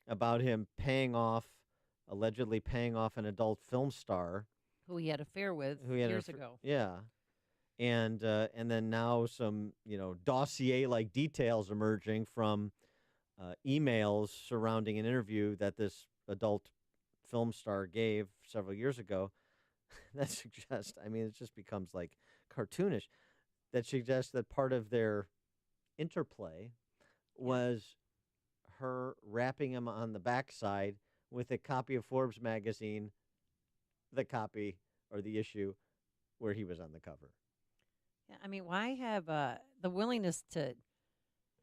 about him allegedly paying off an adult film star who he had an affair with years ago. Yeah. And then now some, dossier-like details emerging from emails surrounding an interview that this adult film star gave several years ago that suggests, it just becomes like cartoonish, that suggests that part of their interplay was her wrapping him on the backside with a copy of Forbes magazine, the copy or the issue where he was on the cover. Yeah, why have the willingness to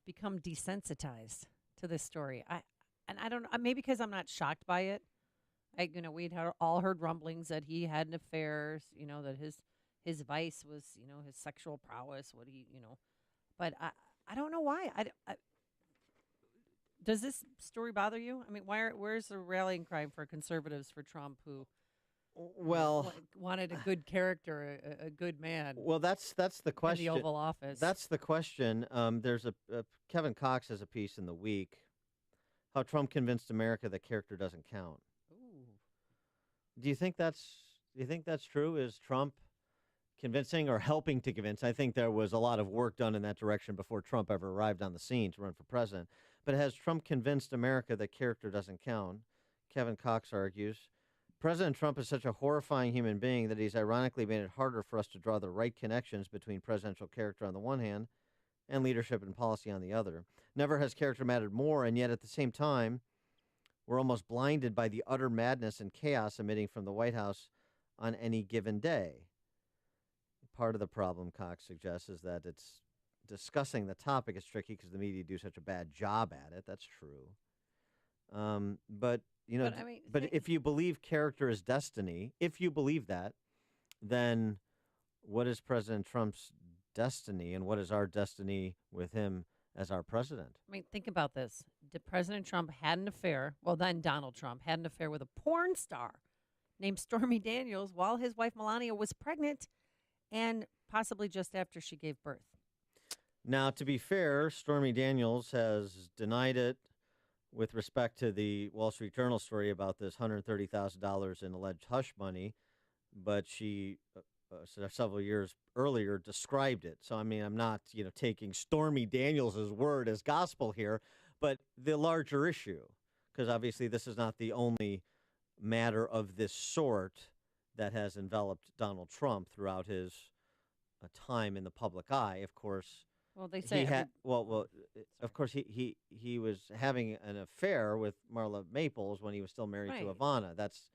become desensitized to this story? I don't know, maybe because I'm not shocked by it. We'd all heard rumblings that he had an affair, that his vice was, his sexual prowess, but I don't know why. Does this story bother you? I mean, where's the rallying cry for conservatives for Trump, who wanted a good character, a good man? Well, that's the question. In the Oval Office. That's the question. There's a Kevin Cox has a piece in The Week, how Trump convinced America that character doesn't count. Ooh. Do you think that's true? Is Trump convincing or helping to convince? I think there was a lot of work done in that direction before Trump ever arrived on the scene to run for president. But has Trump convinced America that character doesn't count? Kevin Cox argues, President Trump is such a horrifying human being that he's ironically made it harder for us to draw the right connections between presidential character on the one hand and leadership and policy on the other. Never has character mattered more, and yet at the same time, we're almost blinded by the utter madness and chaos emitting from the White House on any given day. Part of the problem, Cox suggests, is that it's discussing the topic is tricky because the media do such a bad job at it. That's true. But if you believe character is destiny, if you believe that, then what is President Trump's destiny, and what is our destiny with him as our president? I mean, think about this. President Trump had an affair. Well, then Donald Trump had an affair with a porn star named Stormy Daniels while his wife Melania was pregnant, and possibly just after she gave birth. Now, to be fair, Stormy Daniels has denied it with respect to the Wall Street Journal story about this $130,000 in alleged hush money, but she several years earlier described it. So, I mean, I'm not, taking Stormy Daniels' word as gospel here, but the larger issue, because obviously this is not the only matter of this sort that has enveloped Donald Trump throughout his time in the public eye. Of course, well, they say of course he was having an affair with Marla Maples when he was still married to Ivana. That's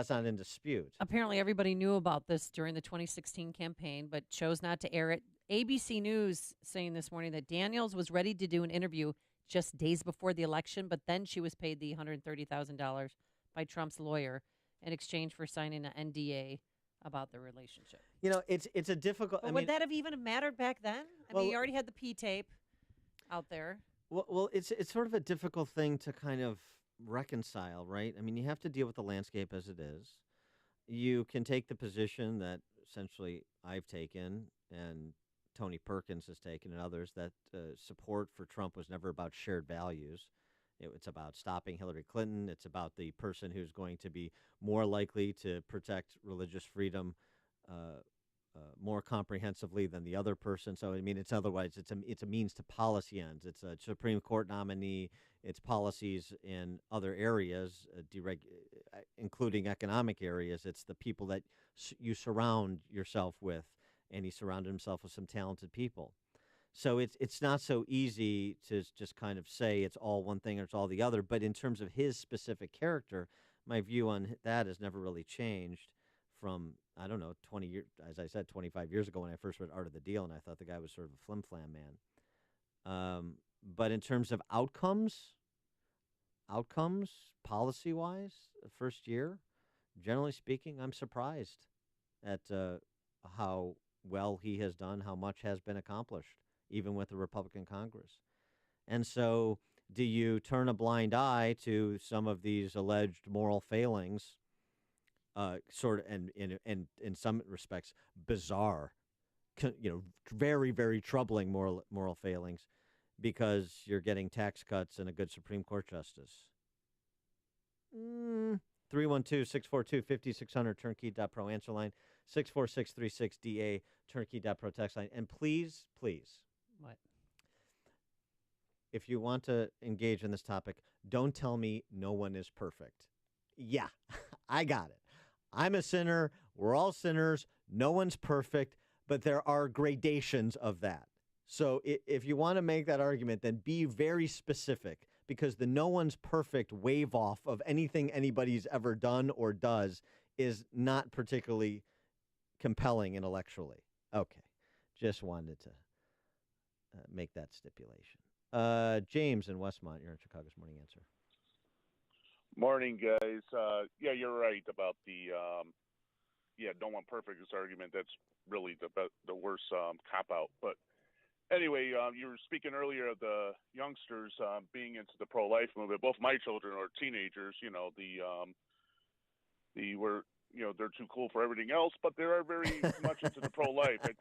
not in dispute. Apparently, everybody knew about this during the 2016 campaign, but chose not to air it. ABC News saying this morning that Daniels was ready to do an interview just days before the election, but then she was paid the $130,000 by Trump's lawyer in exchange for signing an NDA about the relationship. It's a difficult. But would that have even mattered back then? I mean, you already had the P tape out there. Well, it's sort of a difficult thing to kind of reconcile, right? I mean, you have to deal with the landscape as it is. You can take the position that essentially I've taken and Tony Perkins has taken and others, that support for Trump was never about shared values. It's about stopping Hillary Clinton. It's about the person who's going to be more likely to protect religious freedom more comprehensively than the other person. So, I mean, it's a means to policy ends. It's a Supreme Court nominee. It's policies in other areas, including economic areas. It's the people that you surround yourself with, and he surrounded himself with some talented people. So it's not so easy to just kind of say it's all one thing or it's all the other. But in terms of his specific character, my view on that has never really changed from, 20 years, as I said, 25 years ago when I first read Art of the Deal, and I thought the guy was sort of a flim-flam man. But in terms of outcomes, policy-wise, the first year, generally speaking, I'm surprised at how well he has done, how much has been accomplished, even with the Republican Congress. And so do you turn a blind eye to some of these alleged moral failings, and in some respects, bizarre, very, very troubling moral failings, because you're getting tax cuts and a good Supreme Court justice? 312-642-5600, turnkey.pro answer line, 64636DA, turnkey.pro text line. And please, what? If you want to engage in this topic, don't tell me no one is perfect. Yeah, I got it. I'm a sinner. We're all sinners. No one's perfect, but there are gradations of that. So if you want to make that argument, then be very specific, because the no one's perfect wave off of anything anybody's ever done or does is not particularly compelling intellectually. Okay, just wanted to make that stipulation. James in Westmont, you're in Chicago's Morning Answer. Morning, guys. Yeah, you're right about the no one perfect argument. That's really the worst cop-out. But anyway, you were speaking earlier of the youngsters being into the pro-life movement. Both my children are teenagers. They're too cool for everything else, but they are very much into the pro-life. I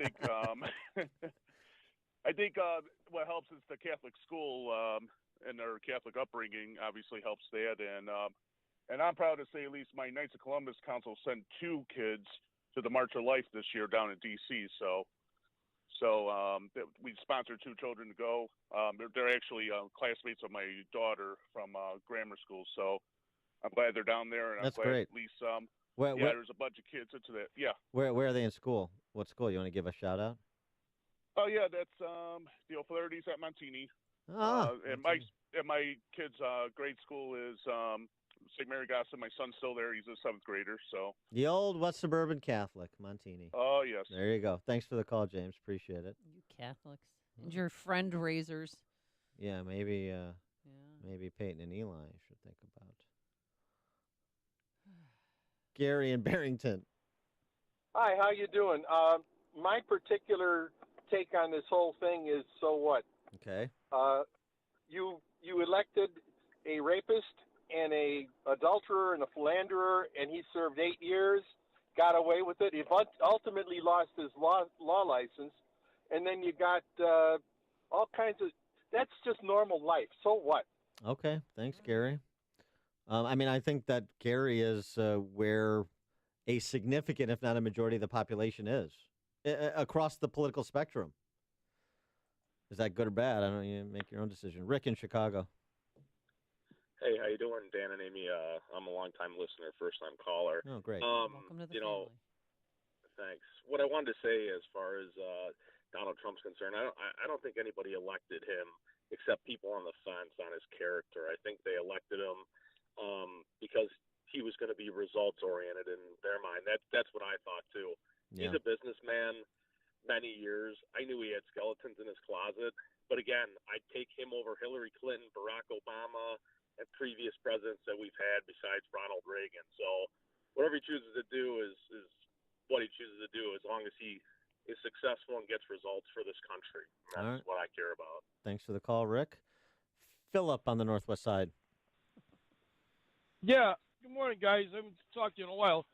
think what helps is the Catholic school and their Catholic upbringing obviously helps that. And I'm proud to say at least my Knights of Columbus Council sent 2 kids to the March of Life this year down in D.C. So we sponsored 2 children to go. They're actually classmates of my daughter from grammar school. So I'm glad they're down there. And That's I'm glad great. at least Where- there's a bunch of kids into that. Yeah. Where are they in school? What school? You want to give a shout out? Oh yeah, that's the O'Flaherty's at Montini. And my kids' grade school is St. Mary Gossen. My son's still there. He's a 7th grader. So The old West Suburban Catholic, Montini. Oh yes. There you go. Thanks for the call, James. Appreciate it. You Catholics and your friend raisers. Yeah, maybe Peyton and Eli should think about. Gary in Barrington. Hi, how you doing? My particular take on this whole thing is, so what? Okay. You elected a rapist and a adulterer and a philanderer, and he served 8 years, got away with it. He ultimately lost his law license, and then you got all kinds of. That's just normal life. So what? Okay. Thanks, Gary. I think that Gary is where a significant, if not a majority of the population is across the political spectrum. Is that good or bad? I don't know. You make your own decision. Rick in Chicago. Hey, how you doing, Dan and Amy? I'm a long-time listener, first-time caller. Oh, great. Welcome to the family. Thanks. What I wanted to say as far as Donald Trump's concerned, I don't think anybody elected him except people on the fence on his character. I think they elected him because he was going to be results-oriented in their mind. That's what I thought, too. Yeah. He's a businessman, many years. I knew he had skeletons in his closet. But, again, I'd take him over Hillary Clinton, Barack Obama, and previous presidents that we've had besides Ronald Reagan. So whatever he chooses to do is what he chooses to do as long as he is successful and gets results for this country. That's what I care about. Thanks for the call, Rick. Philip on the Northwest Side. Yeah. Good morning, guys. I haven't talked to you in a while.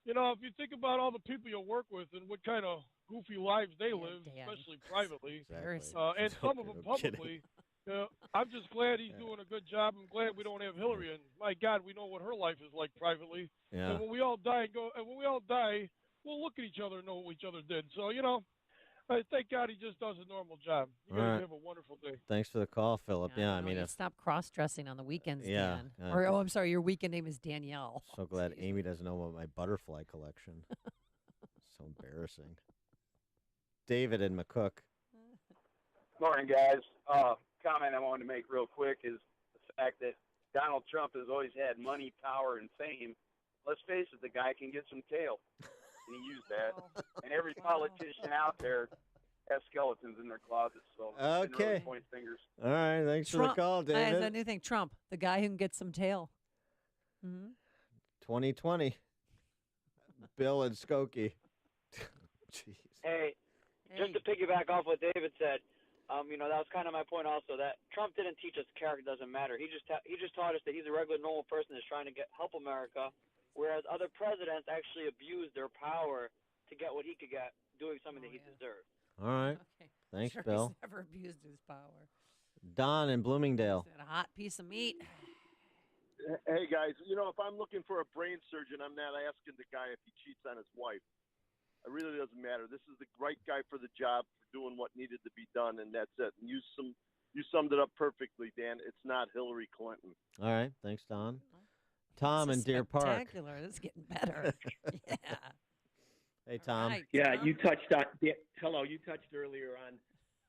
If you think about all the people you work with and what kind of goofy lives they live, especially privately, and some of them publicly, I'm just glad he's doing a good job. I'm glad we don't have Hillary, and my God, we know what her life is like privately. Yeah. And when we all die, we'll look at each other and know what each other did. So I thank God he just does a normal job. You guys have a wonderful day. Thanks for the call, Philip. Yeah, Stop cross-dressing on the weekends, Yeah, Dan. I'm sorry, your weekend name is Danielle. So glad Amy doesn't know about my butterfly collection. So embarrassing. David and McCook. Morning, guys. Comment I wanted to make real quick is the fact that Donald Trump has always had money, power, and fame. Let's face it, the guy can get some tail, and he used that. And every politician out there has skeletons in their closets, so didn't really point fingers. All right, thanks for the call, David. That's a new thing. Trump, the guy who can get some tail. Mm-hmm. 2020. Bill and Skokie. Jeez. Hey, just to piggyback off what David said, that was kind of my point also, that Trump didn't teach us character doesn't matter. He just taught us that he's a regular, normal person that's trying to help America, whereas other presidents actually abused their power to get what he could get, doing something that he deserved. All right. Okay. Thanks, Sure, Bill. He's never abused his power. Don in Bloomingdale. A hot piece of meat. Hey, guys, if I'm looking for a brain surgeon, I'm not asking the guy if he cheats on his wife. It really doesn't matter. This is the right guy for the job, for doing what needed to be done, and that's it. And you summed it up perfectly, Dan. It's not Hillary Clinton. All right. Thanks, Don. Tom in Deer Park. Spectacular. This is getting better. Yeah. Hey, Tom. Right, Yeah, Tom. you touched on. Hello, you touched earlier on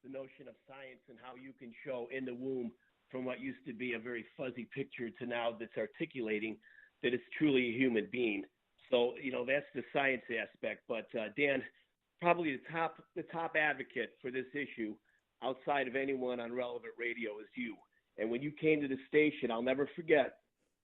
the notion of science and how you can show in the womb from what used to be a very fuzzy picture to now that's articulating that it's truly a human being. So that's the science aspect. But Dan, probably the top advocate for this issue outside of anyone on Relevant Radio is you. And when you came to the station, I'll never forget.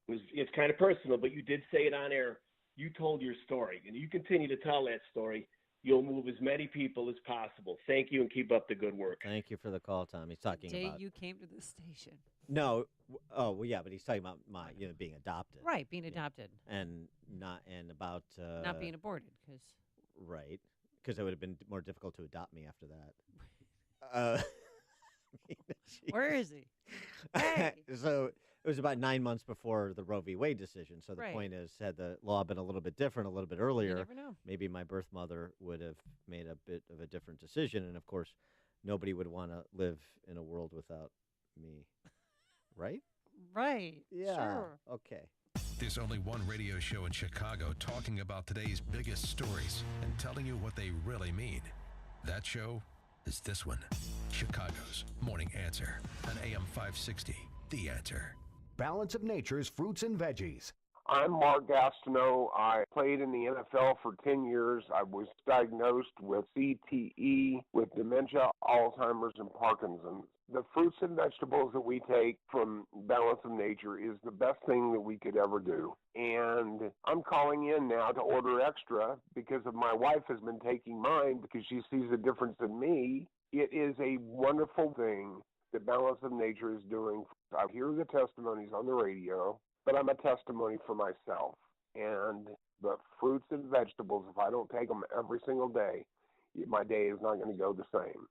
It's kind of personal, but you did say it on air. You told your story, and you continue to tell that story. you'll move as many people as possible. Thank you, and keep up the good work. Thank you for the call, Tom. He's talking The day about you came to the station. no. Oh, well, yeah, but he's talking about my being adopted, Right, being adopted. and about Not being aborted, because right, because it would have been more difficult to adopt me after that. Where is he? Hey. So it was about 9 months before the Roe v. Wade decision. So the Right. point is, had the law been a little bit different, a little bit earlier, never know. maybe my birth mother would have made a bit of a different decision. And of course, nobody would want to live in a world without me. Right? Right. Yeah. Sure. Okay. There's only one radio show in Chicago talking about today's biggest stories and telling you what they really mean. That show is this one, Chicago's Morning Answer on AM 560, The Answer. Balance of Nature's fruits and veggies. I'm Mark Gastineau. I played in the NFL for 10 years. I was diagnosed with CTE, with dementia, Alzheimer's, and Parkinson's. The fruits and vegetables that we take from Balance of Nature is the best thing that we could ever do. And I'm calling in now to order extra because of my wife has been taking mine because she sees a difference in me. It is a wonderful thing that Balance of Nature is doing. I hear the testimonies on the radio, but I'm a testimony for myself. And the fruits and vegetables, if I don't take them every single day, my day is not going to go the same.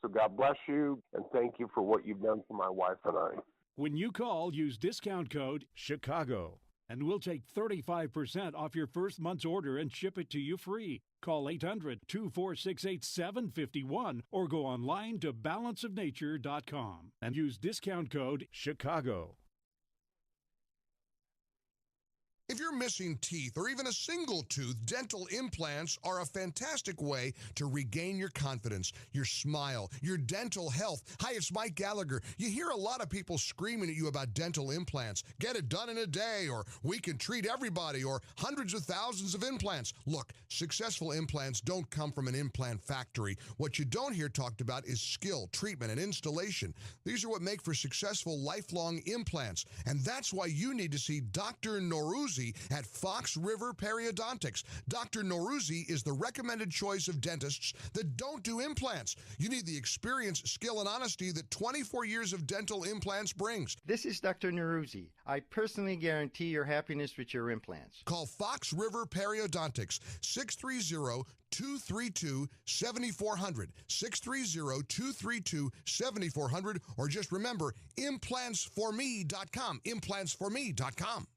So God bless you, and thank you for what you've done for my wife and I. When you call, use discount code CHICAGO, and we'll take 35% off your first month's order and ship it to you free. Call 800-246-8751 or go online to balanceofnature.com and use discount code CHICAGO. If you're missing teeth or even a single tooth, dental implants are a fantastic way to regain your confidence, your smile, your dental health. Hi, it's Mike Gallagher. You hear a lot of people screaming at you about dental implants. Get it done in a day, or we can treat everybody, or hundreds of thousands of implants. Look, successful implants don't come from an implant factory. What you don't hear talked about is skill, treatment, and installation. These are what make for successful lifelong implants. And that's why you need to see Dr. Norouzi at Fox River Periodontics. Dr. Norouzi is the recommended choice of dentists that don't do implants. You need the experience, skill, and honesty that 24 years of dental implants brings. This is Dr. Norouzi. I personally guarantee your happiness with your implants. Call Fox River Periodontics, 630-232-7400, 630-232-7400, or just remember, implantsforme.com, implantsforme.com.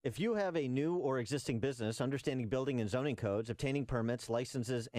If you have a new or existing business, understanding building and zoning codes, obtaining permits, licenses, and